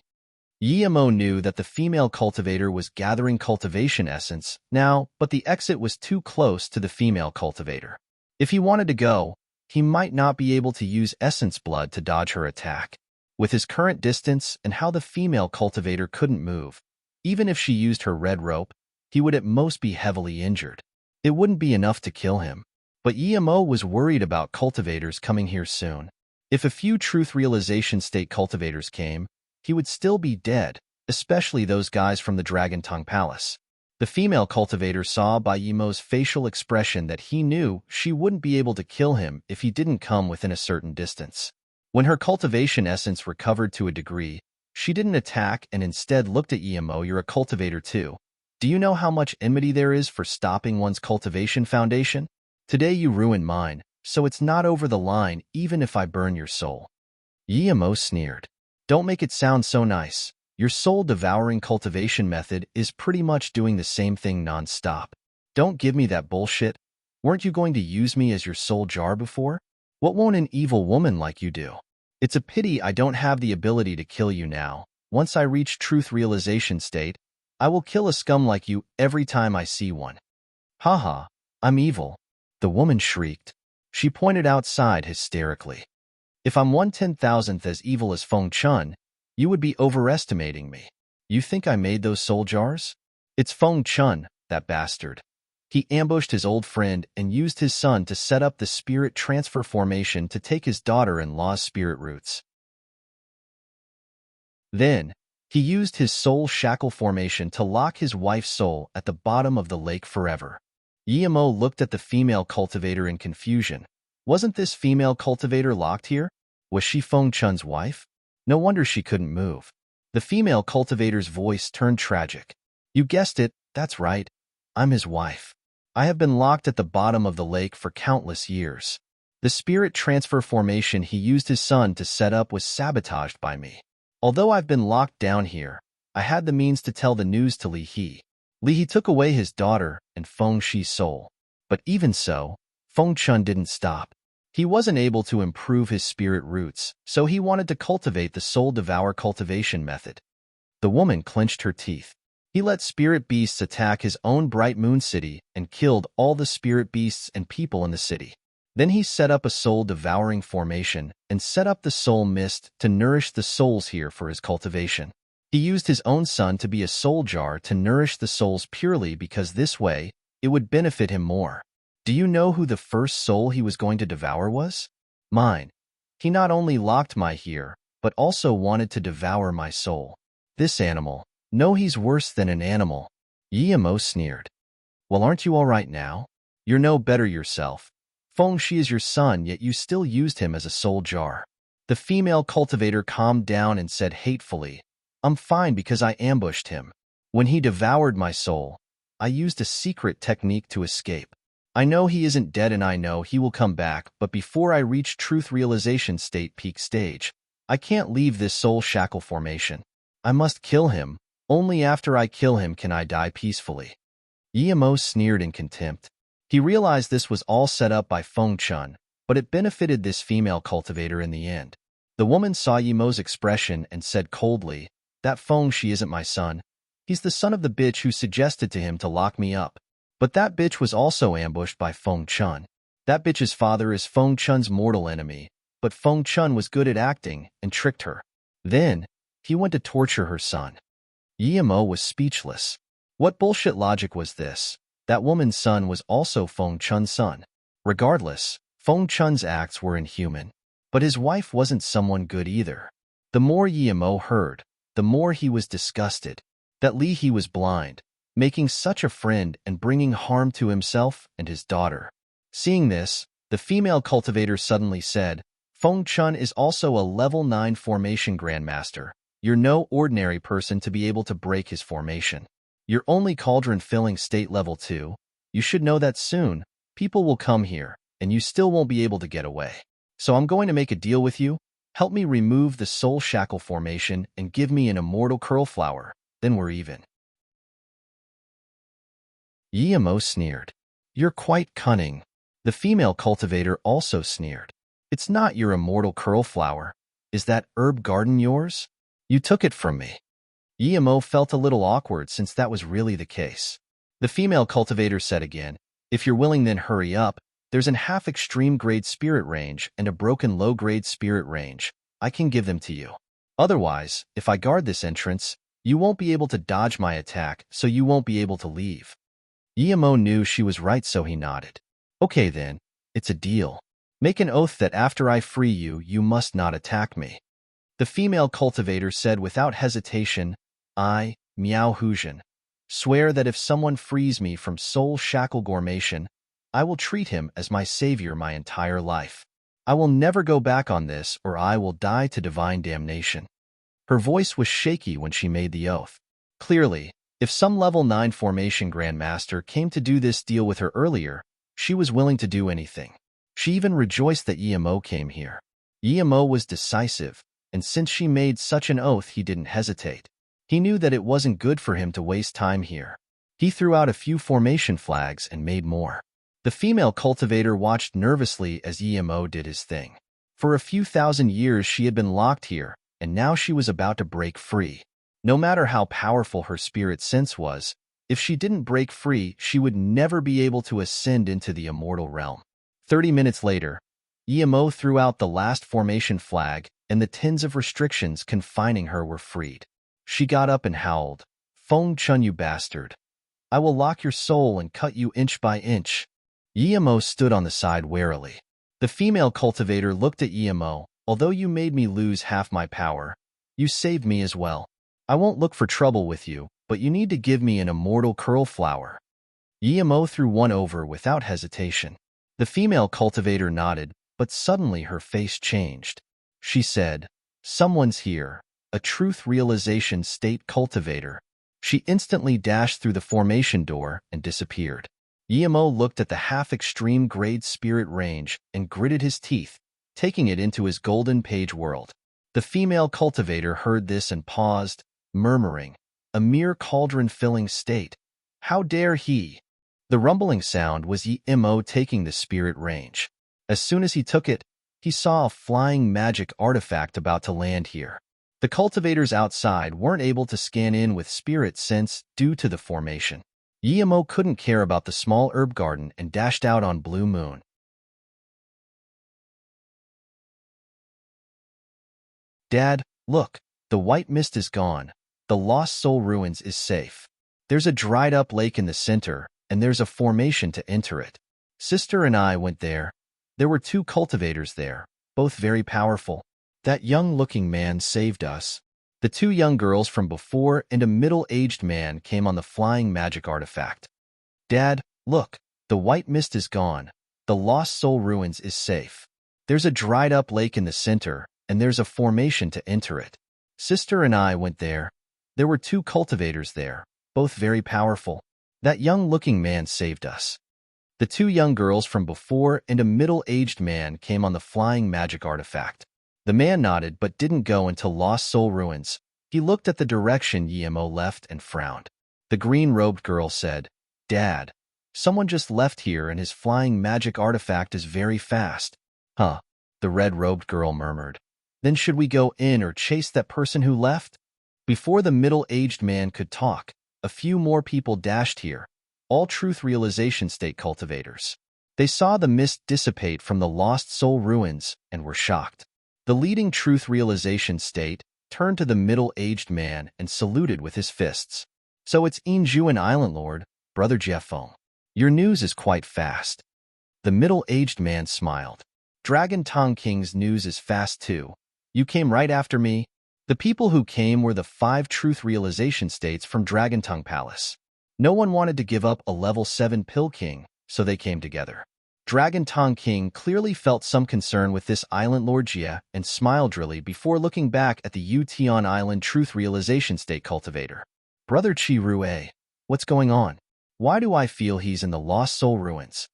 Yemo knew that the female cultivator was gathering cultivation essence now, but the exit was too close to the female cultivator. If he wanted to go, he might not be able to use essence blood to dodge her attack. With his current distance and how the female cultivator couldn't move, even if she used her red rope, he would at most be heavily injured. It wouldn't be enough to kill him. But Yemo was worried about cultivators coming here soon. If a few truth realization state cultivators came, he would still be dead, especially those guys from the Dragon Tongue Palace. The female cultivator saw by Yemo's facial expression that he knew she wouldn't be able to kill him if he didn't come within a certain distance. When her cultivation essence recovered to a degree, she didn't attack and instead looked at Yemo. You're a cultivator too. Do you know how much enmity there is for stopping one's cultivation foundation? Today you ruined mine, so it's not over the line even if I burn your soul. Yemo sneered. Don't make it sound so nice. Your soul-devouring cultivation method is pretty much doing the same thing non-stop. Don't give me that bullshit. Weren't you going to use me as your soul jar before? What won't an evil woman like you do? It's a pity I don't have the ability to kill you now. Once I reach truth realization state, I will kill a scum like you every time I see one. Haha, I'm evil, the woman shrieked. She pointed outside hysterically. If I'm 1/10,000th as evil as Feng Chun, you would be overestimating me. You think I made those soul jars? It's Feng Chun, that bastard. He ambushed his old friend and used his son to set up the spirit transfer formation to take his daughter-in-law's spirit roots. Then, he used his soul shackle formation to lock his wife's soul at the bottom of the lake forever. Yimo looked at the female cultivator in confusion. Wasn't this female cultivator locked here? Was she Feng Chun's wife? No wonder she couldn't move. The female cultivator's voice turned tragic. You guessed it, that's right. I'm his wife. I have been locked at the bottom of the lake for countless years. The spirit transfer formation he used his son to set up was sabotaged by me. Although I've been locked down here, I had the means to tell the news to Li He. Li He took away his daughter and Feng Shi's soul. But even so, Feng Chun didn't stop. He wasn't able to improve his spirit roots, so he wanted to cultivate the soul devour cultivation method. The woman clenched her teeth. He let spirit beasts attack his own bright moon city and killed all the spirit beasts and people in the city. Then he set up a soul-devouring formation and set up the soul mist to nourish the souls here for his cultivation. He used his own son to be a soul jar to nourish the souls purely because this way, it would benefit him more. Do you know who the first soul he was going to devour was? Mine. He not only locked my here, but also wanted to devour my soul. This animal. No, he's worse than an animal. Yimo sneered. Well, aren't you all right now? You're no better yourself. Feng Shi is your son, yet you still used him as a soul jar. The female cultivator calmed down and said hatefully, I'm fine because I ambushed him. When he devoured my soul, I used a secret technique to escape. I know he isn't dead and I know he will come back, but before I reach truth realization state peak stage, I can't leave this soul shackle formation. I must kill him. Only after I kill him can I die peacefully. Yimo sneered in contempt. He realized this was all set up by Feng Chun, but it benefited this female cultivator in the end. The woman saw Yimo's expression and said coldly, that Feng Shi isn't my son. He's the son of the bitch who suggested to him to lock me up. But that bitch was also ambushed by Feng Chun. That bitch's father is Feng Chun's mortal enemy, but Feng Chun was good at acting and tricked her. Then, he went to torture her son. Yimo was speechless. What bullshit logic was this? That woman's son was also Feng Chun's son. Regardless, Feng Chun's acts were inhuman. But his wife wasn't someone good either. The more Yimo heard, the more he was disgusted. That Li He was blind, making such a friend and bringing harm to himself and his daughter. Seeing this, the female cultivator suddenly said, Feng Chun is also a level 9 formation grandmaster. You're no ordinary person to be able to break his formation. You're only cauldron-filling state level 2. You should know that soon. People will come here, and you still won't be able to get away. So I'm going to make a deal with you. Help me remove the soul shackle formation and give me an immortal curl flower. Then we're even. Yimo sneered. You're quite cunning. The female cultivator also sneered. It's not your immortal curl flower. Is that herb garden yours? You took it from me. Yimo felt a little awkward since that was really the case. The female cultivator said again, if you're willing then hurry up. There's an half extreme grade spirit range and a broken low grade spirit range. I can give them to you. Otherwise, if I guard this entrance, you won't be able to dodge my attack, so you won't be able to leave. Yimo knew she was right, so he nodded. Okay then, it's a deal. Make an oath that after I free you, you must not attack me. The female cultivator said without hesitation, I, Miao Huzhen, swear that if someone frees me from soul shackle gormation, I will treat him as my savior my entire life. I will never go back on this or I will die to divine damnation. Her voice was shaky when she made the oath. Clearly, if some level 9 formation grandmaster came to do this deal with her earlier, she was willing to do anything. She even rejoiced that Yimo came here. Yimo was decisive, and since she made such an oath he didn't hesitate. He knew that it wasn't good for him to waste time here. He threw out a few formation flags and made more. The female cultivator watched nervously as Yimo did his thing. For a few thousand years she had been locked here, and now she was about to break free. No matter how powerful her spirit sense was, If she didn't break free, she would never be able to ascend into the immortal realm. 30 minutes later, Yemo threw out the last formation flag, and the tins of restrictions confining her were freed. She got up and howled, "Feng Chun, you bastard! I will lock your soul and cut you inch by inch." Yemo stood on the side warily. The female cultivator looked at Yemo. "Although you made me lose half my power, you saved me as well. I won't look for trouble with you, but you need to give me an immortal curl flower." Yemo threw one over without hesitation. The female cultivator nodded, but suddenly her face changed. She said, "Someone's here, a truth realization state cultivator." She instantly dashed through the formation door and disappeared. Yemo looked at the half-extreme grade spirit range and gritted his teeth, taking it into his golden page world. The female cultivator heard this and paused, murmuring, "A mere cauldron-filling state. How dare he?" The rumbling sound was Yemo taking the spirit range. As soon as he took it, he saw a flying magic artifact about to land here. The cultivators outside weren't able to scan in with spirit sense due to the formation. Yemo couldn't care about the small herb garden and dashed out on Blue Moon. "Dad, look, the white mist is gone. The Lost Soul Ruins is safe. There's a dried-up lake in the center, and there's a formation to enter it. Sister and I went there. There were 2 cultivators there, both very powerful. That young-looking man saved us." The 2 young girls from before and a middle-aged man came on the flying magic artifact. "Dad, look, the white mist is gone. The Lost Soul Ruins is safe. There's a dried-up lake in the center, and there's a formation to enter it. Sister and I went there. There were 2 cultivators there, both very powerful. That young-looking man saved us." The 2 young girls from before and a middle-aged man came on the flying magic artifact. The man nodded but didn't go until Lost Soul Ruins. He looked at the direction Yemo left and frowned. The green-robed girl said, "Dad, someone just left here and his flying magic artifact is very fast." "Huh," the red-robed girl murmured. "Then should we go in or chase that person who left?" Before the middle-aged man could talk, a few more people dashed here, all truth realization state cultivators. They saw the mist dissipate from the Lost Soul Ruins and were shocked. The leading truth realization state turned to the middle-aged man and saluted with his fists. "So it's Injuan Island Lord, Brother Jeffong. Your news is quite fast." The middle-aged man smiled. "Dragon Tong King's news is fast too. You came right after me." The people who came were the 5 truth realization states from Dragon Tongue Palace. No one wanted to give up a level 7 Pill King, so they came together. Dragon Tong King clearly felt some concern with this island Lord Jia and smiled drily before looking back at the Ution Island Truth Realization State cultivator. "Brother Chi Rue, what's going on? Why do I feel he's in the Lost Soul Ruins?"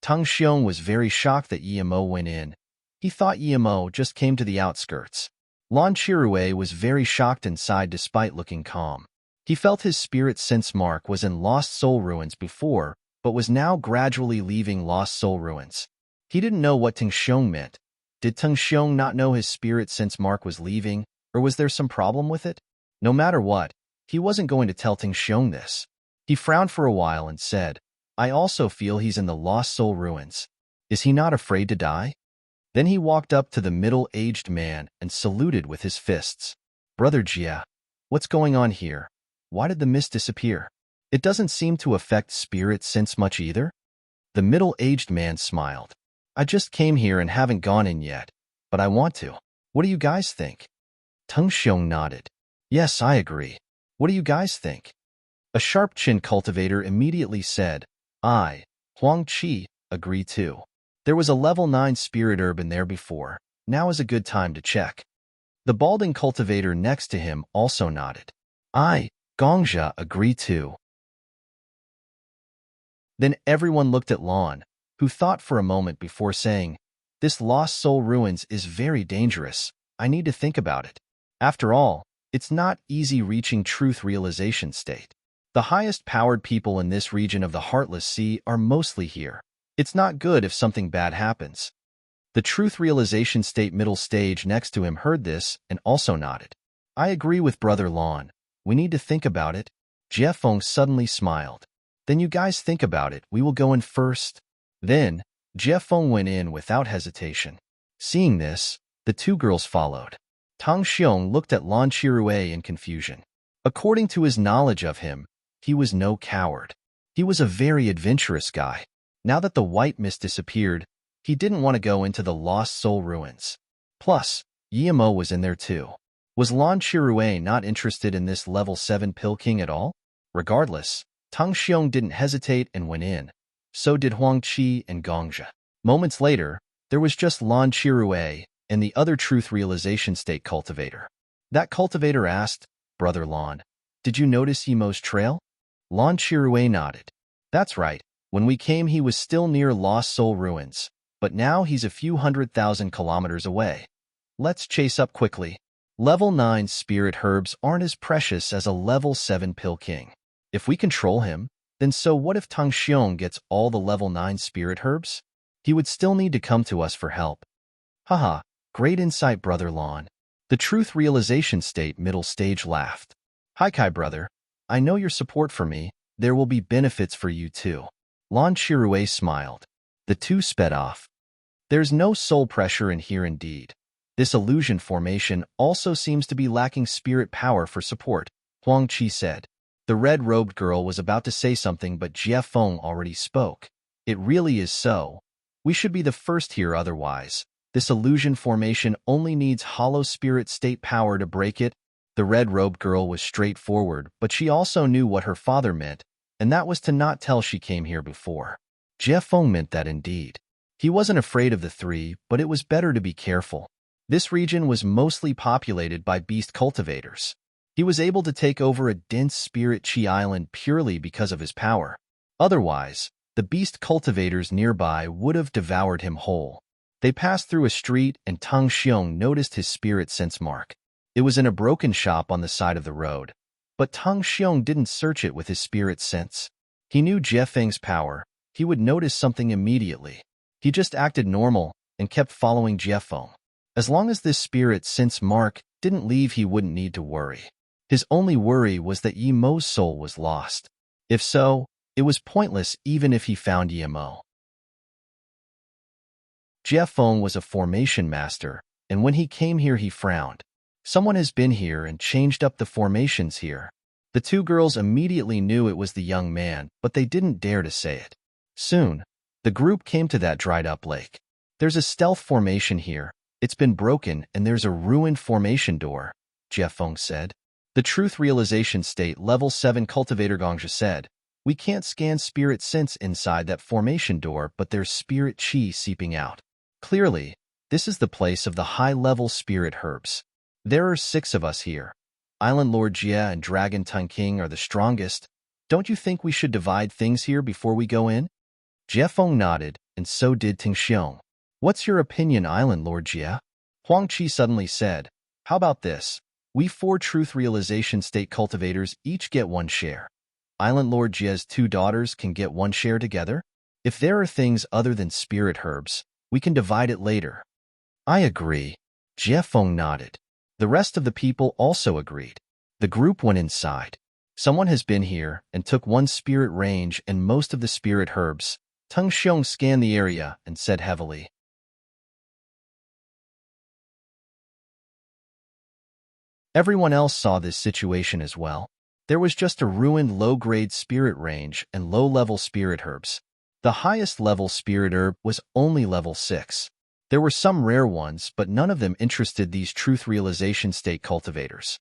Tang Xiong was very shocked that Yemo went in. He thought Yemo just came to the outskirts. Lan Chirue was very shocked inside despite looking calm. He felt his spirit sense mark was in Lost Soul Ruins before, but was now gradually leaving Lost Soul Ruins. He didn't know what Tang Xiong meant. Did Tang Xiong not know his spirit sense mark was leaving, or was there some problem with it? No matter what, he wasn't going to tell Tang Xiong this. He frowned for a while and said, "I also feel he's in the Lost Soul Ruins. Is he not afraid to die?" Then he walked up to the middle-aged man and saluted with his fists. "Brother Jia, what's going on here? Why did the mist disappear? It doesn't seem to affect spirit sense much either." The middle-aged man smiled. "I just came here and haven't gone in yet, but I want to. What do you guys think?" Tang Xiong nodded. "Yes, I agree. What do you guys think?" A sharp-chin cultivator immediately said, "I, Huang Qi, agree too. There was a level 9 spirit herb in there before. Now is a good time to check." The balding cultivator next to him also nodded. "I, Gongxia, agree too." Then everyone looked at Lan, who thought for a moment before saying, "This Lost Soul Ruins is very dangerous. I need to think about it. After all, it's not easy reaching truth realization state. The highest powered people in this region of the Heartless Sea are mostly here. It's not good if something bad happens." The truth realization state middle stage next to him heard this and also nodded. "I agree with Brother Lan. We need to think about it." Jie Feng suddenly smiled. Then you guys think about it, we will go in first. Then, Jie Feng went in without hesitation. Seeing this, the two girls followed. Tang Xiong looked at Lan Qirue in confusion. According to his knowledge of him, he was no coward. He was a very adventurous guy. Now that the white mist disappeared, he didn't want to go into the Lost Soul ruins. Plus, Yimo was in there too. Was Lan Qirue not interested in this level 7 Pill King at all? Regardless, Tang Xiong didn't hesitate and went in. So did Huang Qi and Gongzhe. Moments later, there was just Lan Qirue and the other truth realization state cultivator. That cultivator asked, Brother Lan, did you notice Yimo's trail? Lan Qirue nodded. That's right. When we came he was still near Lost Soul ruins, but now he's a few 100,000 kilometers away. Let's chase up quickly. Level 9 spirit herbs aren't as precious as a level 7 Pill King. If we control him, then so what if Tang Xiong gets all the level 9 spirit herbs? He would still need to come to us for help. Haha, great insight, Brother Lan. The truth realization state middle stage laughed. Hi Kai brother, I know your support for me, there will be benefits for you too. Lan Qirue smiled. The two sped off. There's no soul pressure in here indeed. This illusion formation also seems to be lacking spirit power for support, Huang Qi said. The red-robed girl was about to say something but Jie Feng already spoke. It really is so. We should be the first here otherwise. This illusion formation only needs hollow spirit state power to break it. The red-robed girl was straightforward, but she also knew what her father meant, and that was to not tell she came here before. Jie Feng meant that indeed. He wasn't afraid of the three, but it was better to be careful. This region was mostly populated by beast cultivators. He was able to take over a dense spirit chi island purely because of his power. Otherwise, the beast cultivators nearby would have devoured him whole. They passed through a street and Tang Xiong noticed his spirit sense mark. It was in a broken shop on the side of the road, but Tang Xiong didn't search it with his spirit sense. He knew Jie Feng's power. He would notice something immediately. He just acted normal and kept following Jie Feng. As long as this spirit sense mark didn't leave, he wouldn't need to worry. His only worry was that Yimo's soul was lost. If so, it was pointless even if he found Yimo. Jie Feng was a formation master, and when he came here he frowned. Someone has been here and changed up the formations here. The two girls immediately knew it was the young man, but they didn't dare to say it. Soon, the group came to that dried-up lake. There's a stealth formation here. It's been broken, and there's a ruined formation door, Jie Feng said. The truth realization state level 7 cultivator Gongzhe said, we can't scan spirit sense inside that formation door, but there's spirit chi seeping out. Clearly, this is the place of the high-level spirit herbs. There are 6 of us here. Island Lord Jie and Dragon Tongue King are the strongest. Don't you think we should divide things here before we go in? Jie Feng nodded, and so did Tang Xiong. What's your opinion, Island Lord Jie? Huang Qi suddenly said, how about this? We 4 truth realization state cultivators each get 1 share. Island Lord Jie's 2 daughters can get 1 share together. If there are things other than spirit herbs, we can divide it later. I agree. Jie Feng nodded. The rest of the people also agreed. The group went inside. Someone has been here and took 1 spirit range and most of the spirit herbs. Tang Xiong scanned the area and said heavily. Everyone else saw this situation as well. There was just a ruined low-grade spirit range and low-level spirit herbs. The highest level spirit herb was only level 6. There were some rare ones, but none of them interested these truth realization state cultivators.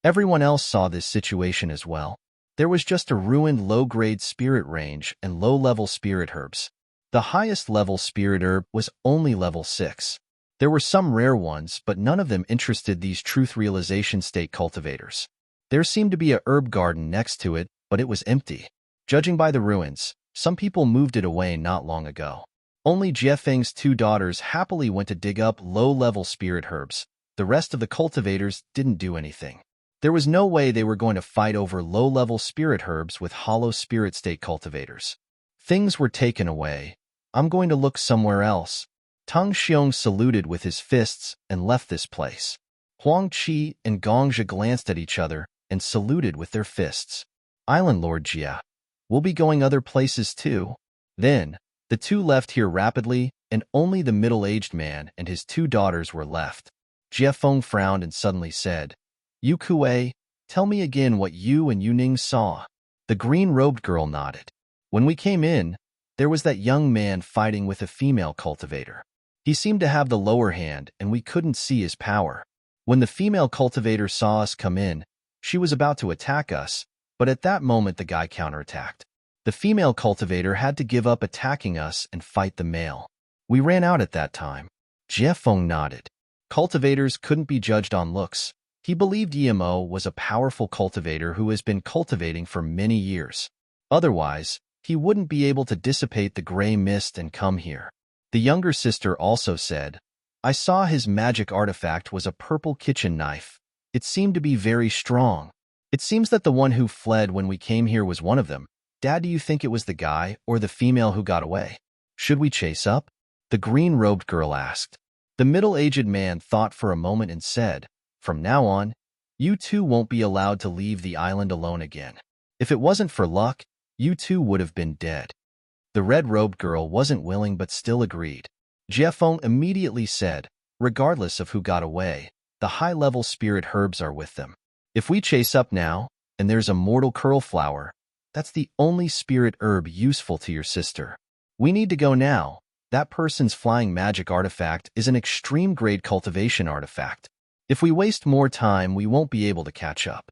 Everyone else saw this situation as well. There was just a ruined low-grade spirit range and low-level spirit herbs. The highest level spirit herb was only level 6. There were some rare ones, but none of them interested these truth realization state cultivators. There seemed to be a herb garden next to it, but it was empty. Judging by the ruins, some people moved it away not long ago. Only Jie Feng's 2 daughters happily went to dig up low-level spirit herbs. The rest of the cultivators didn't do anything. There was no way they were going to fight over low-level spirit herbs with hollow spirit state cultivators. Things were taken away. I'm going to look somewhere else. Tang Xiong saluted with his fists and left this place. Huang Qi and Gongzhe glanced at each other and saluted with their fists. Island Lord Jia. We'll be going other places too. Then, the two left here rapidly, and only the middle-aged man and his two daughters were left. Jia Feng frowned and suddenly said, Yu Kuei, tell me again what you and Yu Ning saw. The green-robed girl nodded. When we came in, there was that young man fighting with a female cultivator. He seemed to have the lower hand, and we couldn't see his power. When the female cultivator saw us come in, she was about to attack us, but at that moment the guy counterattacked. The female cultivator had to give up attacking us and fight the male. We ran out at that time. Jia Feng nodded. Cultivators couldn't be judged on looks. He believed EMO was a powerful cultivator who has been cultivating for many years. Otherwise, he wouldn't be able to dissipate the gray mist and come here. The younger sister also said, I saw his magic artifact was a purple kitchen knife. It seemed to be very strong. It seems that the one who fled when we came here was one of them. Dad, do you think it was the guy or the female who got away? Should we chase up? The green-robed girl asked. The middle-aged man thought for a moment and said, From now on, you two won't be allowed to leave the island alone again. If it wasn't for luck, you two would have been dead. The red-robed girl wasn't willing but still agreed. Jia Feng immediately said, regardless of who got away, the high-level spirit herbs are with them. If we chase up now, and there's a mortal curl flower, that's the only spirit herb useful to your sister. We need to go now. That person's flying magic artifact is an extreme-grade cultivation artifact. If we waste more time, we won't be able to catch up.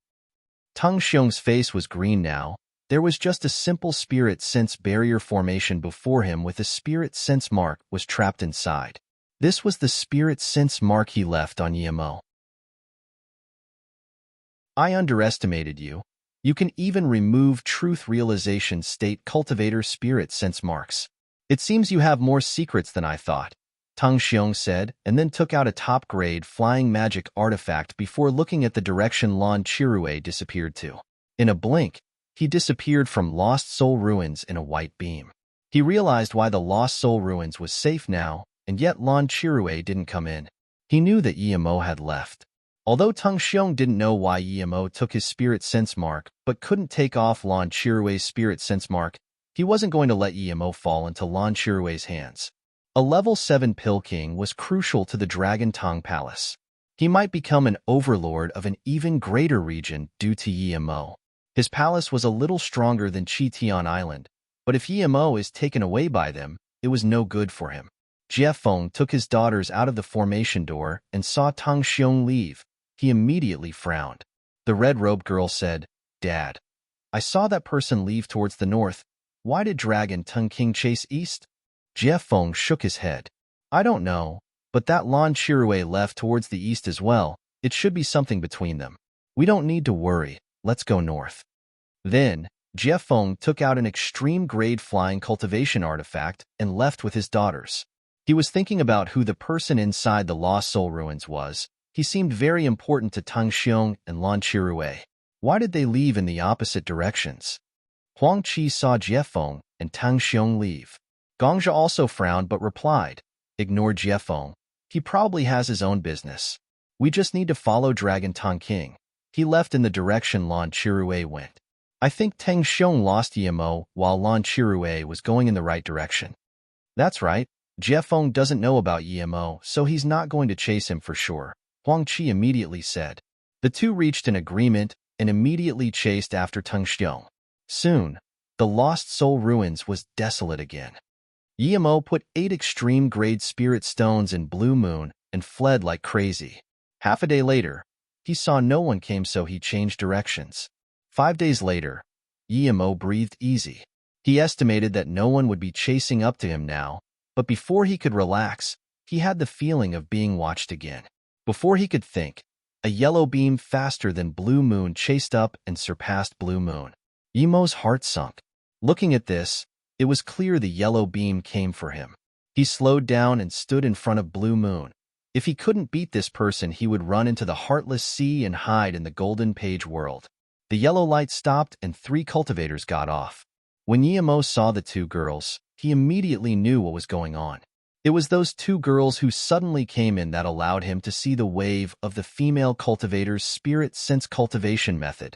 Tang Xiong's face was green now. There was just a simple spirit sense barrier formation before him with a spirit sense mark was trapped inside. This was the spirit sense mark he left on Yimo. I underestimated you. You can even remove truth realization state cultivator spirit sense marks. It seems you have more secrets than I thought, Tang Xiong said, and then took out a top-grade flying magic artifact before looking at the direction Lan Chirue disappeared to. In a blink, he disappeared from Lost Soul Ruins in a white beam. He realized why the Lost Soul Ruins was safe now, and yet Lan Chirue didn't come in. He knew that Yimo had left. Although Tang Xiong didn't know why Yimo took his spirit sense mark but couldn't take off Lan Chirue's spirit sense mark, he wasn't going to let Yimo fall into Lan Chirue's hands. A level 7 Pill King was crucial to the Dragon Tong Palace. He might become an overlord of an even greater region due to Yimo. His palace was a little stronger than Qitian Island, but if Yimo is taken away by them, it was no good for him. Jia Feng took his daughters out of the formation door and saw Tang Xiong leave. He immediately frowned. The red-robed girl said, Dad, I saw that person leave towards the north. Why did Dragon Tong King chase east? Jia Feng shook his head. I don't know, but that Lan Chirue left towards the east as well. It should be something between them. We don't need to worry. Let's go north. Then, Jia Feng took out an extreme-grade flying cultivation artifact and left with his daughters. He was thinking about who the person inside the Lost Soul Ruins was. He seemed very important to Tang Xiong and Lan Chirue. Why did they leave in the opposite directions? Huang Qi saw Jia Feng and Tang Xiong leave. Gongzha also frowned but replied, Ignore Jia Feng. He probably has his own business. We just need to follow Dragon Tong King. He left in the direction Lan Chirue went. I think Tang Xiong lost Yimo while Lan Chirue was going in the right direction. That's right. Jia Feng doesn't know about Yimo, so he's not going to chase him for sure, Huang Qi immediately said. The two reached an agreement and immediately chased after Tang Xiong. Soon, the Lost Soul Ruins was desolate again. Yimo put 8 extreme-grade spirit stones in Blue Moon and fled like crazy. Half a day later, he saw no one came, so he changed directions. 5 days later, Yimo breathed easy. He estimated that no one would be chasing up to him now, but before he could relax, he had the feeling of being watched again. Before he could think, a yellow beam faster than Blue Moon chased up and surpassed Blue Moon. Yimo's heart sunk. Looking at this, it was clear the yellow beam came for him. He slowed down and stood in front of Blue Moon. If he couldn't beat this person, he would run into the Heartless Sea and hide in the Golden Page world. The yellow light stopped and 3 cultivators got off. When Yimo saw the 2 girls, he immediately knew what was going on. It was those 2 girls who suddenly came in that allowed him to see the wave of the female cultivator's spirit sense cultivation method.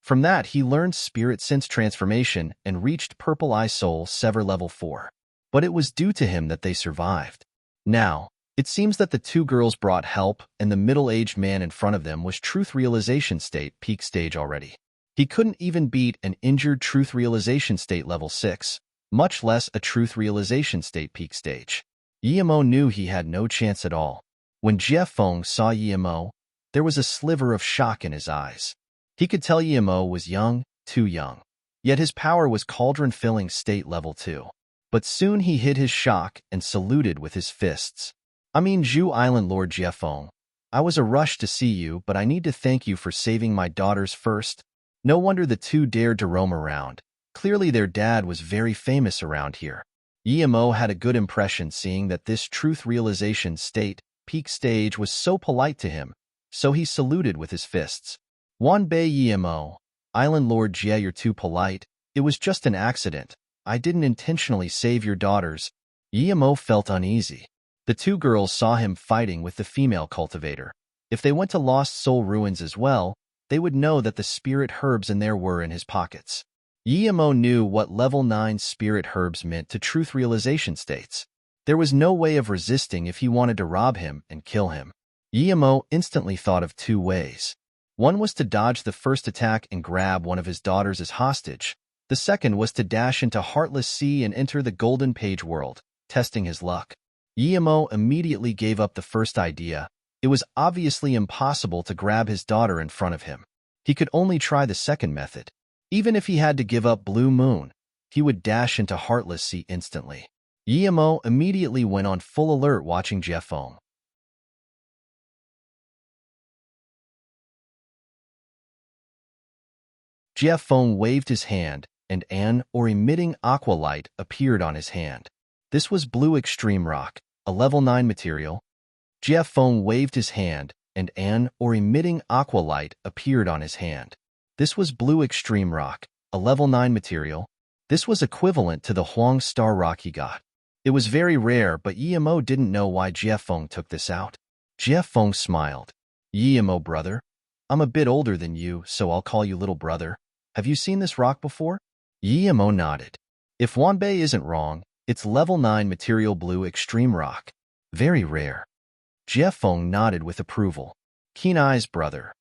From that, he learned Spirit Sense Transformation and reached Purple Eye Soul Sever Level 4. But it was due to him that they survived. Now, it seems that the two girls brought help, and the middle-aged man in front of them was Truth Realization State peak stage already. He couldn't even beat an injured Truth Realization State Level 6, much less a Truth Realization State peak stage. Yemo knew he had no chance at all. When Jie Feng saw Yemo, there was a sliver of shock in his eyes. He could tell Yemo was young, too young. Yet his power was cauldron-filling State Level 2. But soon he hid his shock and saluted with his fists. "I mean, Zhu Island Lord Jie Feng, I was a rush to see you, but I need to thank you for saving my daughters first." No wonder the two dared to roam around. Clearly their dad was very famous around here. Yemo had a good impression seeing that this Truth Realization State peak stage was so polite to him, so he saluted with his fists. "Wanbei Yemo, Island Lord Jie, you're too polite. It was just an accident. I didn't intentionally save your daughters." Yemo felt uneasy. The two girls saw him fighting with the female cultivator. If they went to Lost Soul Ruins as well, they would know that the spirit herbs in there were in his pockets. Yemo knew what level 9 spirit herbs meant to Truth Realization states. There was no way of resisting if he wanted to rob him and kill him. Yemo instantly thought of two ways. One was to dodge the first attack and grab one of his daughters as hostage. The second was to dash into Heartless Sea and enter the Golden Page world, testing his luck. Yemo immediately gave up the first idea. It was obviously impossible to grab his daughter in front of him. He could only try the second method. Even if he had to give up Blue Moon, he would dash into Heartless Sea instantly. Yemo immediately went on full alert watching Jie Feng. Jie Feng waved his hand, and an or emitting aqua light appeared on his hand. This was Blue Extreme Rock, a level 9 material. Jie Feng waved his hand, and an or emitting aqua light appeared on his hand. This was Blue Extreme Rock, a level 9 material. This was equivalent to the Huang Star Rock he got. It was very rare, but Yemo didn't know why Jie Feng took this out. Jie Feng smiled. "Yemo, brother, I'm a bit older than you, so I'll call you little brother. Have you seen this rock before?" Yemo nodded. "If Wanbei isn't wrong, it's level 9 material Blue Extreme Rock. Very rare." Jie Feng nodded with approval. "Keen eyes, brother.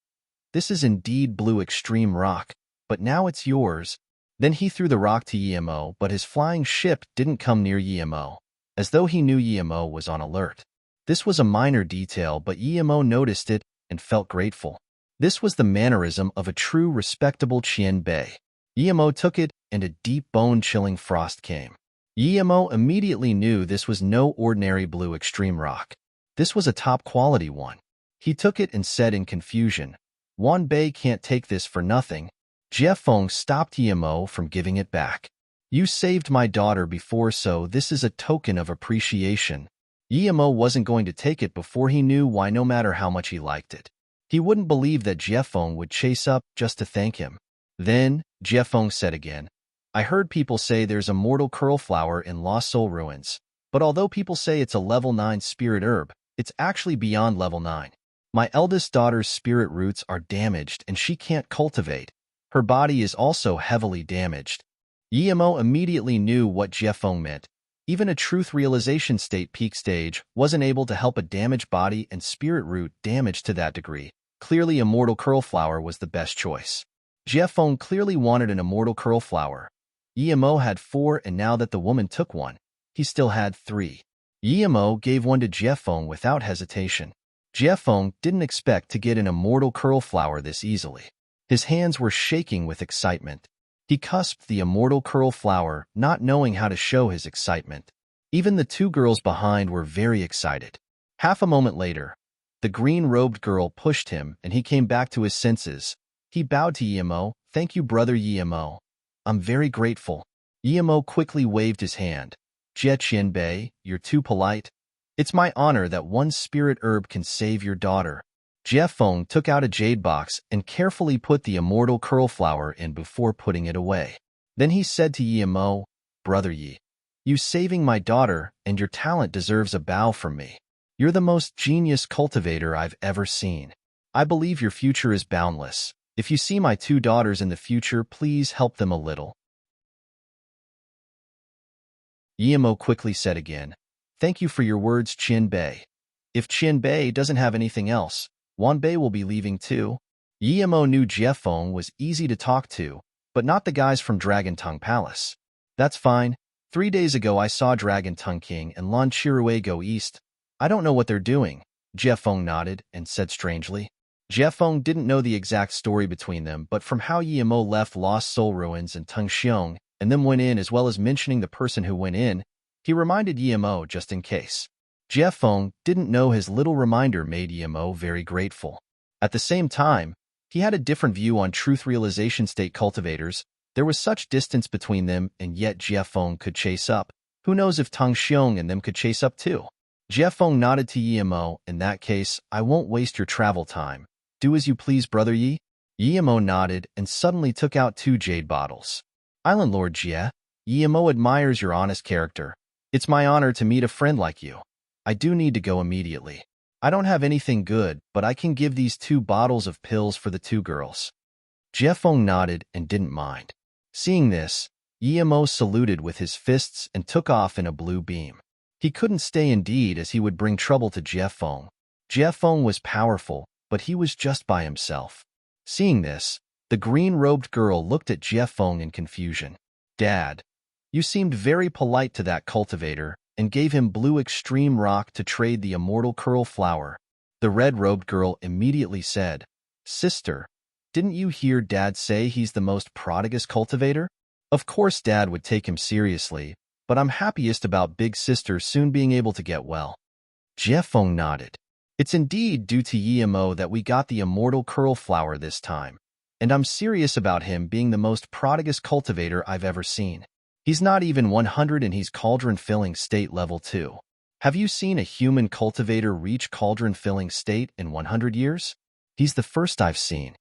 This is indeed Blue Extreme Rock, but now it's yours." Then he threw the rock to Yemo, but his flying ship didn't come near Yemo, as though he knew Yemo was on alert. This was a minor detail, but Yemo noticed it and felt grateful. This was the mannerism of a true respectable Qian Bei. Yemo took it, and a deep bone-chilling frost came. Yemo immediately knew this was no ordinary Blue Extreme Rock. This was a top-quality one. He took it and said in confusion, "Wanbei can't take this for nothing." Jie Feng stopped Yemo from giving it back. "You saved my daughter before, so this is a token of appreciation." Yemo wasn't going to take it before he knew why, no matter how much he liked it. He wouldn't believe that Jie Feng would chase up just to thank him. Then, Jie Feng said again, "I heard people say there's a mortal curl flower in Lost Soul Ruins, but although people say it's a level 9 spirit herb, it's actually beyond level 9. My eldest daughter's spirit roots are damaged and she can't cultivate. Her body is also heavily damaged." Yemo immediately knew what Jie Feng meant. Even a Truth Realization State peak stage wasn't able to help a damaged body and spirit root damaged to that degree. Clearly, Immortal Curl Flower was the best choice. Jie Feng clearly wanted an Immortal Curl Flower. Yemo had 4, and now that the woman took one, he still had 3. Yemo gave one to Jie Feng without hesitation. Jie Feng didn't expect to get an Immortal Curl Flower this easily. His hands were shaking with excitement. He cusped the Immortal Curl Flower, not knowing how to show his excitement. Even the two girls behind were very excited. Half a moment later, the green-robed girl pushed him, and he came back to his senses. He bowed to Yemo. "Thank you, brother Yemo. I'm very grateful." Yemo quickly waved his hand. "Jie Qianbei, you're too polite. It's my honor that one spirit herb can save your daughter." Jie Feng took out a jade box and carefully put the Immortal Curl Flower in before putting it away. Then he said to Yemo, "Brother Yi, you saving my daughter and your talent deserves a bow from me. You're the most genius cultivator I've ever seen. I believe your future is boundless. If you see my two daughters in the future, please help them a little. Yemo quickly said again, "Thank you for your words, Qin Bei. If Qin Bei doesn't have anything else, Wan Bei will be leaving too." Yemo knew Jiefeng was easy to talk to, but not the guys from Dragon Tongue Palace. "That's fine. 3 days ago I saw Dragon Tongue King and Lan Chirue go east. I don't know what they're doing." Jiefeng nodded and said strangely. Jiefeng didn't know the exact story between them, but from how Yemo left Lost Soul Ruins and Tengxiong and then went in, as well as mentioning the person who went in, he reminded Yemo just in case. Jiefeng didn't know his little reminder made Yemo very grateful. At the same time, he had a different view on truth realization state cultivators. There was such distance between them, and yet Jiefeng could chase up. Who knows if Tengxiong and them could chase up too? Jiefeng nodded to Yemo. "In that case, I won't waste your travel time. Do as you please, Brother Yi." Yemo nodded and suddenly took out 2 jade bottles. "Island Lord Jie, Yemo admires your honest character. It's my honor to meet a friend like you. I do need to go immediately. I don't have anything good, but I can give these 2 bottles of pills for the 2 girls." Jiefeng nodded and didn't mind. Seeing this, Yemo saluted with his fists and took off in a blue beam. He couldn't stay indeed, as he would bring trouble to Jiefeng. Jiefeng was powerful, but he was just by himself. Seeing this, the green-robed girl looked at Jiefeng in confusion. "Dad, you seemed very polite to that cultivator and gave him blue extreme rock to trade the immortal curl flower." The red-robed girl immediately said, "Sister, didn't you hear Dad say he's the most prodigious cultivator? Of course Dad would take him seriously, but I'm happiest about Big Sister soon being able to get well." Jiefeng nodded. "It's indeed due to Yemo that we got the immortal curl flower this time, and I'm serious about him being the most prodigious cultivator I've ever seen. He's not even 100 and he's cauldron-filling state level 2. Have you seen a human cultivator reach cauldron-filling state in 100 years? He's the first I've seen."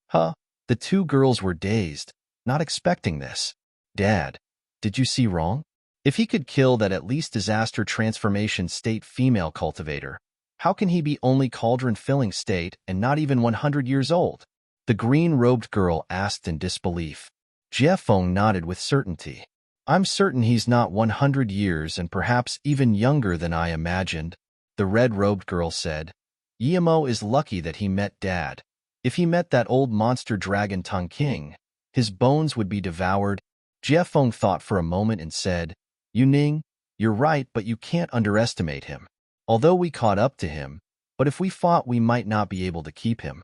Huh? The 2 girls were dazed, not expecting this. "Dad, did you see wrong? If he could kill that at least disaster transformation state female cultivator, how can he be only cauldron-filling state and not even 100 years old?" the green-robed girl asked in disbelief. Jiefeng nodded with certainty. "I'm certain he's not 100 years and perhaps even younger than I imagined," the red-robed girl said. "Yemo is lucky that he met Dad. If he met that old monster Dragon Tongue King, his bones would be devoured." Jiefeng thought for a moment and said, "Yuning, you're right, but you can't underestimate him. Although we caught up to him, but if we fought we might not be able to keep him."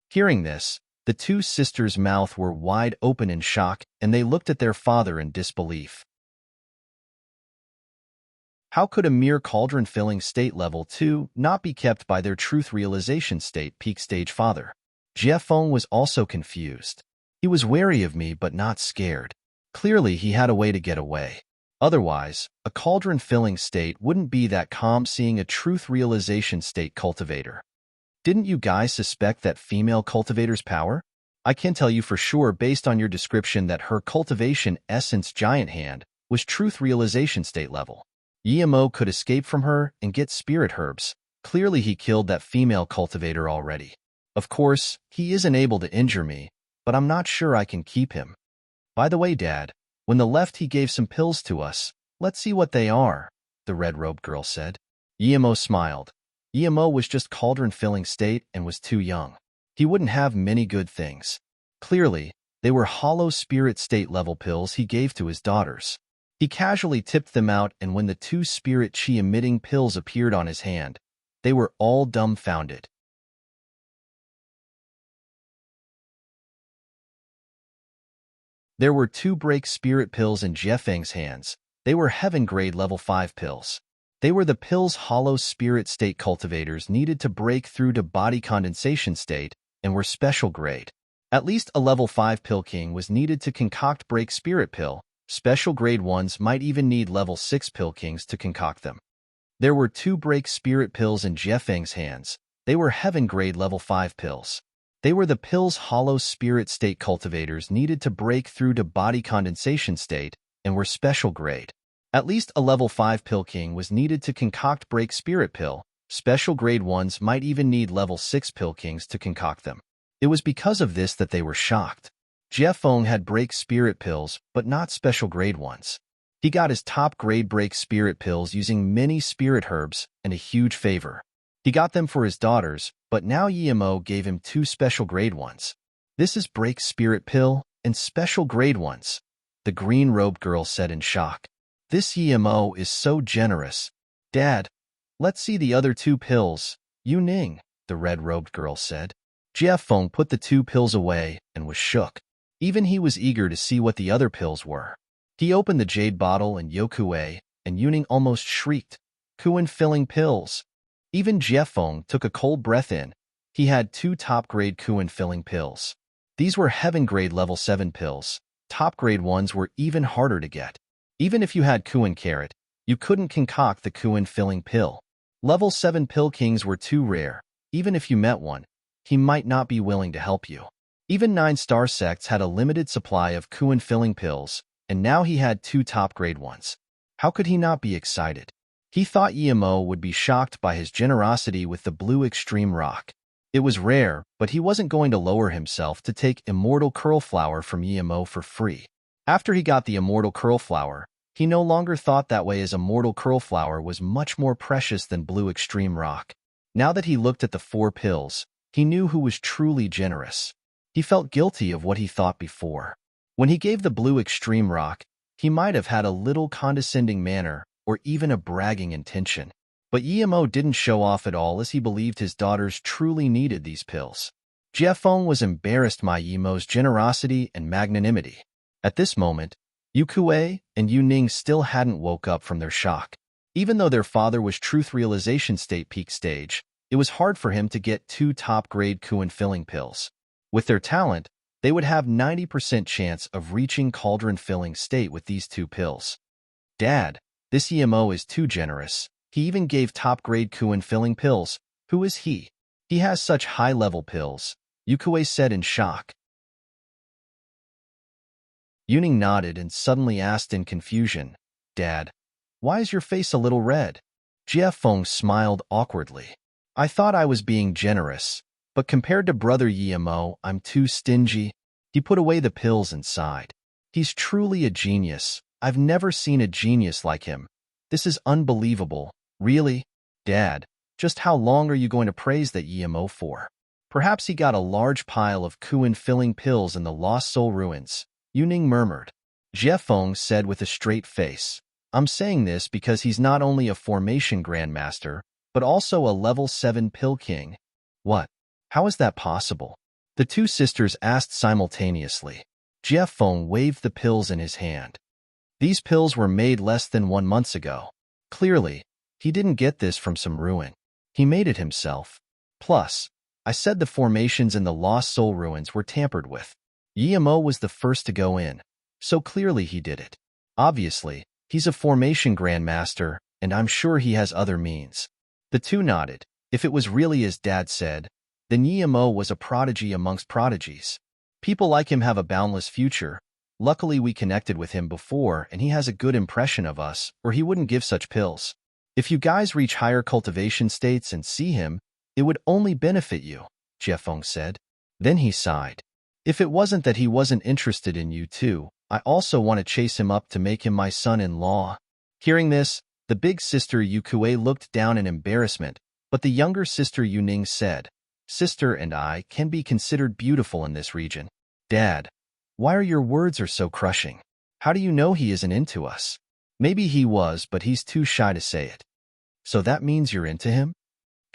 Hearing this, the 2 sisters' mouths were wide open in shock, and they looked at their father in disbelief. How could a mere cauldron-filling state level 2 not be kept by their truth realization state peak stage father? Jiefeng was also confused. He was wary of me but not scared. Clearly he had a way to get away. Otherwise, a cauldron-filling state wouldn't be that calm seeing a truth realization state cultivator. Didn't you guys suspect that female cultivator's power? I can tell you for sure based on your description that her cultivation essence giant hand was truth realization state level. Yemo could escape from her and get spirit herbs. Clearly he killed that female cultivator already. Of course, he isn't able to injure me, but I'm not sure I can keep him. By the way, Dad, when the left he gave some pills to us. Let's see what they are," the red-robed girl said. Yemo smiled. Yemo was just cauldron-filling state and was too young. He wouldn't have many good things. Clearly, they were hollow spirit state level pills he gave to his daughters. He casually tipped them out, and when the 2 spirit chi-emitting pills appeared on his hand, they were all dumbfounded. There were 2 break spirit pills in Jiefeng's hands. They were heaven-grade level 5 pills. They were the pills hollow spirit state cultivators needed to break through to body condensation state and were special grade. At least a level 5 pill king was needed to concoct break spirit pill. Special grade ones might even need level 6 pill kings to concoct them. There were 2 break spirit pills in Jiefeng's hands. They were heaven-grade level 5 pills. They were the pills hollow spirit state cultivators needed to break through to body condensation state and were special grade. At least a level 5 pill king was needed to concoct break spirit pill. Special grade ones might even need level 6 pill kings to concoct them. It was because of this that they were shocked. Jiefeng had break spirit pills, but not special grade ones. He got his top grade break spirit pills using many spirit herbs and a huge favor. He got them for his daughters, but now Yemo gave him 2 special grade ones. This is break spirit pill and special grade ones, the green-robed girl said in shock. This Yemo is so generous. Dad, let's see the other 2 pills. Yu Ning, the red-robed girl said. Jiefeng put the 2 pills away and was shook. Even he was eager to see what the other pills were. He opened the jade bottle and Yokue, and Yuning almost shrieked. Kuan-filling pills. Even Jiefeng took a cold breath in. He had 2 top-grade Kuan-filling pills. These were heaven-grade level 7 pills. Top-grade ones were even harder to get. Even if you had Kuan carrot, you couldn't concoct the Kuan-filling pill. Level 7 pill kings were too rare. Even if you met one, he might not be willing to help you. Even 9-star sects had a limited supply of Kuan-filling pills, and now he had 2 top-grade ones. How could he not be excited? He thought Yemo would be shocked by his generosity with the blue extreme rock. It was rare, but he wasn't going to lower himself to take Immortal Curl Flower from Yemo for free. After he got the Immortal Curl Flower, he no longer thought that way, as Immortal Curl Flower was much more precious than blue extreme rock. Now that he looked at the 4 pills, he knew who was truly generous. He felt guilty of what he thought before. When he gave the blue extreme rock, he might have had a little condescending manner or even a bragging intention. But Yemo didn't show off at all, as he believed his daughters truly needed these pills. Jiefeng was embarrassed by Yemo's generosity and magnanimity. At this moment, Yukue and Yu Ning still hadn't woke up from their shock. Even though their father was truth realization state peak stage, it was hard for him to get 2 top-grade Kuan-filling pills. With their talent, they would have 90% chance of reaching cauldron-filling state with these 2 pills. Dad, this Yemo is too generous. He even gave top-grade Kuan-filling pills. Who is he? He has such high-level pills, Yukue said in shock. Yuning nodded and suddenly asked in confusion, Dad, why is your face a little red? Jiefeng smiled awkwardly. I thought I was being generous, but compared to Brother Yemo, I'm too stingy. He put away the pills and sighed. He's truly a genius. I've never seen a genius like him. This is unbelievable. Really? Dad, just how long are you going to praise that Yemo for? Perhaps he got a large pile of Kuan-filling pills in the Lost Soul Ruins, Yuning murmured. Jiefeng said with a straight face, I'm saying this because he's not only a formation grandmaster, but also a level 7 pill king. What? How is that possible? The 2 sisters asked simultaneously. Jiefeng waved the pills in his hand. These pills were made less than 1 month ago. Clearly, he didn't get this from some ruin. He made it himself. Plus, I said the formations in the Lost Soul Ruins were tampered with. Yemo was the first to go in, so clearly he did it. Obviously, he's a formation grandmaster, and I'm sure he has other means. The 2 nodded. If it was really as Dad said, then Yemo was a prodigy amongst prodigies. People like him have a boundless future. Luckily we connected with him before and he has a good impression of us, or he wouldn't give such pills. If you guys reach higher cultivation states and see him, it would only benefit you, Jiefeng said. Then he sighed. If it wasn't that he wasn't interested in you too, I also want to chase him up to make him my son-in-law. Hearing this, the big sister Yukue looked down in embarrassment, but the younger sister Yuning said, Sister and I can be considered beautiful in this region. Dad, why are your words so crushing? How do you know he isn't into us? Maybe he was, but he's too shy to say it. So that means you're into him?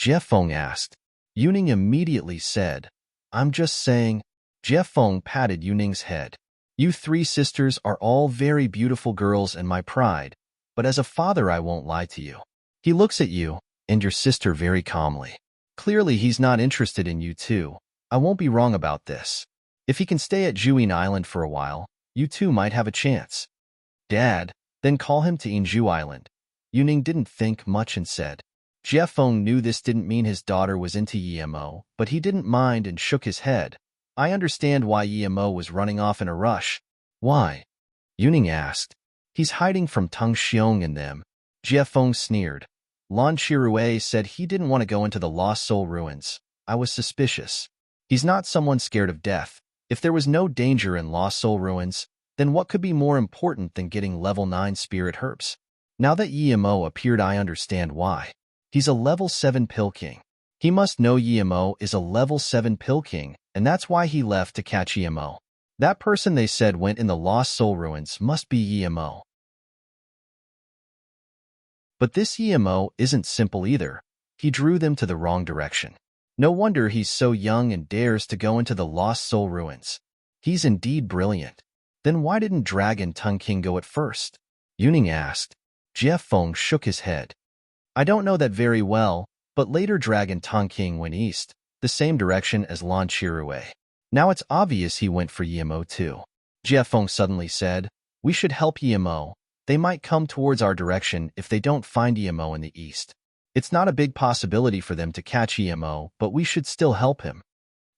Jiefeng asked. Yuning immediately said, I'm just saying. Jiefeng patted Yuning's head. You 3 sisters are all very beautiful girls and my pride, but as a father I won't lie to you. He looks at you and your sister very calmly. Clearly he's not interested in you too. I won't be wrong about this. If he can stay at Juin Island for a while, you 2 might have a chance. Dad, then call him to Inju Island. Yuning didn't think much and said. Jiefeng knew this didn't mean his daughter was into Yemo, but he didn't mind and shook his head. I understand why Yemo was running off in a rush. Why? Yuning asked. He's hiding from Teng Xiong and them. Jiefeng sneered. Lan Chirue said he didn't want to go into the Lost Soul Ruins. I was suspicious. He's not someone scared of death. If there was no danger in Lost Soul Ruins, then what could be more important than getting level 9 spirit herbs? Now that Yemo appeared, I understand why. He's a level 7 Pill King. He must know Yemo is a level 7 Pill King, and that's why he left to catch Yemo. That person they said went in the Lost Soul Ruins must be Yemo. But this Yemo isn't simple either. He drew them to the wrong direction. No wonder he's so young and dares to go into the Lost Soul Ruins. He's indeed brilliant. Then why didn't Dragon Tongue King go at first? Yuning asked. Jeff Feng shook his head. I don't know that very well, but later Dragon Tongue King went east, the same direction as Lan Chirue. Now it's obvious he went for Yemo too. Jeff Feng suddenly said, we should help Yemo. They might come towards our direction if they don't find Yemo in the east. It's not a big possibility for them to catch Yemo, but we should still help him.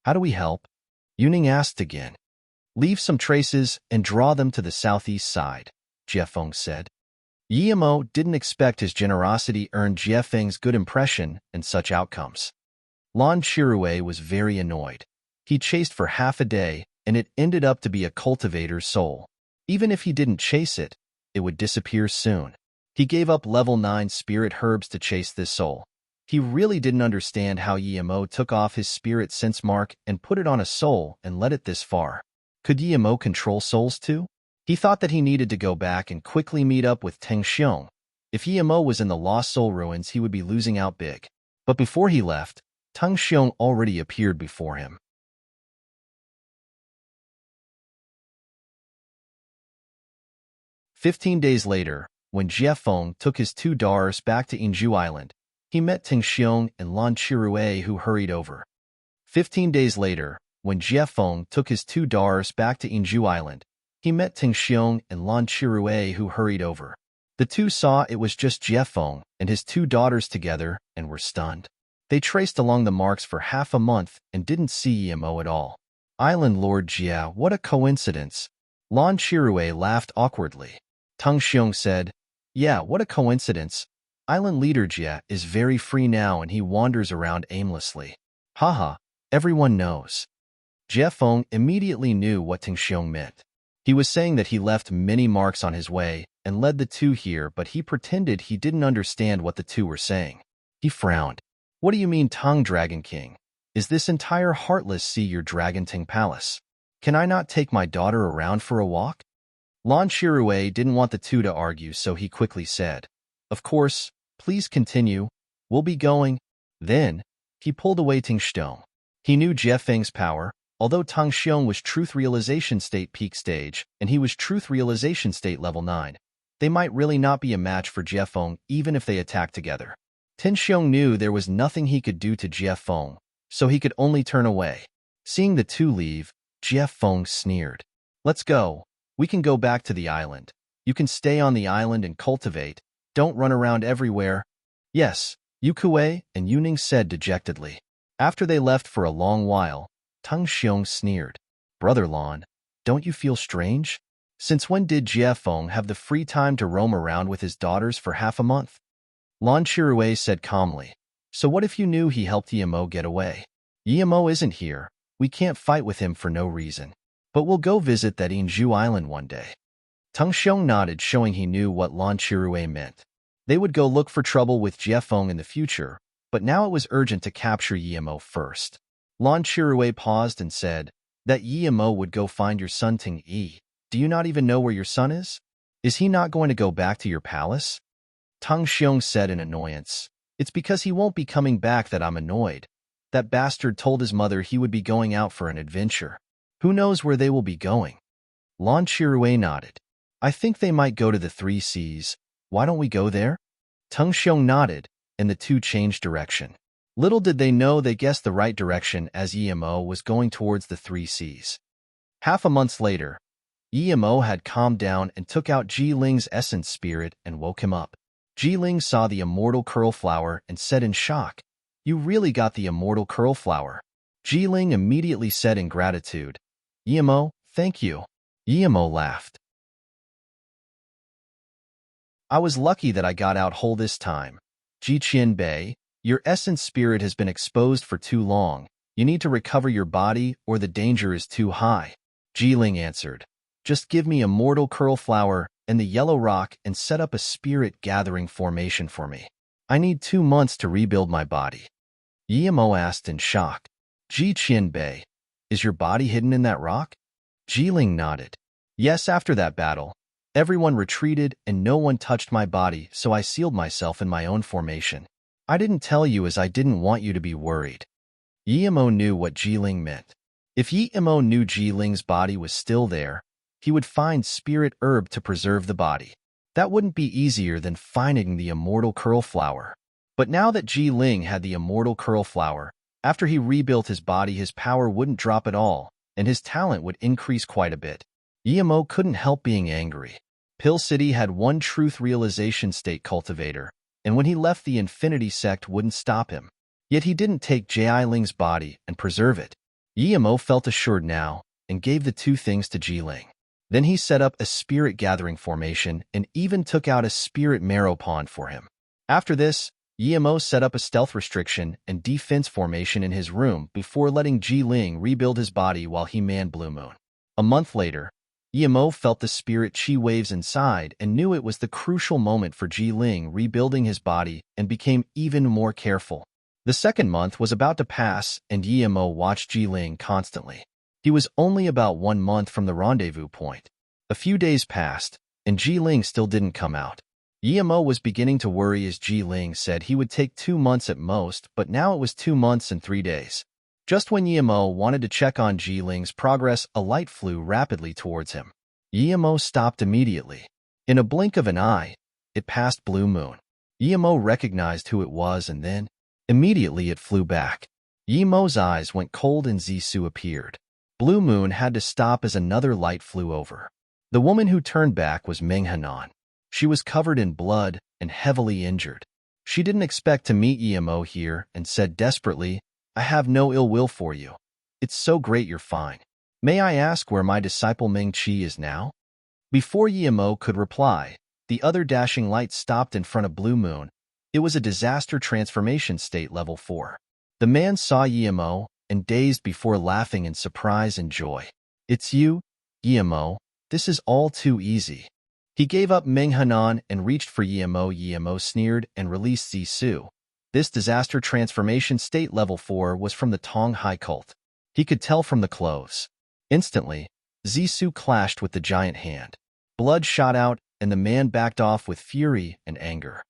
How do we help? Yuning asked again. Leave some traces and draw them to the southeast side, Jeff Feng said. Yemo didn't expect his generosity earned Jie Feng's good impression and such outcomes. Lan Chirue was very annoyed. He chased for half a day, and it ended up to be a cultivator's soul. Even if he didn't chase it, it would disappear soon. He gave up level 9 spirit herbs to chase this soul. He really didn't understand how Yemo took off his spirit sense mark and put it on a soul and led it this far. Could Yemo control souls too? He thought that he needed to go back and quickly meet up with Teng Xiong. If Yemo was in the Lost Soul Ruins, he would be losing out big. But before he left, Teng Xiong already appeared before him. 15 days later, when Jie Feng took his 2 daughters back to Inju Island, he met Teng Xiong and Lan Chirue, who hurried over. 15 days later, when Jie Feng took his 2 daughters back to Inju Island, he met Teng Xiong and Lan Chirue, who hurried over. The two saw it was just Jie Feng and his 2 daughters together and were stunned. They traced along the marks for half a month and didn't see Yemo at all. Island Lord Jia, what a coincidence. Lan Chirue laughed awkwardly. Teng Xiong said, yeah, what a coincidence. Island Leader Jia is very free now and he wanders around aimlessly. Haha, everyone knows. Jie Feng immediately knew what Teng Xiong meant. He was saying that he left many marks on his way and led the two here, but he pretended he didn't understand what the two were saying. He frowned. What do you mean, Tang Dragon King? Is this entire Heartless Sea your Dragon Ting Palace? Can I not take my daughter around for a walk? Lan Chirue didn't want the two to argue, so he quickly said, of course, please continue. We'll be going. Then, he pulled away Teng Xiong. He knew Jie Feng's power. Although Teng Xiong was Truth Realization State Peak Stage, and he was Truth Realization State Level 9, they might really not be a match for Jie Feng even if they attacked together. Teng Xiong knew there was nothing he could do to Jie Feng, so he could only turn away. Seeing the two leave, Jie Feng sneered. Let's go. We can go back to the island. You can stay on the island and cultivate. Don't run around everywhere. Yes, Yukue and Yuning said dejectedly. After they left for a long while, Teng Xiong sneered. Brother Lan, don't you feel strange? Since when did Jie Feng have the free time to roam around with his daughters for half a month? Lan Chirue said calmly. So what if you knew he helped Yemo get away? Yemo isn't here. We can't fight with him for no reason. But we'll go visit that Inju Island one day. Teng Xiong nodded, showing he knew what Lan Chirue meant. They would go look for trouble with Jie Feng in the future, but now it was urgent to capture Yemo first. Lan Chirue paused and said, that Yemo would go find your son Ting Yi. Do you not even know where your son is? Is he not going to go back to your palace? Teng Xiong said in annoyance. It's because he won't be coming back that I'm annoyed. That bastard told his mother he would be going out for an adventure. Who knows where they will be going? Lan Chirue nodded. I think they might go to the 3 Seas. Why don't we go there? Teng Xiong nodded, and the two changed direction. Little did they know they guessed the right direction as Yemo was going towards the 3 Seas. Half a month later, Yemo had calmed down and took out Ji Ling's essence spirit and woke him up. Ji Ling saw the immortal curl flower and said in shock, You really got the immortal curl flower. Ji Ling immediately said in gratitude, Yemo, thank you. Yemo laughed. I was lucky that I got out whole this time. Ji Qian Bei, your essence spirit has been exposed for too long, You need to recover your body or the danger is too high. Jiling answered, just give me a mortal curl flower and the yellow rock and set up a spirit gathering formation for me. I need 2 months to rebuild my body. Yimo asked in shock. Ji Qianbei, is your body hidden in that rock? Jiling nodded. Yes, after that battle, everyone retreated and no one touched my body, so I sealed myself in my own formation. I didn't tell you as I didn't want you to be worried. Yimo knew what Jiling meant. If Yimo knew Jiling's body was still there, he would find spirit herb to preserve the body. That wouldn't be easier than finding the immortal curl flower. But now that Jiling had the immortal curl flower, after he rebuilt his body, his power wouldn't drop at all, and his talent would increase quite a bit. Yimo couldn't help being angry. Pill City had one truth realization state cultivator, and when he left the Infinity Sect wouldn't stop him. Yet he didn't take Jiling's body and preserve it. Yimo felt assured now and gave the 2 things to Jiling. Then he set up a spirit gathering formation and even took out a spirit marrow pond for him. After this, Yimo set up a stealth restriction and defense formation in his room before letting Jiling rebuild his body while he manned Blue Moon. A month later, Yimo felt the spirit chi waves inside and knew it was the crucial moment for Jiling rebuilding his body and became even more careful. The second month was about to pass and Yimo watched Jiling constantly. He was only about 1 month from the rendezvous point. A few days passed, and Jiling still didn't come out. Yimo was beginning to worry as Jiling said he would take 2 months at most, but now it was 2 months and 3 days. Just when Yimo wanted to check on Jiling's progress, a light flew rapidly towards him. Yimo stopped immediately. In a blink of an eye, it passed Blue Moon. Yimo recognized who it was and then, immediately it flew back. Yimo's eyes went cold and Zissou appeared. Blue Moon had to stop as another light flew over. The woman who turned back was Meng Hanan. She was covered in blood and heavily injured. She didn't expect to meet Yimo here and said desperately, I have no ill will for you. It's so great you're fine. May I ask where my disciple Meng Qi is now? Before Yimo could reply, the other dashing light stopped in front of Blue Moon. It was a disaster transformation state level 4. The man saw Yimo and dazed before laughing in surprise and joy. It's you, Yimo. This is all too easy. He gave up Meng Hanan and reached for Yimo. Yimo sneered and released Zissou. This disaster transformation state level 4 was from the Tong High cult. He could tell from the clothes. Instantly, Zissou clashed with the giant hand. Blood shot out and the man backed off with fury and anger.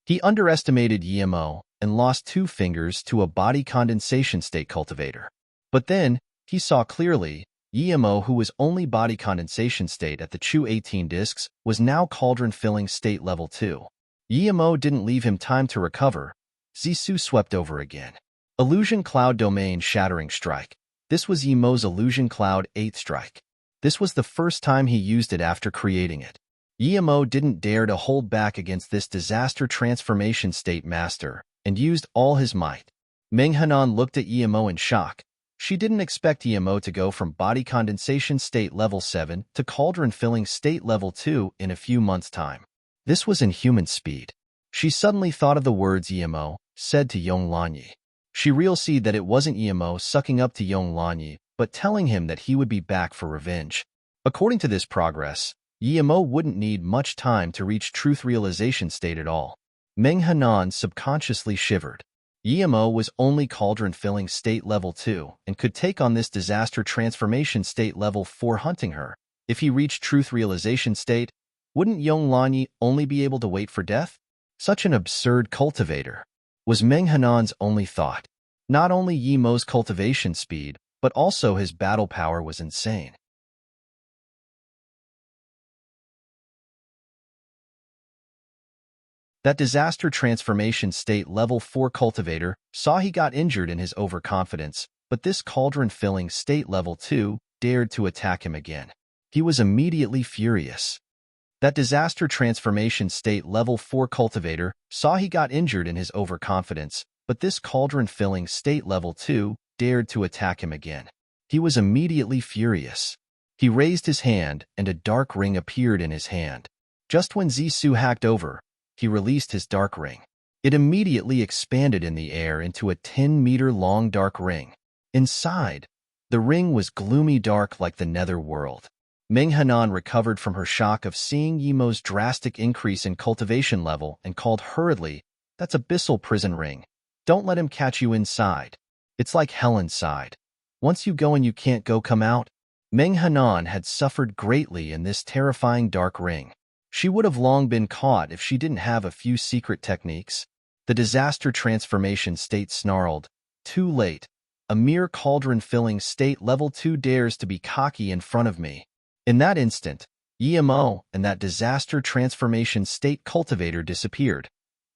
He underestimated Yimo and lost 2 fingers to a body condensation state cultivator. But then, he saw clearly, Yimo, who was only body condensation state at the Chu 18 discs, was now cauldron-filling state level 2. Yimo didn't leave him time to recover. Zissou swept over again. Illusion Cloud Domain Shattering Strike. This was Yimo's Illusion Cloud 8th strike. This was the first time he used it after creating it. Yimo didn't dare to hold back against this disaster transformation state master and used all his might. Meng Hanan looked at Yimo in shock. She didn't expect Yimo to go from body condensation state level 7 to cauldron-filling state level 2 in a few months' time. This was inhuman speed. She suddenly thought of the words Yimo said to Yong Lanyi. She realized that it wasn't Yimo sucking up to Yong Lanyi, but telling him that he would be back for revenge. According to this progress, Yimo wouldn't need much time to reach truth realization state at all. Meng Hanan subconsciously shivered. Yimo was only cauldron-filling state level 2 and could take on this disaster transformation state level 4 hunting her. If he reached truth realization state, wouldn't Yong Lanyi only be able to wait for death? Such an absurd cultivator, was Meng Hanan's only thought. Not only Yimo's cultivation speed, but also his battle power was insane. That disaster transformation state level 4 cultivator saw he got injured in his overconfidence, but this cauldron-filling state level 2 dared to attack him again. He was immediately furious. That disaster transformation state level 4 cultivator saw he got injured in his overconfidence, but this cauldron-filling state level 2 dared to attack him again. He was immediately furious. He raised his hand and a dark ring appeared in his hand. Just when Zissou hacked over, he released his dark ring. It immediately expanded in the air into a 10-meter-long dark ring. Inside, the ring was gloomy dark like the nether world. Meng Hanan recovered from her shock of seeing Yimo's drastic increase in cultivation level and called hurriedly, "That's abyssal prison ring. Don't let him catch you inside. It's like hell inside. Once you go in you can't come out." Meng Hanan had suffered greatly in this terrifying dark ring. She would have long been caught if she didn't have a few secret techniques. The disaster transformation state snarled, "Too late. A mere cauldron-filling state level 2 dares to be cocky in front of me." In that instant, Yimo and that disaster transformation state cultivator disappeared.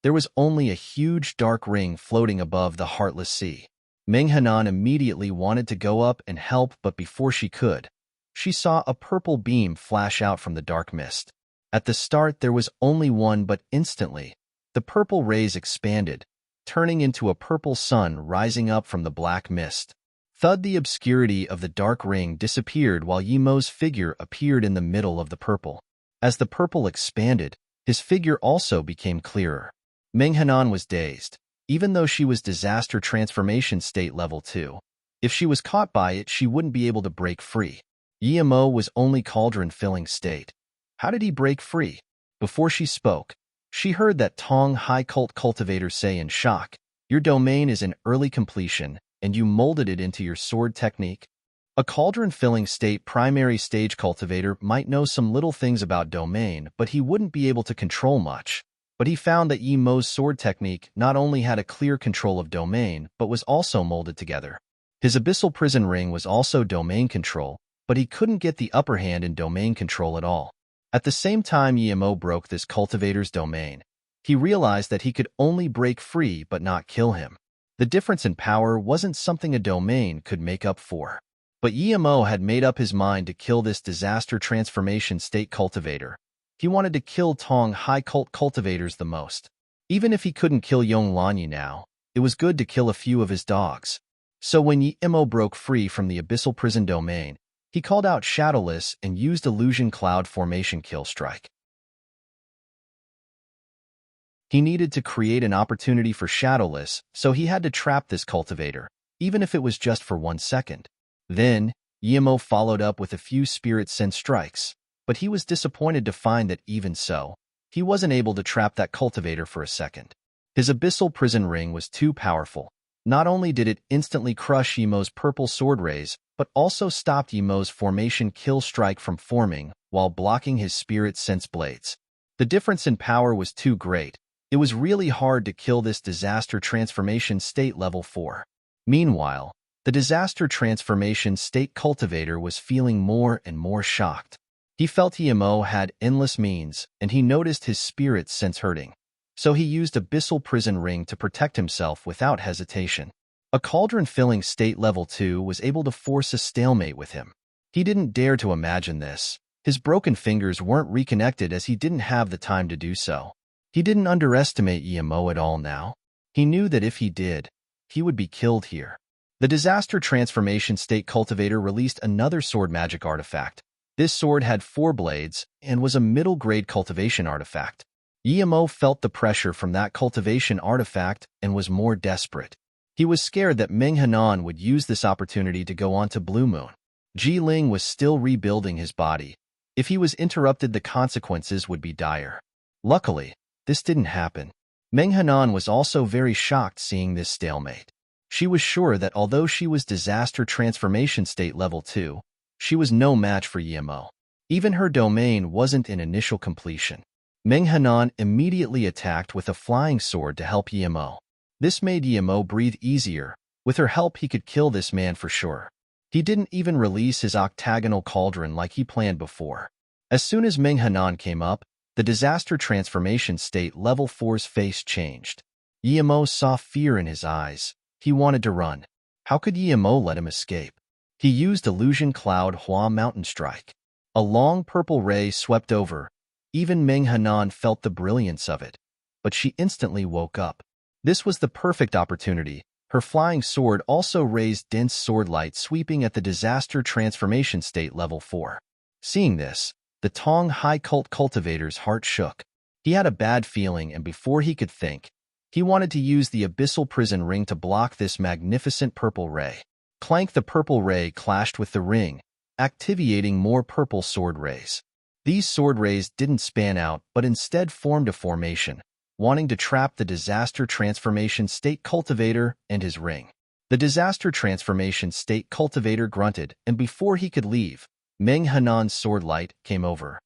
There was only a huge dark ring floating above the heartless sea. Meng Hanan immediately wanted to go up and help, but before she could, she saw a purple beam flash out from the dark mist. At the start, there was only one, but instantly, the purple rays expanded, turning into a purple sun rising up from the black mist. Thud! The obscurity of the dark ring disappeared while Yimo's figure appeared in the middle of the purple. As the purple expanded, his figure also became clearer. Meng Hanan was dazed. Even though she was disaster transformation state level 2, if she was caught by it, she wouldn't be able to break free. Yimo was only cauldron-filling state. How did he break free? Before she spoke, she heard that Tong High Cult cultivator say in shock, "Your domain is in early completion, and you molded it into your sword technique." A cauldron-filling state primary stage cultivator might know some little things about domain, but he wouldn't be able to control much. But he found that Yimo's sword technique not only had a clear control of domain, but was also molded together. His abyssal prison ring was also domain control, but he couldn't get the upper hand in domain control at all. At the same time Yimo broke this cultivator's domain, he realized that he could only break free but not kill him. The difference in power wasn't something a domain could make up for. But Yimo had made up his mind to kill this disaster transformation state cultivator. He wanted to kill Tong High Cult cultivators the most. Even if he couldn't kill Yong Lanyi now, it was good to kill a few of his dogs. So when Yimo broke free from the abyssal prison domain, he called out Shadowless and used illusion cloud formation kill strike. He needed to create an opportunity for Shadowless, so he had to trap this cultivator, even if it was just for 1 second. Then, Yimo followed up with a few spirit sense strikes. But he was disappointed to find that even so, he wasn't able to trap that cultivator for a second. His abyssal prison ring was too powerful. Not only did it instantly crush Yimo's purple sword rays, but also stopped Yimo's formation kill strike from forming while blocking his spirit sense blades. The difference in power was too great. It was really hard to kill this disaster transformation state level 4. Meanwhile, the disaster transformation state cultivator was feeling more and more shocked. He felt Yimo had endless means, and he noticed his spirit sense hurting. So he used abyssal prison ring to protect himself without hesitation. A cauldron-filling state level 2 was able to force a stalemate with him. He didn't dare to imagine this. His broken fingers weren't reconnected as he didn't have the time to do so. He didn't underestimate Yimo at all now. He knew that if he did, he would be killed here. The disaster transformation state cultivator released another sword magic artifact. This sword had 4 blades and was a middle-grade cultivation artifact. Yimo felt the pressure from that cultivation artifact and was more desperate. He was scared that Meng Hanan would use this opportunity to go on to Blue Moon. Ji Ling was still rebuilding his body. If he was interrupted, the consequences would be dire. Luckily, this didn't happen. Meng Hanan was also very shocked seeing this stalemate. She was sure that although she was disaster transformation state level 2, she was no match for Yimo. Even her domain wasn't in initial completion. Meng Hanan immediately attacked with a flying sword to help Yimo. This made Yimo breathe easier. With her help, he could kill this man for sure. He didn't even release his octagonal cauldron like he planned before. As soon as Meng Hanan came up, the disaster transformation state level 4's face changed. Yimo saw fear in his eyes. He wanted to run. How could Yimo let him escape? He used Illusion Cloud Hua Mountain Strike. A long purple ray swept over. Even Meng Hanan felt the brilliance of it. But she instantly woke up. This was the perfect opportunity. Her flying sword also raised dense sword light sweeping at the disaster transformation state level 4. Seeing this, the Tong High Cult cultivator's heart shook. He had a bad feeling, and before he could think, He wanted to use the abyssal prison ring to block this magnificent purple ray. Clank, the purple ray clashed with the ring, activating more purple sword rays. These sword rays didn't span out, but instead formed a formation, wanting to trap the disaster transformation state cultivator and his ring. The disaster transformation state cultivator grunted, and before he could leave, Meng Hanan's sword light came over.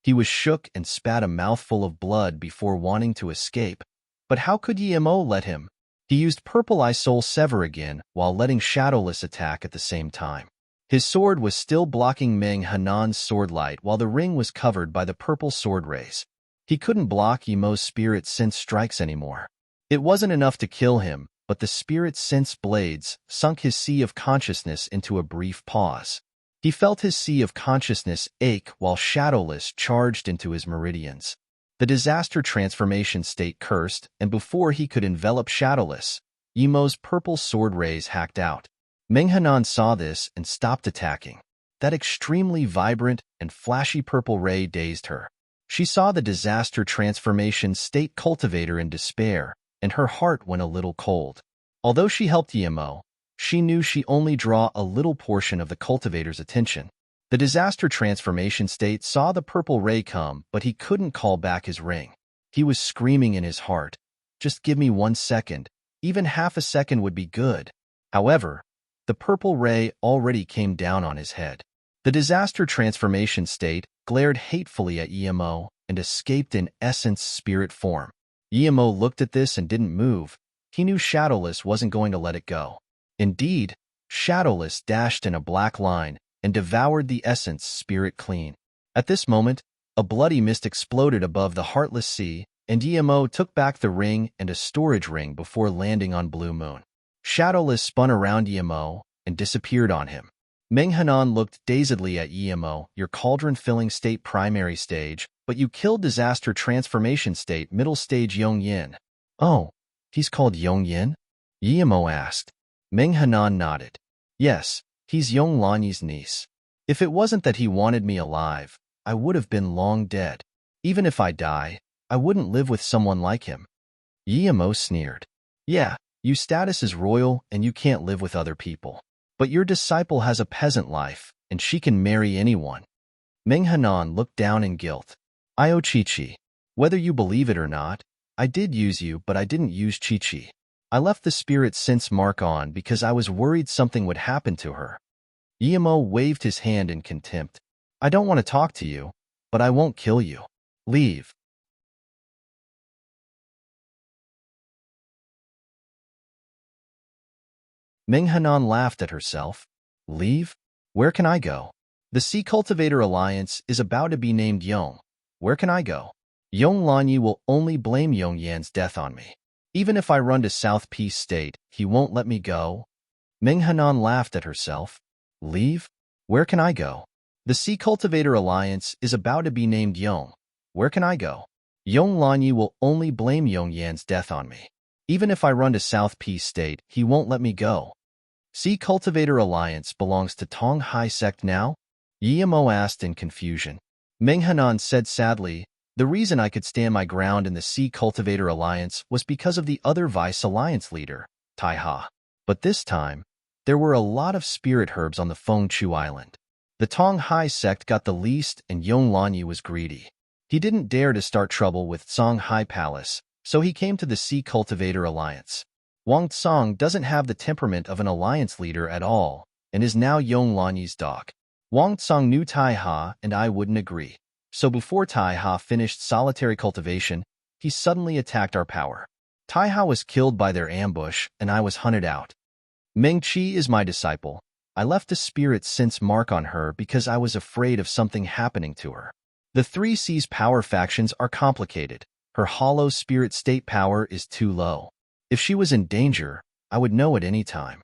He was shook and spat a mouthful of blood before wanting to escape. But how could Yimo let him? He used Purple Eye Soul Sever again while letting Shadowless attack at the same time. His sword was still blocking Meng Hanan's sword light while the ring was covered by the purple sword rays. He couldn't block Yimo's spirit sense strikes anymore. It wasn't enough to kill him, but the spirit sense blades sunk his sea of consciousness into a brief pause. He felt his sea of consciousness ache while Shadowless charged into his meridians. The disaster transformation state cursed, and before he could envelop Shadowless, Yimo's purple sword rays hacked out. Meng Hanan saw this and stopped attacking. That extremely vibrant and flashy purple ray dazed her. She saw the disaster transformation state cultivator in despair, and her heart went a little cold. Although she helped Yimo, she knew she only draw a little portion of the cultivator's attention. The disaster transformation state saw the purple ray come, but he couldn't call back his ring. He was screaming in his heart, "Just give me 1 second. Even half a second would be good." However, the purple ray already came down on his head. The disaster transformation state glared hatefully at Yimo and escaped in essence spirit form. Yimo looked at this and didn't move. He knew Shadowless wasn't going to let it go. Indeed, Shadowless dashed in a black line and devoured the essence spirit clean. At this moment, a bloody mist exploded above the Heartless Sea, and Yimo took back the ring and a storage ring before landing on Blue Moon. Shadowless spun around Yimo and disappeared on him. Meng Hanan looked dazedly at Yimo. "Your cauldron-filling state primary stage, but you killed disaster transformation state middle stage Yong Yin." "Oh, he's called Yong Yin?" Yimo asked. Meng Hanan nodded. "Yes, he's Yong Lanyi's niece. If it wasn't that he wanted me alive, I would have been long dead. Even if I die, I wouldn't live with someone like him." Yimo sneered. "Yeah, your status is royal and you can't live with other people. But your disciple has a peasant life, and she can marry anyone." Meng Hanan looked down in guilt. "Io Chi-Chi. Whether you believe it or not, I did use you, but I didn't use Chi-Chi. I left the spirit sense mark on because I was worried something would happen to her." Yimo waved his hand in contempt. "I don't want to talk to you, but I won't kill you. Leave." Meng Hanan laughed at herself. "Leave? Where can I go? The Sea Cultivator Alliance is about to be named Yong. Where can I go? Yong Lanyi will only blame Yong Yan's death on me. Even if I run to South Peace State, he won't let me go." Meng Hanan laughed at herself. "Leave? Where can I go? The Sea Cultivator Alliance is about to be named Yong. Where can I go? Yong Lanyi will only blame Yong Yan's death on me. Even if I run to South Peace State, he won't let me go." "Sea Cultivator Alliance belongs to Tong Hai Sect now?" Yimo asked in confusion. Meng Hanan said sadly, "The reason I could stand my ground in the Sea Cultivator Alliance was because of the other Vice Alliance leader, Tai Ha. But this time, there were a lot of spirit herbs on the Feng Chu Island. The Tong Hai Sect got the least and Yong Lanyi was greedy. He didn't dare to start trouble with Song Hai Palace, so he came to the Sea Cultivator Alliance. Wang Tsong doesn't have the temperament of an alliance leader at all, and is now Yong Lanyi's dog. Wang Tsong knew Tai Ha and I wouldn't agree. So before Tai Ha finished solitary cultivation, he suddenly attacked our power. Tai Ha was killed by their ambush, and I was hunted out. Meng Qi is my disciple. I left a spirit sense mark on her because I was afraid of something happening to her. The Three Seas power factions are complicated. Her hollow spirit state power is too low. If she was in danger, I would know at any time."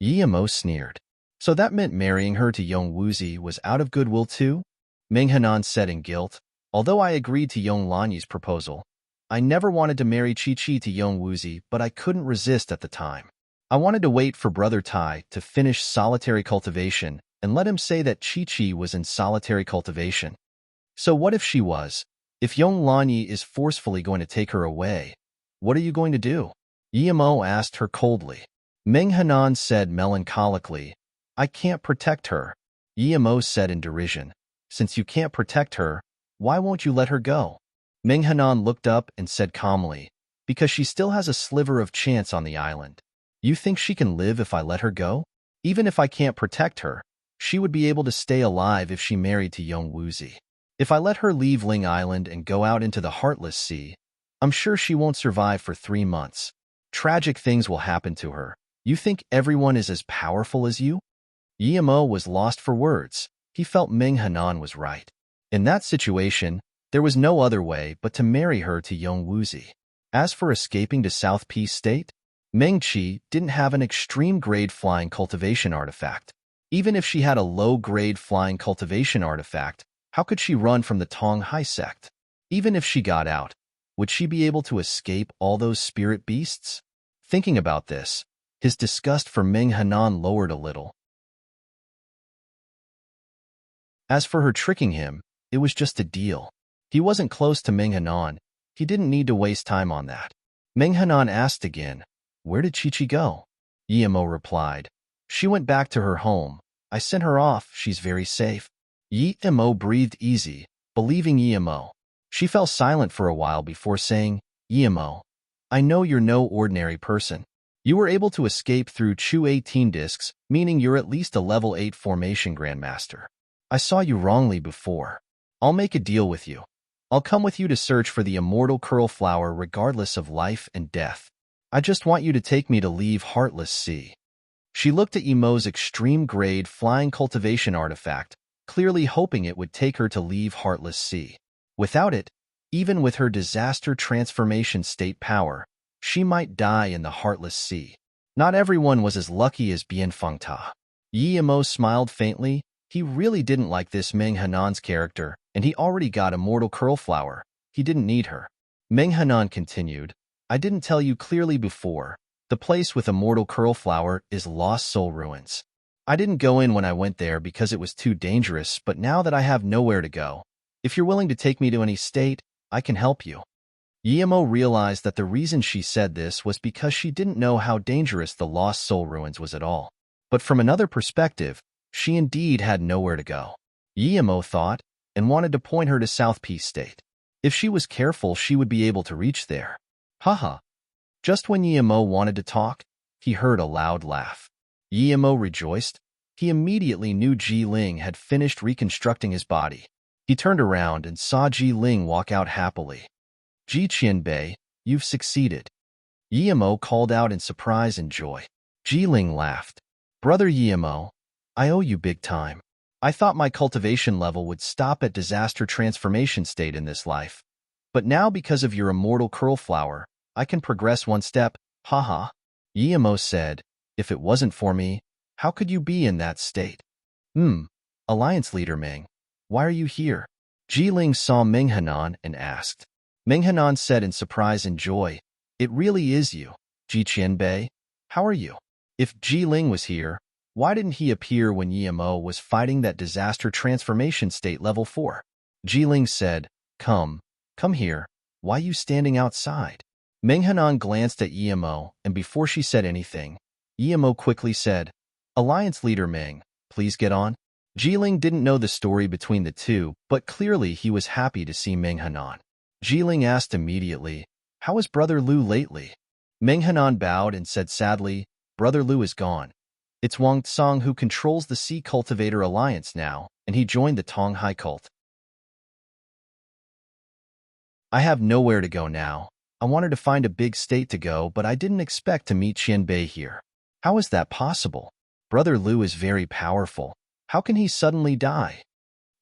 Yimo sneered. "So that meant marrying her to Yong Wuzi was out of goodwill too?" Meng Hanan said in guilt. "Although I agreed to Yong Lanyi's proposal, I never wanted to marry Chi-Chi to Yong Wuzi, but I couldn't resist at the time. I wanted to wait for Brother Tai to finish solitary cultivation and let him say that Chi-Chi was in solitary cultivation. So what if she was? If Yong Lanyi is forcefully going to take her away, what are you going to do? Yimo asked her coldly. Meng Hanan said melancholically, I can't protect her. Yimo said in derision, since you can't protect her, why won't you let her go? Meng Hanan looked up and said calmly, because she still has a sliver of chance on the island. You think she can live if I let her go? Even if I can't protect her, she would be able to stay alive if she married to Yong Wuzi. If I let her leave Ling Island and go out into the Heartless Sea, I'm sure she won't survive for 3 months. Tragic things will happen to her. You think everyone is as powerful as you? Yimo was lost for words. He felt Meng Hanan was right. In that situation, there was no other way but to marry her to Yong Wuzi. As for escaping to South Peace State, Meng Qi didn't have an extreme-grade flying cultivation artifact. Even if she had a low-grade flying cultivation artifact, how could she run from the Tong Hai sect? Even if she got out, would she be able to escape all those spirit beasts? Thinking about this, his disgust for Meng Hanan lowered a little. As for her tricking him, it was just a deal. He wasn't close to Meng Hanan. He didn't need to waste time on that. Meng Hanan asked again, where did Chi-Chi go? Yimo replied, she went back to her home. I sent her off. She's very safe. Yimo breathed easy, believing Yimo. She fell silent for a while before saying, Yimo, I know you're no ordinary person. You were able to escape through Chu 18 discs, meaning you're at least a level 8 formation grandmaster. I saw you wrongly before. I'll make a deal with you. I'll come with you to search for the immortal curl flower regardless of life and death. I just want you to take me to leave Heartless Sea. She looked at Yimo's extreme-grade flying cultivation artifact, clearly hoping it would take her to leave Heartless Sea. Without it, even with her disaster transformation state power, she might die in the Heartless Sea. Not everyone was as lucky as Bianfengta. Yimo smiled faintly. He really didn't like this Meng Hanan's character, and he already got Immortal Curl Flower. He didn't need her. Meng Hanan continued, I didn't tell you clearly before. The place with Immortal Curl Flower is Lost Soul Ruins. I didn't go in when I went there because it was too dangerous, but now that I have nowhere to go, if you're willing to take me to any state, I can help you. Yimo realized that the reason she said this was because she didn't know how dangerous the Lost Soul Ruins was at all. But from another perspective, she indeed had nowhere to go. Yimo thought, and wanted to point her to South Peace State. If she was careful, she would be able to reach there. Haha. Just when Yimo wanted to talk, he heard a loud laugh. Yimo rejoiced. He immediately knew Ji Ling had finished reconstructing his body. He turned around and saw Ji Ling walk out happily. Ji Qianbei, you've succeeded. Yimo called out in surprise and joy. Ji Ling laughed. Brother Yimo, I owe you big time. I thought my cultivation level would stop at disaster transformation state in this life. But now because of your immortal curl flower, I can progress one step, haha. Yimo said, if it wasn't for me, how could you be in that state? Alliance leader Meng, why are you here? Ji Ling saw Meng Hanan and asked. Meng Hanan said in surprise and joy, it really is you, Ji Qianbei. How are you? If Ji Ling was here, why didn't he appear when Yimo was fighting that disaster transformation state level 4? Ji Ling said, come here, why you standing outside? Meng Hanan glanced at Yimo, and before she said anything, Yimo quickly said, Alliance leader Meng, please get on. Ji Ling didn't know the story between the two, but clearly he was happy to see Meng Hanan. Ji Ling asked immediately, how is Brother Lu lately? Meng Hanan bowed and said sadly, Brother Lu is gone. It's Wang Tsang who controls the Sea Cultivator Alliance now, and he joined the Tong Hai cult. I have nowhere to go now. I wanted to find a big state to go, but I didn't expect to meet Qianbei here. How is that possible? Brother Lu is very powerful. How can he suddenly die?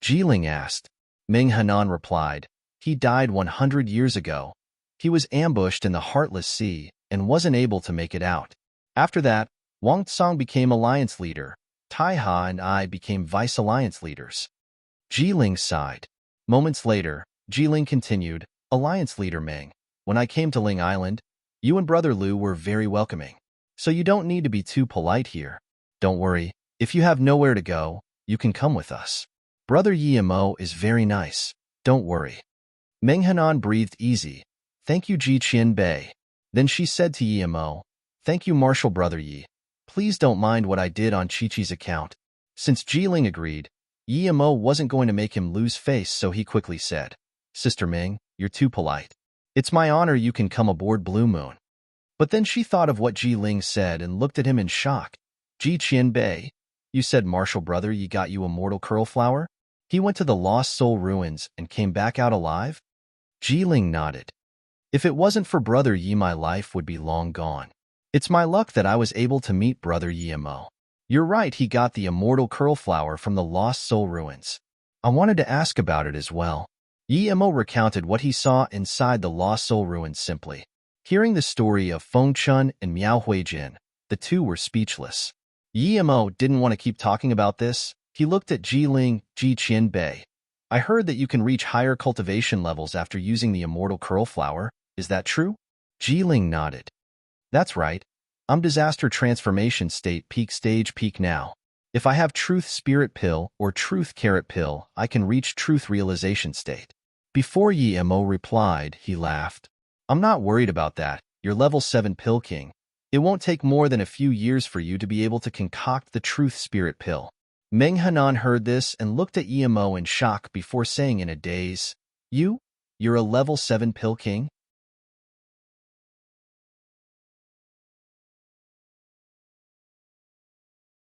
Ji Ling asked. Meng Hanan replied, he died 100 years ago. He was ambushed in the Heartless Sea and wasn't able to make it out. After that, Wang Tsang became alliance leader. Tai Ha and I became vice alliance leaders. Ji Ling sighed. Moments later, Ji Ling continued, Alliance leader Meng, when I came to Ling Island, you and Brother Lu were very welcoming. So you don't need to be too polite here. Don't worry, if you have nowhere to go, you can come with us. Brother Yimo is very nice. Don't worry. Meng Hanan breathed easy. Thank you, Ji Qianbei. Then she said to Yimo, thank you, Martial Brother Yi. Please don't mind what I did on Chi-Chi's account. Since Jiling agreed, Yimo wasn't going to make him lose face, so he quickly said, Sister Ming, you're too polite. It's my honor you can come aboard Blue Moon. But then she thought of what Ji Ling said and looked at him in shock. Ji Qianbei, you said Martial Brother Yi got you a mortal curl flower? He went to the Lost Soul Ruins and came back out alive? Ji Ling nodded. If it wasn't for Brother Yi, my life would be long gone. It's my luck that I was able to meet Brother Yimo. You're right, he got the immortal curl flower from the Lost Soul Ruins. I wanted to ask about it as well. Yimo recounted what he saw inside the Lost Soul Ruins simply. Hearing the story of Feng Chun and Miao Huijin, the two were speechless. Yimo didn't want to keep talking about this. He looked at Ji Ling, Ji Qianbei. I heard that you can reach higher cultivation levels after using the immortal curl flower. Is that true? Ji Ling nodded. That's right. I'm disaster transformation state peak stage peak now. If I have truth spirit pill or truth carrot pill, I can reach truth realization state. Before Yimo replied, he laughed. I'm not worried about that. You're level 7 pill king. It won't take more than a few years for you to be able to concoct the truth spirit pill. Meng Hanan heard this and looked at Yimo in shock before saying in a daze, You're a level 7 pill king?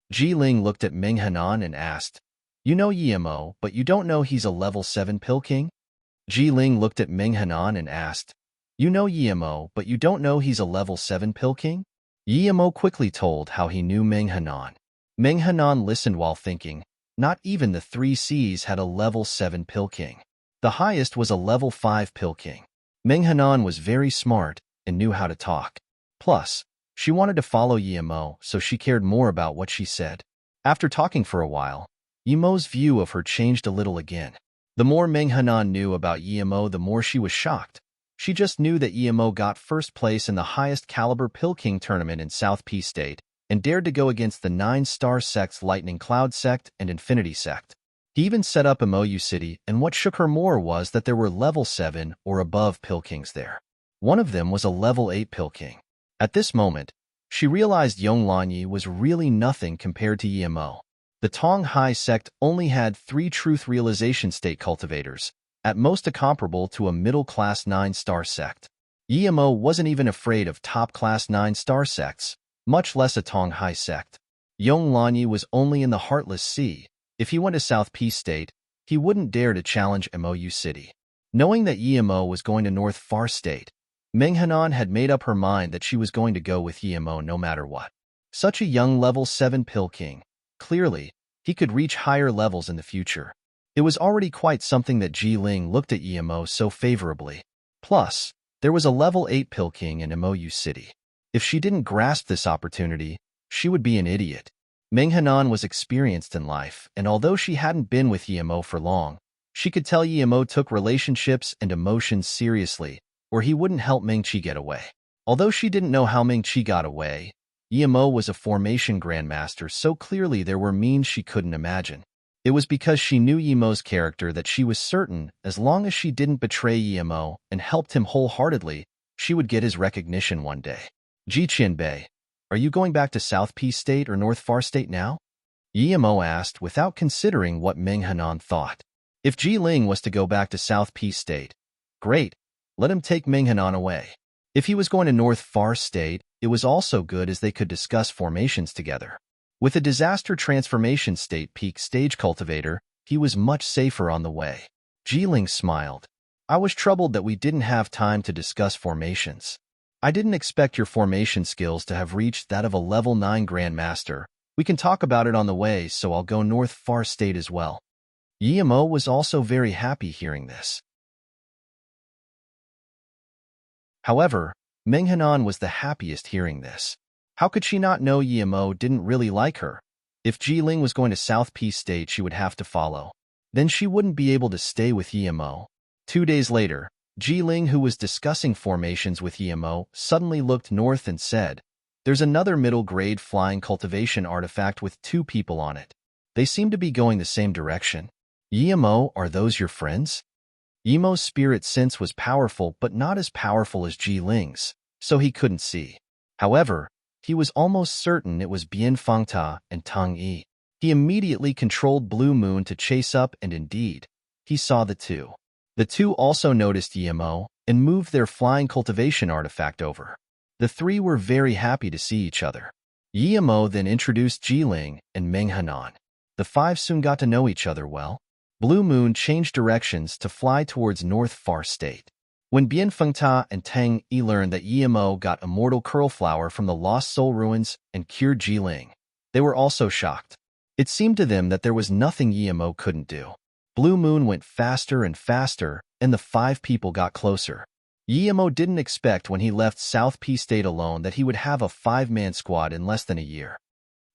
Ji Ling looked at Meng Hanan and asked, You know Yimo, but you don't know he's a level 7 pill king? Ji Ling looked at Meng Hanan and asked, You know Yimo, but you don't know he's a level 7 pill king? Yimo quickly told how he knew Meng Hanan. Meng Hanan listened while thinking, not even the 3 Cs had a level 7 pill king. The highest was a level 5 pill king. Meng Hanan was very smart and knew how to talk. Plus, she wanted to follow Yimo, so she cared more about what she said. After talking for a while, Yimo's view of her changed a little again. The more Meng Hanan knew about Yimo, the more she was shocked. She just knew that Yimo got first place in the highest caliber Pill King tournament in South P State and dared to go against the 9-star sects Lightning Cloud sect and Infinity sect. He even set up MOU City, and what shook her more was that there were level 7 or above Pill Kings there. One of them was a level 8 Pill King. At this moment, she realized Yonglanyi was really nothing compared to Yimo. The Tong Hai sect only had 3 truth realization state cultivators, at most comparable to a middle-class 9-star sect. Yimo wasn't even afraid of top-class 9-star sects, much less a Tong Hai sect. Yonglanyi was only in the Heartless Sea. If he went to South Peace State, he wouldn't dare to challenge MOU City. Knowing that Yimo was going to North Far State, Meng Hanan had made up her mind that she was going to go with Yimo no matter what. Such a young level 7 Pill King. Clearly, he could reach higher levels in the future. It was already quite something that Ji Ling looked at Yimo so favorably. Plus, there was a level 8 Pill King in MOU City. If she didn't grasp this opportunity, she would be an idiot. Meng Hanan was experienced in life, and although she hadn't been with Yimo for long, she could tell Yimo took relationships and emotions seriously, or he wouldn't help Ming-Chi get away. Although she didn't know how Ming-Chi got away, Yimo was a formation grandmaster, so clearly there were means she couldn't imagine. It was because she knew Yimo's character that she was certain, as long as she didn't betray Yimo and helped him wholeheartedly, she would get his recognition one day. Ji Qianbei, are you going back to South Peace State or North Far State now? Yimo asked without considering what Meng Hanan thought. If Ji Ling was to go back to South Peace State, great, let him take Meng Hanan away. If he was going to North Far State, it was also good as they could discuss formations together. With a disaster transformation state peak stage cultivator, he was much safer on the way. Ji Ling smiled. I was troubled that we didn't have time to discuss formations. I didn't expect your formation skills to have reached that of a level 9 Grandmaster. We can talk about it on the way, so I'll go North Far State as well. Yimo was also very happy hearing this. However, Meng Hanan was the happiest hearing this. How could she not know Yimo didn't really like her? If Ji Ling was going to South Peace State, she would have to follow. Then she wouldn't be able to stay with Yimo. 2 days later, Ji Ling, who was discussing formations with Yimo, suddenly looked north and said, There's another middle-grade flying cultivation artifact with 2 people on it. They seem to be going the same direction. Yimo, are those your friends? Yimo's spirit sense was powerful but not as powerful as Ji Ling's, so he couldn't see. However, he was almost certain it was Bian Fangta and Tang Yi. He immediately controlled Blue Moon to chase up, and indeed, he saw the two. The two also noticed Yimo and moved their flying cultivation artifact over. The three were very happy to see each other. Yimo then introduced Jiling and Meng Hanan. The five soon got to know each other well. Blue Moon changed directions to fly towards North Far State. When Bian Fengta and Tang Yi learned that Yimo got Immortal Curlflower from the Lost Soul Ruins and cured Jiling, they were also shocked. It seemed to them that there was nothing Yimo couldn't do. Blue Moon went faster and faster, and the five people got closer. Yimo didn't expect when he left South P State alone that he would have a five-man squad in less than a year.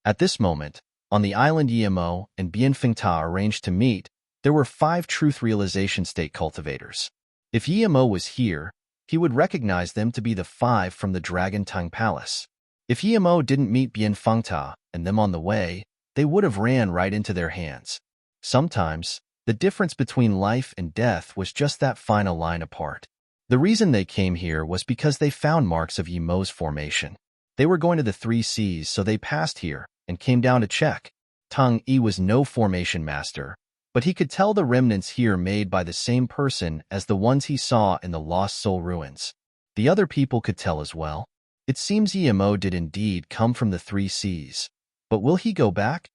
At this moment, on the island Yimo and Bian Fengta arranged to meet, there were 5 Truth Realization State cultivators. If Yimo was here, he would recognize them to be the 5 from the Dragon Tongue Palace. If Yimo didn't meet Bian Fengta and them on the way, they would have ran right into their hands. Sometimes, the difference between life and death was just that final line apart. The reason they came here was because they found marks of Yimo's formation. They were going to the 3 Seas, so they passed here and came down to check. Tang Yi was no formation master, but he could tell the remnants here made by the same person as the ones he saw in the Lost Soul Ruins. The other people could tell as well. It seems Yimo did indeed come from the 3 Seas. But will he go back?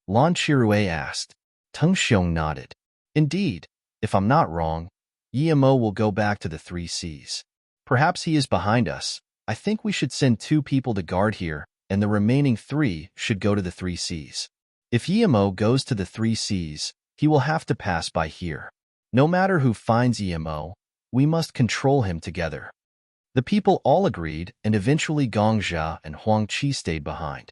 Lan Chirue asked. Teng Xiong nodded. Indeed, if I'm not wrong, Yimo will go back to the 3 Seas. Perhaps he is behind us. I think we should send 2 people to guard here, and the remaining 3 should go to the 3 Seas. If Yimo goes to the 3 Seas, he will have to pass by here. No matter who finds Yimo, we must control him together. The people all agreed, and eventually Gongxia and Huang Qi stayed behind.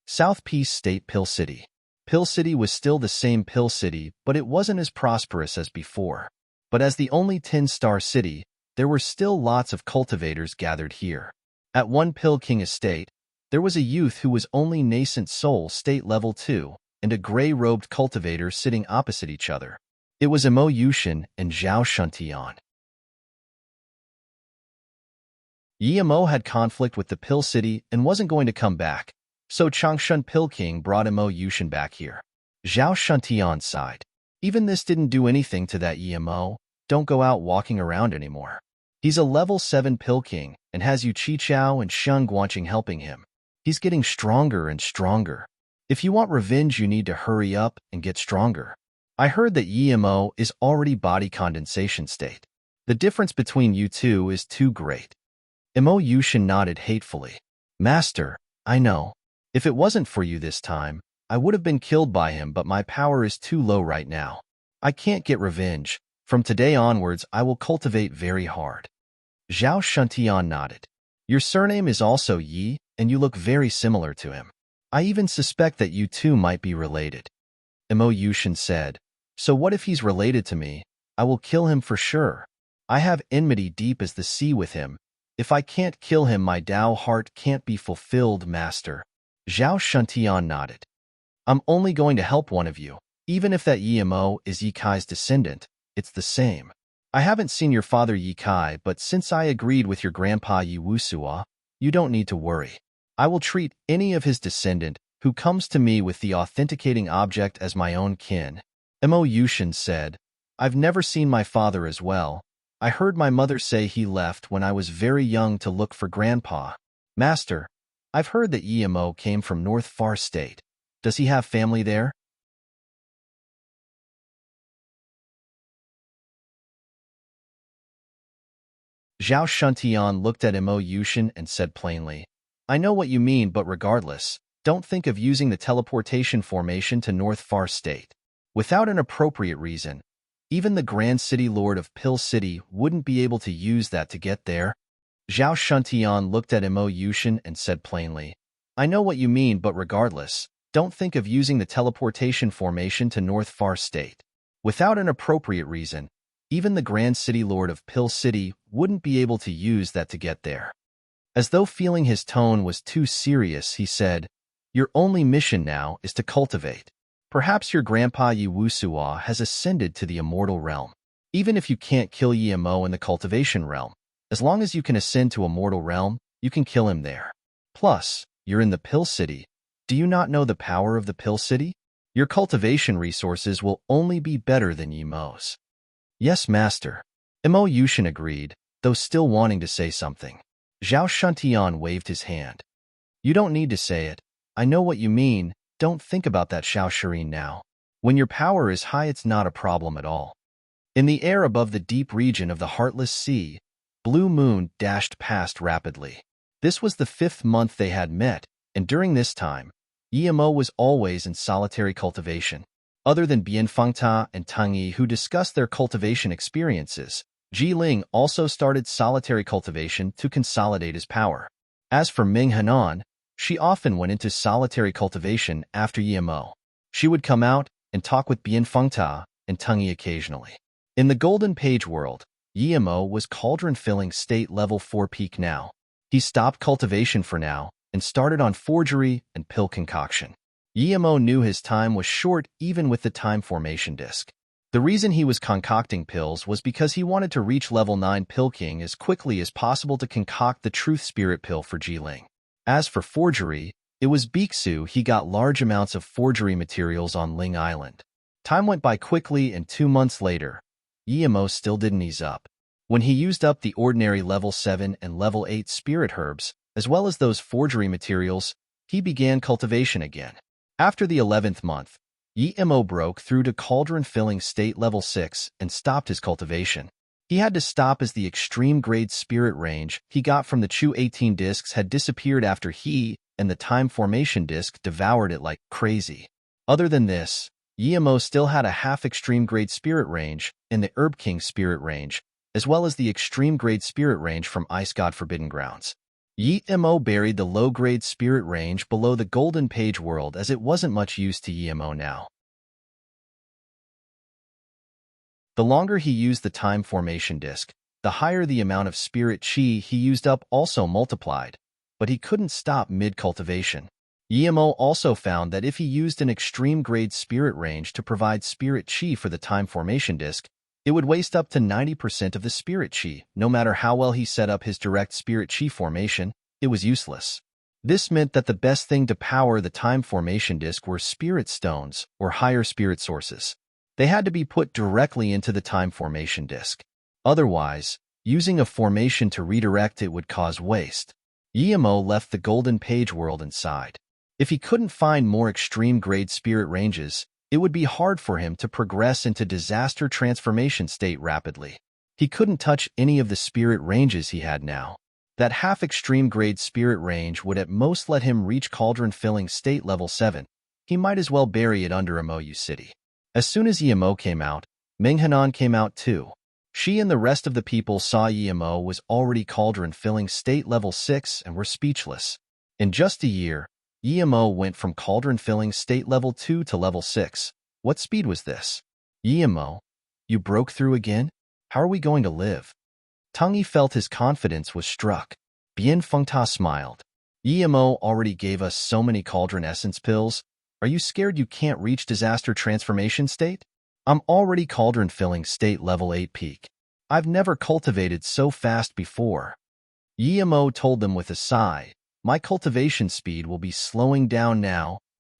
South Peace State Pill City. Pill City was still the same Pill City, but it wasn't as prosperous as before. But as the only 10-star city, there were still lots of cultivators gathered here. At one Pill King estate, there was a youth who was only nascent soul state level 2, and a gray-robed cultivator sitting opposite each other. It was Imo Yushin and Zhao Shuntian. Yimo had conflict with the Pill City and wasn't going to come back, so Changshun Pill King brought Imo Yushin back here. Zhao Shuntian sighed. Even this didn't do anything to that Yimo. Don't go out walking around anymore. He's a level 7 Pill King and has Yu Qichao and Shun Guanqing helping him. He's getting stronger and stronger. If you want revenge, you need to hurry up and get stronger. I heard that Yimo is already body condensation state. The difference between you two is too great. Imo Yushin nodded hatefully. Master, I know. If it wasn't for you this time, I would have been killed by him, but my power is too low right now. I can't get revenge. From today onwards, I will cultivate very hard. Zhao Shuntian nodded. Your surname is also Yi, and you look very similar to him. I even suspect that you two might be related. Imo Yushin said, so what if he's related to me? I will kill him for sure. I have enmity deep as the sea with him. If I can't kill him, my Tao heart can't be fulfilled, master. Zhao Shuntian nodded. I'm only going to help one of you. Even if that Yimo is Yi Kai's descendant, it's the same. I haven't seen your father Yi Kai, but since I agreed with your grandpa Yi Wusua, you don't need to worry. I will treat any of his descendant who comes to me with the authenticating object as my own kin. Imo Yushin said, I've never seen my father as well. I heard my mother say he left when I was very young to look for grandpa. Master, I've heard that Yimo came from North Far State. Does he have family there? Zhao Shuntian looked at Imo Yushin and said plainly, I know what you mean, but regardless, don't think of using the teleportation formation to North Far State. Without an appropriate reason, even the Grand City Lord of Pill City wouldn't be able to use that to get there. Zhao Shuntian looked at Imo Yushin and said plainly, I know what you mean, but regardless, don't think of using the teleportation formation to North Far State. Without an appropriate reason, even the Grand City Lord of Pill City wouldn't be able to use that to get there. As though feeling his tone was too serious, he said, Your only mission now is to cultivate. Perhaps your grandpa Yi Wusua has ascended to the immortal realm. Even if you can't kill Yimo in the cultivation realm, as long as you can ascend to a mortal realm, you can kill him there. Plus, you're in the Pill City. Do you not know the power of the Pill City? Your cultivation resources will only be better than Yimo's. Yes, master. Imo Yushin agreed, though still wanting to say something. Zhao Shuntian waved his hand. You don't need to say it. I know what you mean. Don't think about that, Xiao Serene, now. When your power is high, it's not a problem at all. In the air above the deep region of the Heartless Sea, Blue Moon dashed past rapidly. This was the 5th month they had met, and during this time, Yimo was always in solitary cultivation. Other than Bianfengta and Tang Yi, who discussed their cultivation experiences, Ji Ling also started solitary cultivation to consolidate his power. As for Ming Hanan, she often went into solitary cultivation after Yimo. She would come out and talk with Bianfengta and Tang Yi occasionally. In the Golden Page world, Yimo was cauldron-filling state level 4 peak now. He stopped cultivation for now and started on forgery and pill concoction. Yimo knew his time was short even with the time formation disc. The reason he was concocting pills was because he wanted to reach level 9 Pill King as quickly as possible to concoct the Truth Spirit pill for Jiling. As for forgery, it was Biksu. He got large amounts of forgery materials on Ling Island. Time went by quickly, and 2 months later, Yimo still didn't ease up. When he used up the ordinary level 7 and level 8 spirit herbs, as well as those forgery materials, he began cultivation again. After the 11th month, Yimo broke through to cauldron-filling state level 6 and stopped his cultivation. He had to stop as the extreme-grade spirit range he got from the Chu 18 discs had disappeared after he and the time formation disc devoured it like crazy. Other than this, Yimo still had a half-extreme-grade spirit range in the Herb King spirit range, as well as the extreme-grade spirit range from Ice God Forbidden Grounds. Yimo buried the low-grade spirit range below the Golden Page world as it wasn't much use to Yimo now. The longer he used the time formation disc, the higher the amount of spirit chi he used up also multiplied, but he couldn't stop mid-cultivation. Yimo also found that if he used an extreme-grade spirit range to provide spirit chi for the time formation disc, it would waste up to 90% of the spirit chi. No matter how well he set up his direct spirit chi formation, it was useless. This meant that the best thing to power the time formation disc were spirit stones or higher spirit sources. They had to be put directly into the time formation disc. Otherwise, using a formation to redirect it would cause waste. Yimo left the Golden Page world inside. If he couldn't find more extreme-grade spirit ranges, it would be hard for him to progress into disaster transformation state rapidly. He couldn't touch any of the spirit ranges he had now. That half-extreme-grade spirit range would at most let him reach cauldron-filling state level 7. He might as well bury it under Imoyu City. As soon as Yimo came out, Minghanan came out too. She and the rest of the people saw Yimo was already cauldron-filling state level 6 and were speechless. In just a year, Yimo went from cauldron-filling state level 2 to level 6. What speed was this? Yimo, you broke through again? How are we going to live? Tang Yi felt his confidence was struck. Bien Fengta smiled. Yimo already gave us so many cauldron essence pills. Are you scared you can't reach disaster transformation state? I'm already cauldron-filling state level 8 peak. I've never cultivated so fast before. Yimo told them with a sigh. My cultivation speed will be slowing down now.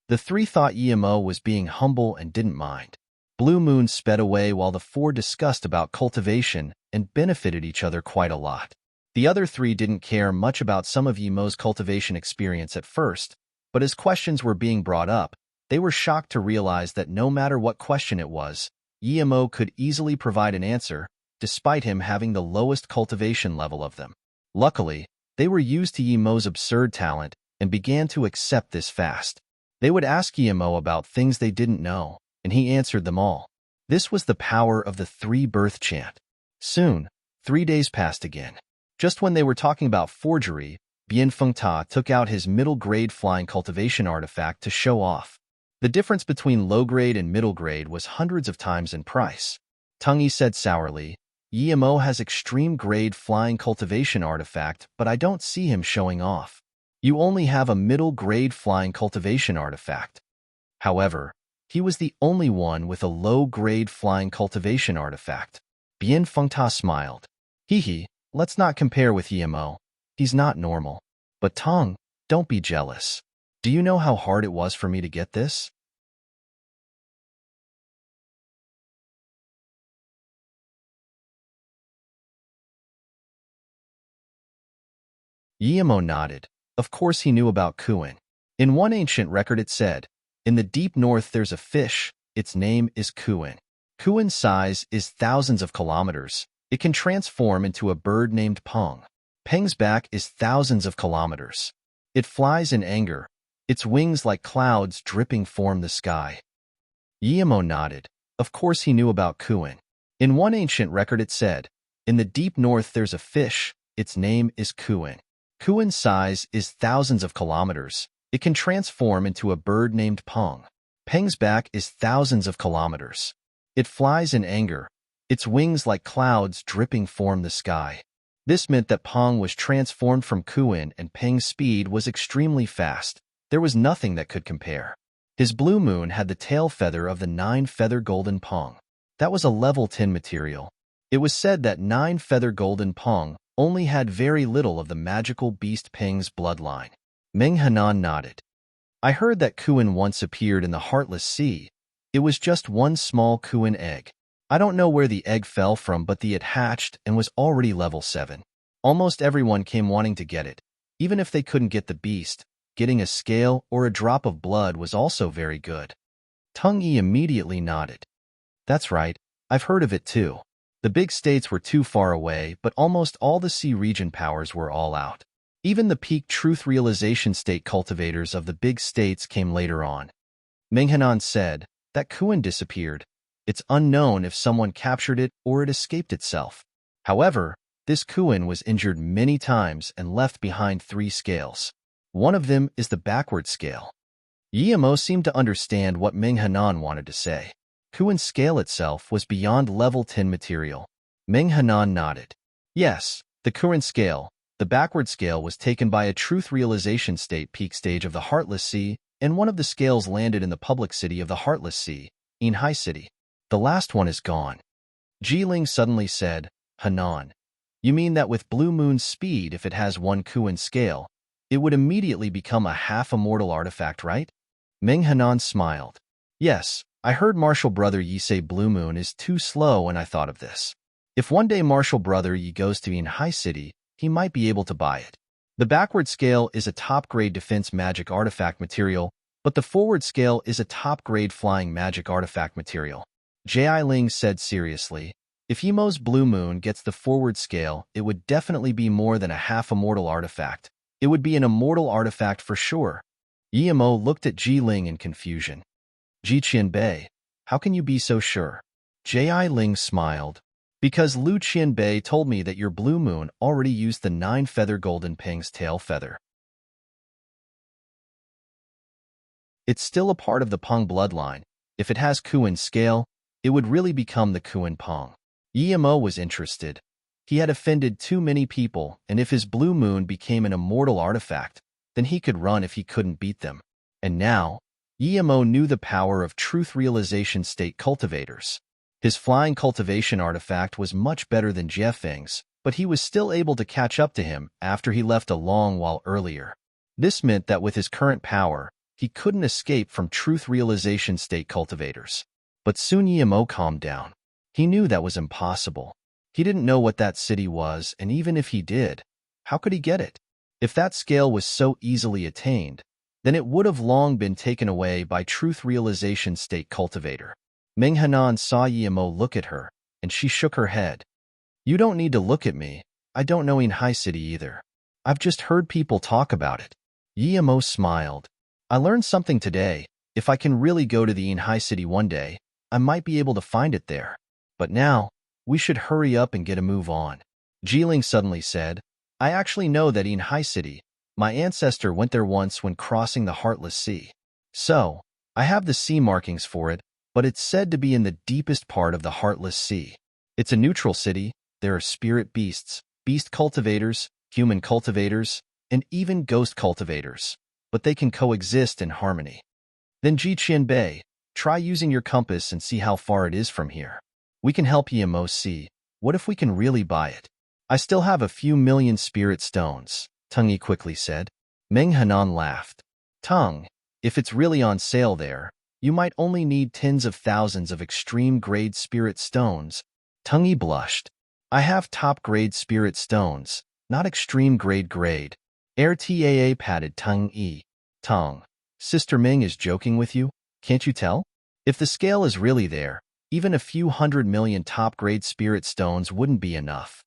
The three thought Yimo was being humble and didn't mind. Blue Moon sped away while the four discussed about cultivation and benefited each other quite a lot. The other three didn't care much about some of Yimo's cultivation experience at first, but as questions were being brought up, they were shocked to realize that no matter what question it was, Yimo could easily provide an answer, despite him having the lowest cultivation level of them. Luckily, they were used to Yimo's absurd talent and began to accept this fast. They would ask Yimo about things they didn't know, and he answered them all. This was the power of the three-birth chant. Soon, 3 days passed again. Just when they were talking about forgery, Bien Fengta took out his middle-grade flying cultivation artifact to show off. The difference between low-grade and middle-grade was hundreds of times in price. Tang Yi said sourly, Yimo has extreme-grade flying cultivation artifact, but I don't see him showing off. You only have a middle-grade flying cultivation artifact. However, he was the only one with a low-grade flying cultivation artifact. Bien Fengta smiled. Hee, let's not compare with Yimo. He's not normal. But Tong, don't be jealous. Do you know how hard it was for me to get this? Yimo nodded. Of course he knew about Kuin. In one ancient record it said, in the deep north there's a fish, its name is Kuin. Kuin's size is thousands of kilometers. It can transform into a bird named Peng. Peng's back is thousands of kilometers. It flies in anger. Its wings like clouds dripping form the sky. Yimo nodded. Of course he knew about Kuin. In one ancient record it said, in the deep north there's a fish, its name is Kuin. Kuin's size is thousands of kilometers. It can transform into a bird named Peng. Peng's back is thousands of kilometers. It flies in anger. Its wings like clouds dripping form the sky. This meant that Peng was transformed from Kuin and Peng's speed was extremely fast. There was nothing that could compare. His blue moon had the tail feather of the 9-feather golden Peng. That was a level 10 material. It was said that 9-feather golden Peng only had very little of the magical beast Peng's bloodline. Meng Hanan nodded. I heard that Kuin once appeared in the Heartless Sea. It was just one small Kuin egg. I don't know where the egg fell from, but it hatched and was already level 7. Almost everyone came wanting to get it. Even if they couldn't get the beast, getting a scale or a drop of blood was also very good. Tung Yi immediately nodded. That's right, I've heard of it too. The big states were too far away, but almost all the sea region powers were all out. Even the peak truth realization state cultivators of the big states came later on. Menghanan said that Kuin disappeared. It's unknown if someone captured it or it escaped itself. However, this Kuin was injured many times and left behind 3 scales. One of them is the backward scale. Yimo seemed to understand what Menghanan wanted to say. Kuin's scale itself was beyond level 10 material. Menghanan nodded. Yes, the Kuin scale, the backward scale, was taken by a truth realization state peak stage of the Heartless Sea, and one of the scales landed in the public city of the Heartless Sea, Enhai City. The last one is gone. Jiling suddenly said, Hanan, you mean that with Blue Moon's speed, if it has one Kuin scale, it would immediately become a half-immortal artifact, right? Meng Hanan smiled. Yes, I heard Martial Brother Yi say Blue Moon is too slow and I thought of this. If one day Martial Brother Yi goes to Enhai City, he might be able to buy it. The backward scale is a top-grade defense magic artifact material, but the forward scale is a top-grade flying magic artifact material. Jai Ling said seriously, if Yimo's Blue Moon gets the forward scale, it would definitely be more than a half-immortal artifact. It would be an immortal artifact for sure. Yimo looked at Ji Ling in confusion. Ji Qianbei, how can you be so sure? Jai Ling smiled. Because Lu Qianbei told me that your Blue Moon already used the 9-feather golden Peng's tail feather. It's still a part of the Peng bloodline. If it has Kuin's scale, it would really become the Kuin Peng. Yimo was interested. He had offended too many people, and if his Blue Moon became an immortal artifact, then he could run if he couldn't beat them. And now, Yimo knew the power of truth realization state cultivators. His flying cultivation artifact was much better than Jiefeng's, but he was still able to catch up to him after he left a long while earlier. This meant that with his current power, he couldn't escape from truth realization state cultivators. But soon Yimo calmed down. He knew that was impossible. He didn't know what that city was, and even if he did, how could he get it? If that scale was so easily attained, then it would have long been taken away by truth realization state cultivator. Meng Hanan saw Yimo look at her, and she shook her head. You don't need to look at me. I don't know Enhai City either. I've just heard people talk about it. Yimo smiled. I learned something today. If I can really go to the Enhai City one day, I might be able to find it there. But now, we should hurry up and get a move on. Jiling suddenly said, I actually know that Enhai City. My ancestor went there once when crossing the Heartless Sea. So, I have the sea markings for it, but it's said to be in the deepest part of the Heartless Sea. It's a neutral city. There are spirit beasts, beast cultivators, human cultivators, and even ghost cultivators, but they can coexist in harmony. Then Ji Qianbei, try using your compass and see how far it is from here. We can help Yimo see. What if we can really buy it? I still have a few million spirit stones, Teng Yi quickly said. Meng Hanan laughed. Teng, if it's really on sale there, you might only need tens of thousands of extreme-grade spirit stones. Teng Yi blushed. I have top-grade spirit stones, not extreme-grade. RTAA patted Teng Yi. Teng, Sister Ming is joking with you, can't you tell? If the scale is really there, even a few 100 million top-grade spirit stones wouldn't be enough.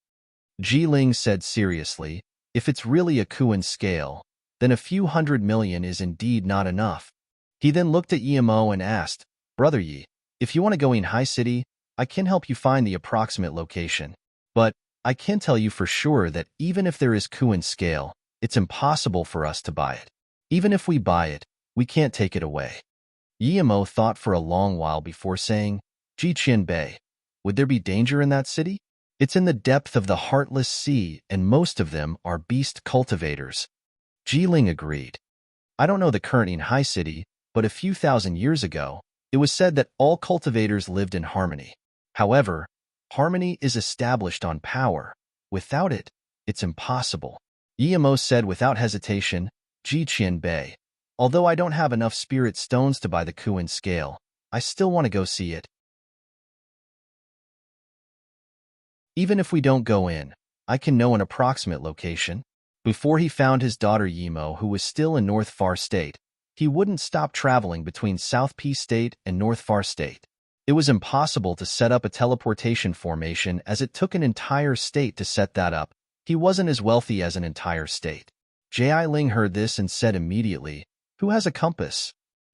Ji Ling said seriously, if it's really a Kuan scale, then a few 100 million is indeed not enough. He then looked at Emo and asked, Brother Yi, if you want to go in High City, I can help you find the approximate location. But I can tell you for sure that even if there is Kuan scale, it's impossible for us to buy it. Even if we buy it, we can't take it away. Emo thought for a long while before saying, Jiqian Bay, would there be danger in that city? It's in the depth of the Heartless Sea, and most of them are beast cultivators. Ji Ling agreed. I don't know the current in High City, but a few thousand years ago, it was said that all cultivators lived in harmony. However, harmony is established on power. Without it, it's impossible. Emo said without hesitation, Jiqian Bay. Although I don't have enough spirit stones to buy the Kuan scale, I still want to go see it. Even if we don't go in, I can know an approximate location. Before he found his daughter Yimo, who was still in North Far State, he wouldn't stop traveling between South P State and North Far State. It was impossible to set up a teleportation formation as it took an entire state to set that up. He wasn't as wealthy as an entire state. Ji Ling heard this and said immediately, Who has a compass?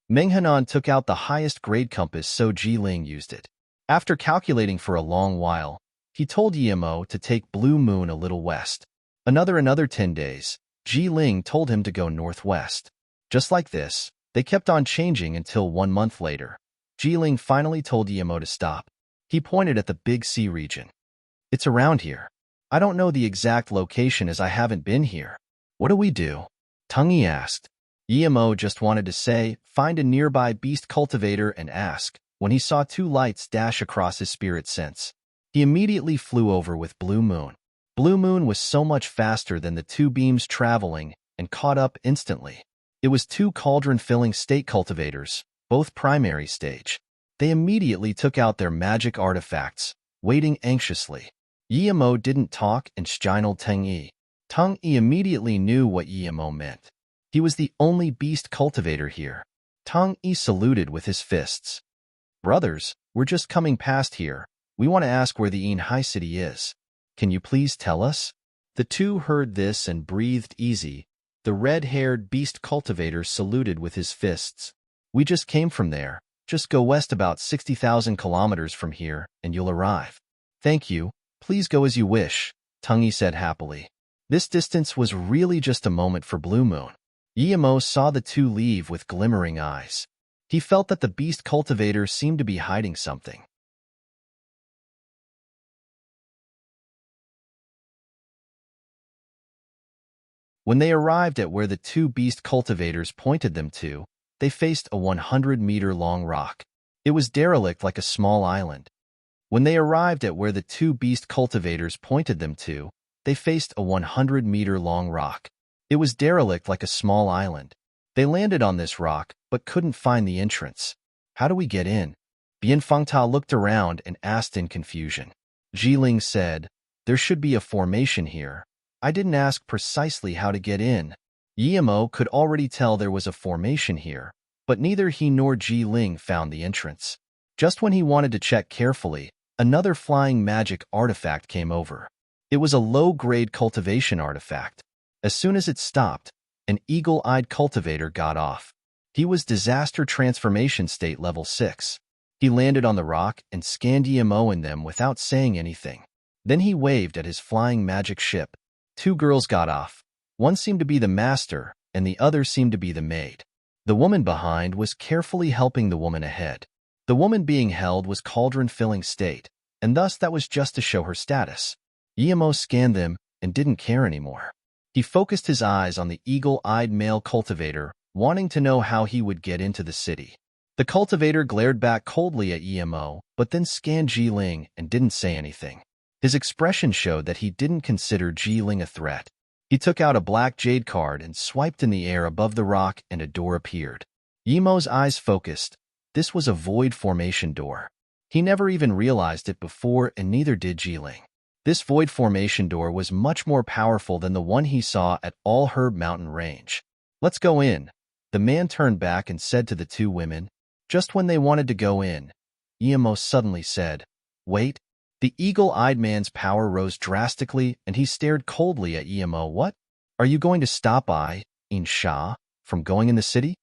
Meng Hanan took out the highest grade compass, so Ji Ling used it. After calculating for a long while, he told Yimo to take Blue Moon a little west. Another 10 days, Ji Ling told him to go northwest. Just like this, they kept on changing until 1 month later. Ji Ling finally told Yimo to stop. He pointed at the Big Sea region. It's around here. I don't know the exact location as I haven't been here. What do we do? Teng Yi asked. Yimo just wanted to say, find a nearby beast cultivator and ask, when he saw 2 lights dash across his spirit sense. He immediately flew over with Blue Moon. Blue Moon was so much faster than the 2 beams traveling and caught up instantly. It was 2 cauldron-filling state cultivators, both primary stage. They immediately took out their magic artifacts, waiting anxiously. Yimo didn't talk and shined Teng Yi. Teng Yi immediately knew what Yimo meant. He was the only beast cultivator here. Teng Yi saluted with his fists. Brothers, we're just coming past here. We want to ask where the High City is. Can you please tell us? The 2 heard this and breathed easy. The red-haired beast cultivator saluted with his fists. We just came from there. Just go west about 60,000 kilometers from here, and you'll arrive. Thank you. Please go as you wish, Teng Yi said happily. This distance was really just a moment for Blue Moon. Yimo saw the 2 leave with glimmering eyes. He felt that the beast cultivator seemed to be hiding something. When they arrived at where the 2 beast cultivators pointed them to, they faced a 100-meter-long rock. It was derelict like a small island. When they arrived at where the 2 beast cultivators pointed them to, they faced a 100-meter-long rock. It was derelict like a small island. They landed on this rock, but couldn't find the entrance. How do we get in? Bianfengta looked around and asked in confusion. Ji Ling said, There should be a formation here. I didn't ask precisely how to get in. Yimo could already tell there was a formation here, but neither he nor Ji Ling found the entrance. Just when he wanted to check carefully, another flying magic artifact came over. It was a low-grade cultivation artifact. As soon as it stopped, an eagle-eyed cultivator got off. He was disaster transformation state level 6. He landed on the rock and scanned Yimo and them without saying anything. Then he waved at his flying magic ship. 2 girls got off. One seemed to be the master, and the other seemed to be the maid. The woman behind was carefully helping the woman ahead. The woman being held was cauldron-filling state, and thus that was just to show her status. Yimo scanned them and didn't care anymore. He focused his eyes on the eagle-eyed male cultivator, wanting to know how he would get into the city. The cultivator glared back coldly at Yimo, but then scanned Ji Ling and didn't say anything. His expression showed that he didn't consider Ji-ling a threat. He took out a black jade card and swiped in the air above the rock, and a door appeared. Yemo's eyes focused. This was a void formation door. He never even realized it before, and neither did Ji-ling. This void formation door was much more powerful than the one he saw at All Herb Mountain Range. "Let's go in." The man turned back and said to the two women. Just when they wanted to go in, Yemo suddenly said, "Wait." The eagle-eyed man's power rose drastically, and he stared coldly at Yemo. "What? Are you going to stop In Sha from going in the city?"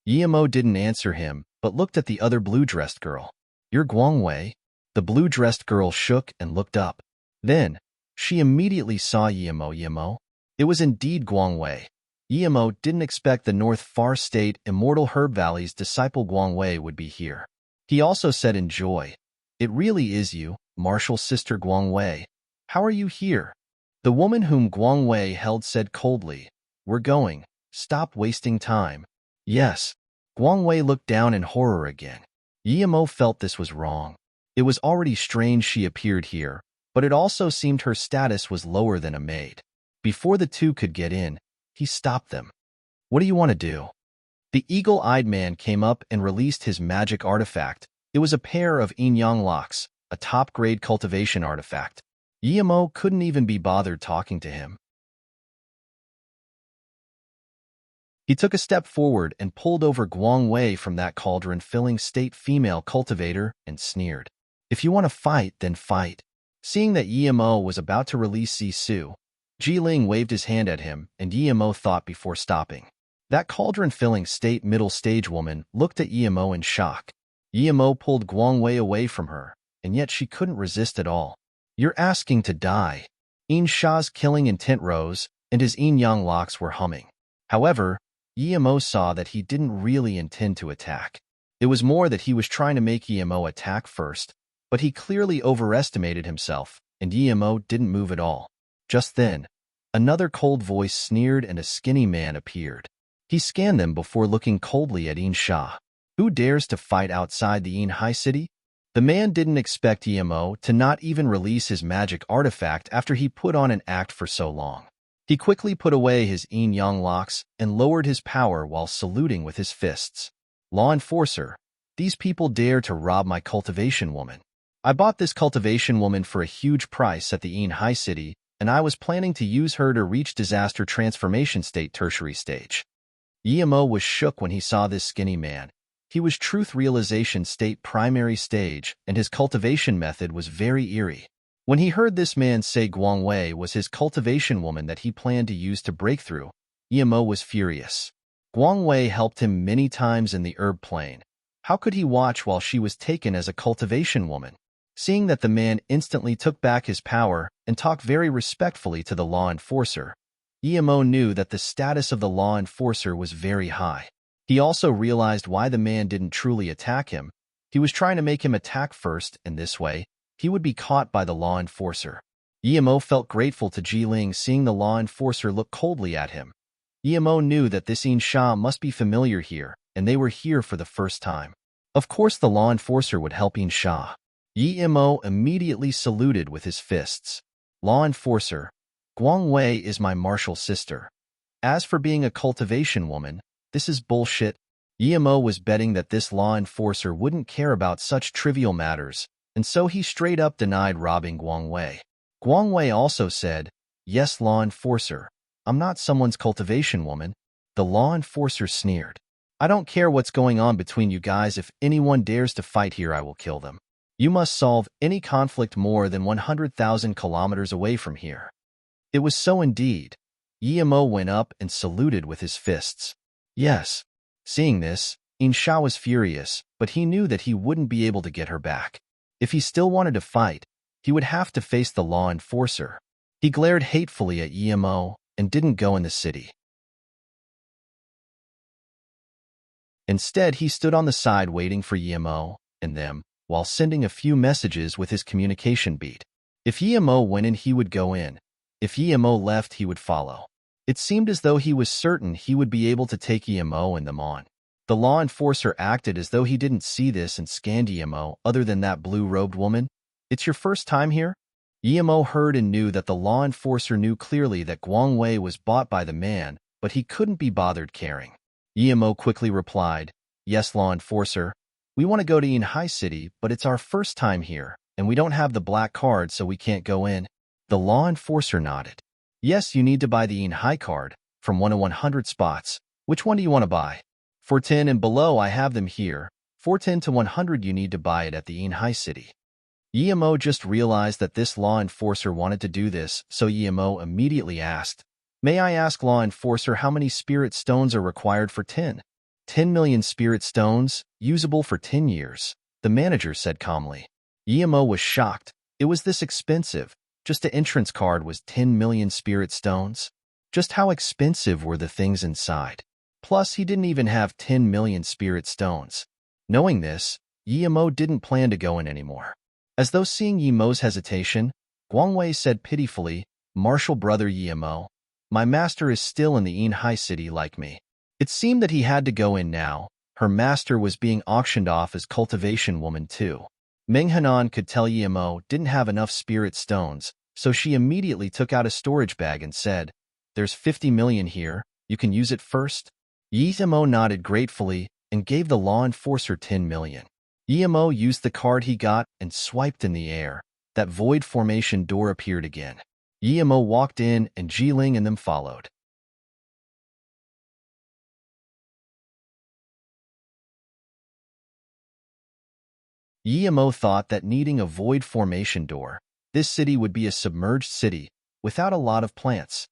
Yemo didn't answer him, but looked at the other blue-dressed girl. "You're Guangwei?" The blue-dressed girl shook and looked up. Then, she immediately saw Yemo. It was indeed Guangwei. Yemo didn't expect the North Far State Immortal Herb Valley's disciple Guangwei would be here. He also said in joy, "It really is you, Martial's sister Guangwei. How are you here?" The woman whom Guangwei held said coldly, "We're going. Stop wasting time." "Yes." Guangwei looked down in horror again. Yemo felt this was wrong. It was already strange she appeared here, but it also seemed her status was lower than a maid. Before the two could get in, he stopped them. "What do you want to do?" The eagle-eyed man came up and released his magic artifact. It was a pair of yin-yang locks, a top-grade cultivation artifact. Yemo couldn't even be bothered talking to him. He took a step forward and pulled over Guangwei from that cauldron-filling state female cultivator and sneered, "If you want to fight, then fight." Seeing that Yemo was about to release Zisu, Ji-ling waved his hand at him, and Yemo thought before stopping. That cauldron-filling state middle-stage woman looked at Yemo in shock. Yemo pulled Guangwei away from her, and yet she couldn't resist at all. "You're asking to die." In Sha's killing intent rose, and his yin-yang locks were humming. However, Yemo saw that he didn't really intend to attack. It was more that he was trying to make Yemo attack first, but he clearly overestimated himself, and Yemo didn't move at all. Just then, another cold voice sneered and a skinny man appeared. He scanned them before looking coldly at In Sha. "Who dares to fight outside the In High City?" The man didn't expect Yemo to not even release his magic artifact after he put on an act for so long. He quickly put away his yin-yang locks and lowered his power while saluting with his fists. "Law enforcer, these people dare to rob my cultivation woman. I bought this cultivation woman for a huge price at the In High City, and I was planning to use her to reach disaster transformation state tertiary stage." Yemo was shook when he saw this skinny man. He was truth realization state primary stage, and his cultivation method was very eerie. When he heard this man say Guangwei was his cultivation woman that he planned to use to break through, Yemo was furious. Guangwei helped him many times in the herb plane. How could he watch while she was taken as a cultivation woman? Seeing that the man instantly took back his power and talked very respectfully to the law enforcer, Yemo knew that the status of the law enforcer was very high. He also realized why the man didn't truly attack him. He was trying to make him attack first, and this way, he would be caught by the law enforcer. Yemo felt grateful to Ji-ling seeing the law enforcer look coldly at him. Yemo knew that this In Sha must be familiar here, and they were here for the first time. Of course the law enforcer would help In Sha. Yemo immediately saluted with his fists. "Law enforcer, Guangwei is my martial sister. As for being a cultivation woman, this is bullshit." Yemo was betting that this law enforcer wouldn't care about such trivial matters, and so he straight up denied robbing Guangwei. Guangwei also said, "Yes, law enforcer, I'm not someone's cultivation woman." The law enforcer sneered. "I don't care what's going on between you guys. If anyone dares to fight here, I will kill them. You must solve any conflict more than 100,000 kilometers away from here." It was so indeed. Yemo went up and saluted with his fists. "Yes." Seeing this, In Sha was furious, but he knew that he wouldn't be able to get her back. If he still wanted to fight, he would have to face the law enforcer. He glared hatefully at Yemo and didn't go in the city. Instead, he stood on the side waiting for Yemo and them, while sending a few messages with his communication beat. If Yemo went in, he would go in. If Yemo left, he would follow. It seemed as though he was certain he would be able to take Yemo and them on. The law enforcer acted as though he didn't see this and scanned Yemo. "Other than that blue-robed woman, it's your first time here?" Yemo heard and knew that the law enforcer knew clearly that Guangwei was bought by the man, but he couldn't be bothered caring. Yemo quickly replied, "Yes, law enforcer. We want to go to Yinhai City, but it's our first time here, and we don't have the black card, so we can't go in." The law enforcer nodded. "Yes, you need to buy the Yinhai card, from 1 to 100 spots. Which one do you want to buy?" "For 10 and below, I have them here. For 10 to 100, you need to buy it at the Yinhai City." Yemo just realized that this law enforcer wanted to do this, so Yemo immediately asked, "May I ask, law enforcer, how many spirit stones are required for 10? 10 million spirit stones, usable for 10 years, the manager said calmly. Yemo was shocked. It was this expensive. Just the entrance card was 10 million spirit stones. Just how expensive were the things inside? Plus, he didn't even have 10 million spirit stones. Knowing this, Yemo didn't plan to go in anymore. As though seeing Yemo's hesitation, Guangwei said pitifully, "Martial brother Yemo, my master is still in the Yinhai City like me." It seemed that he had to go in now. Her master was being auctioned off as cultivation woman too. Meng Hanan could tell Yemo didn't have enough spirit stones, so she immediately took out a storage bag and said, "There's 50 million here, you can use it first." Yemo nodded gratefully and gave the law enforcer 10 million. Yemo used the card he got and swiped in the air. That void formation door appeared again. Yemo walked in and Jiling and them followed. Yemo thought that needing a void formation door, this city would be a submerged city without a lot of plants.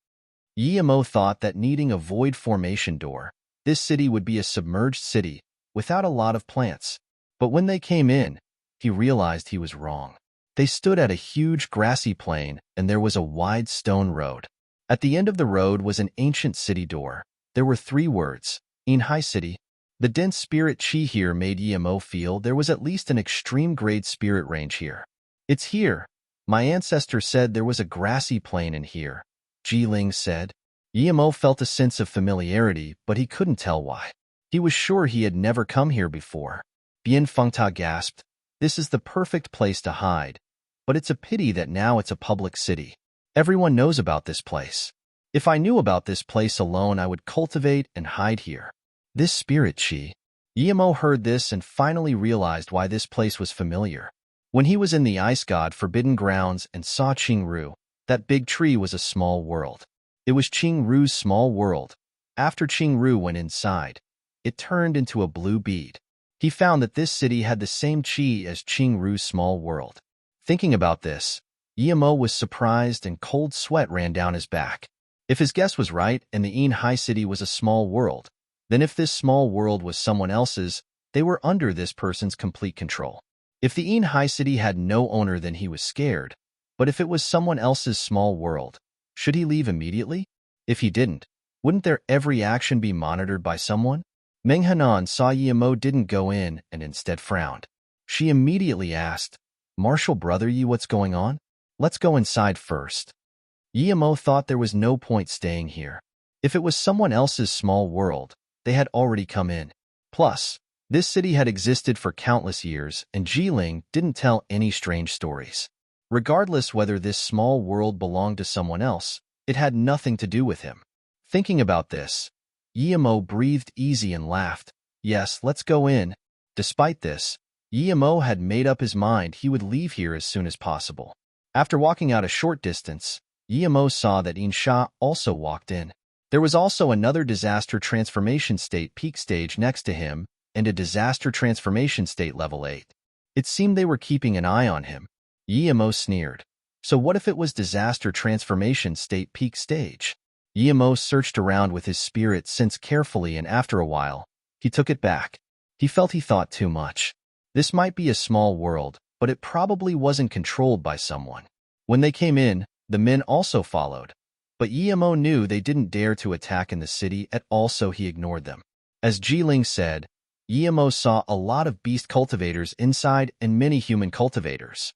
Yemo thought that needing a void formation door, this city would be a submerged city without a lot of plants. But when they came in, he realized he was wrong. They stood at a huge grassy plain, and there was a wide stone road. At the end of the road was an ancient city door. There were 3 words, Yinhai City. The dense spirit chi here made Yemo feel there was at least an extreme-grade spirit range here. "It's here. My ancestor said there was a grassy plain in here," Jiling said. Yemo felt a sense of familiarity, but he couldn't tell why. He was sure he had never come here before. Bien Fengta gasped, "This is the perfect place to hide. But it's a pity that now it's a public city. Everyone knows about this place. If I knew about this place alone, I would cultivate and hide here." This spirit chi. Yemo heard this and finally realized why this place was familiar. When he was in the Ice God Forbidden Grounds and saw Qingru, that big tree was a small world. It was Qingru's small world. After Qingru went inside, it turned into a blue bead. He found that this city had the same chi as Qingru's small world. Thinking about this, Yemo was surprised and cold sweat ran down his back. If his guess was right and the Yinhai City was a small world, then if this small world was someone else's, they were under this person's complete control. If the Yinhai City had no owner, then he was scared. But if it was someone else's small world, should he leave immediately? If he didn't, wouldn't their every action be monitored by someone? Meng Hanan saw Yemo didn't go in and instead frowned. She immediately asked, "Martial brother Yi, what's going on? Let's go inside first." Yemo thought there was no point staying here. If it was someone else's small world, they had already come in. Plus, this city had existed for countless years, and Jiling didn't tell any strange stories. Regardless whether this small world belonged to someone else, it had nothing to do with him. Thinking about this, Yemo breathed easy and laughed. "Yes, let's go in." Despite this, Yemo had made up his mind he would leave here as soon as possible. After walking out a short distance, Yemo saw that Insha also walked in. There was also another disaster transformation state peak stage next to him and a disaster transformation state level 8. It seemed they were keeping an eye on him. Yemo sneered. So what if it was disaster transformation state peak stage? Yemo searched around with his spirit sense carefully, and after a while, he took it back. He felt he thought too much. This might be a small world, but it probably wasn't controlled by someone. When they came in, the men also followed. But Yemo knew they didn't dare to attack in the city at all, so he ignored them. As Jiling said, Yemo saw a lot of beast cultivators inside and many human cultivators.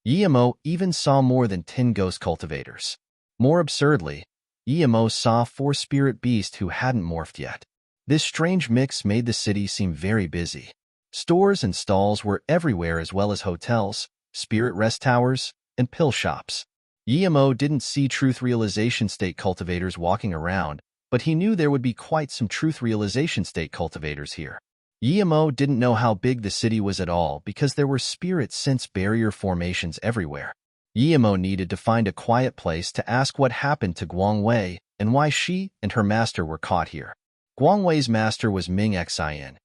Yemo even saw more than 10 ghost cultivators. More absurdly, Yemo saw 4 spirit beasts who hadn't morphed yet. This strange mix made the city seem very busy. Stores and stalls were everywhere as well as hotels, spirit rest towers, and pill shops. Yemo didn't see truth realization state cultivators walking around, but he knew there would be quite some truth realization state cultivators here. Yemo didn't know how big the city was at all because there were spirit sense barrier formations everywhere. Yemo needed to find a quiet place to ask what happened to Guangwei and why she and her master were caught here. Guangwei's master was Ming Xian.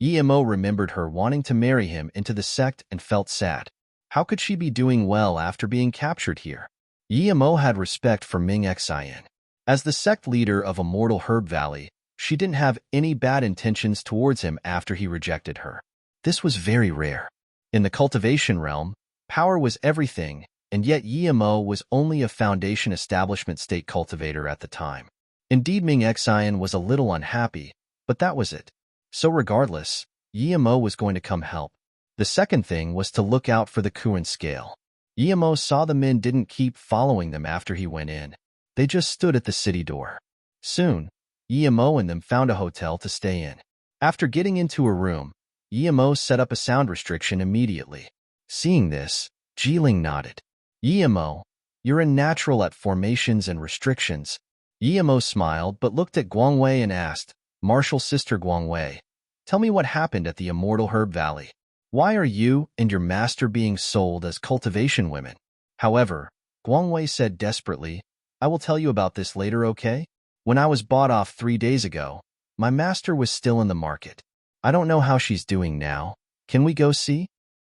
Yemo remembered her wanting to marry him into the sect and felt sad. How could she be doing well after being captured here? Yemo had respect for Ming Xian. As the sect leader of Immortal Herb Valley, she didn't have any bad intentions towards him after he rejected her. This was very rare. In the cultivation realm, power was everything, and yet Yemo was only a foundation establishment state cultivator at the time. Indeed, Ming Xian was a little unhappy, but that was it. So regardless, Yemo was going to come help. The second thing was to look out for the Kuan scale. Yemo saw the men didn't keep following them after he went in. They just stood at the city door. Soon, Yemo and them found a hotel to stay in. After getting into a room, Yemo set up a sound restriction immediately. Seeing this, Jiling nodded. Yemo, you're a natural at formations and restrictions. Yemo smiled but looked at Guangwei and asked, Martial Sister Guangwei, tell me what happened at the Immortal Herb Valley. Why are you and your master being sold as cultivation women? However, Guangwei said desperately, I will tell you about this later, okay? When I was bought off 3 days ago, my master was still in the market. I don't know how she's doing now. Can we go see?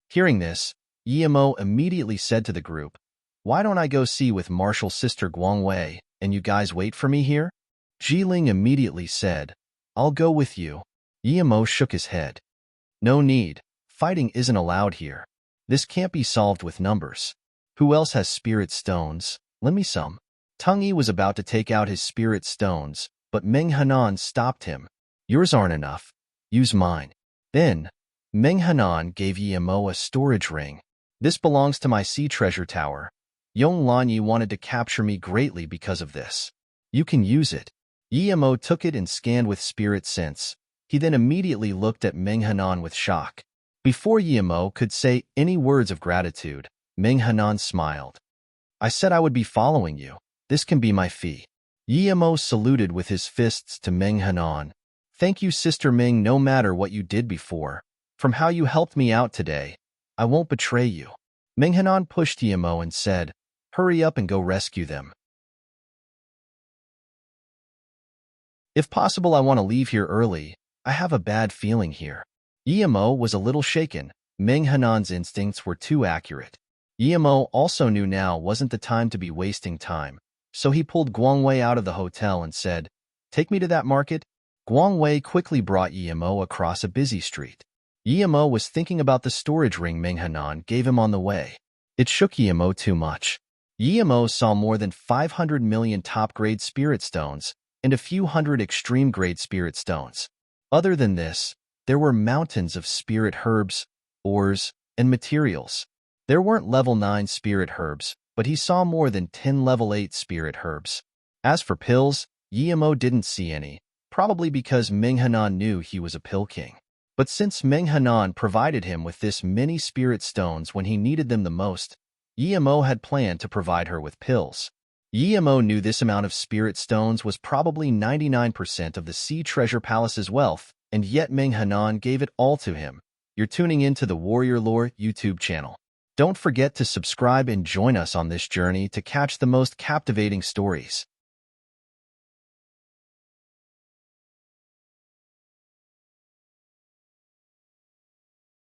Hearing this, Yemo immediately said to the group, why don't I go see with Martial Sister Guangwei, and you guys wait for me here? Jiling immediately said, I'll go with you. Yemo shook his head. No need. Fighting isn't allowed here. This can't be solved with numbers. Who else has spirit stones? Lend me some. Tung Yi was about to take out his spirit stones, but Meng Hanan stopped him. Yours aren't enough. Use mine. Then, Meng Hanan gave Yemo a storage ring. This belongs to my sea treasure tower. Yong Lanyi wanted to capture me greatly because of this. You can use it. Yemo took it and scanned with spirit sense. He then immediately looked at Meng Hanan with shock. Before Yemo could say any words of gratitude, Meng Hanan smiled. I said I would be following you. This can be my fee. Yemo saluted with his fists to Meng Hanan. Thank you, Sister Ming, no matter what you did before. From how you helped me out today, I won't betray you. Meng Hanan pushed Yemo and said, hurry up and go rescue them. If possible, I want to leave here early. I have a bad feeling here. Yemo was a little shaken. Meng Hanan's instincts were too accurate. Yemo also knew now wasn't the time to be wasting time, so he pulled Guangwei out of the hotel and said, take me to that market. Guangwei quickly brought Yemo across a busy street. Yemo was thinking about the storage ring Meng Hanan gave him on the way. It shook Yemo too much. Yemo saw more than 500 million top-grade spirit stones and a few hundred extreme-grade spirit stones. Other than this, there were mountains of spirit herbs, ores, and materials. There weren't level 9 spirit herbs, but he saw more than 10 level 8 spirit herbs. As for pills, Yemo didn't see any, probably because Meng Hanan knew he was a pill king. But since Meng Hanan provided him with this many spirit stones when he needed them the most, Yemo had planned to provide her with pills. Yemo knew this amount of spirit stones was probably 99% of the Sea Treasure Palace's wealth, and yet Meng Hanan gave it all to him. You're tuning into the Warrior Lore YouTube channel. Don't forget to subscribe and join us on this journey to catch the most captivating stories.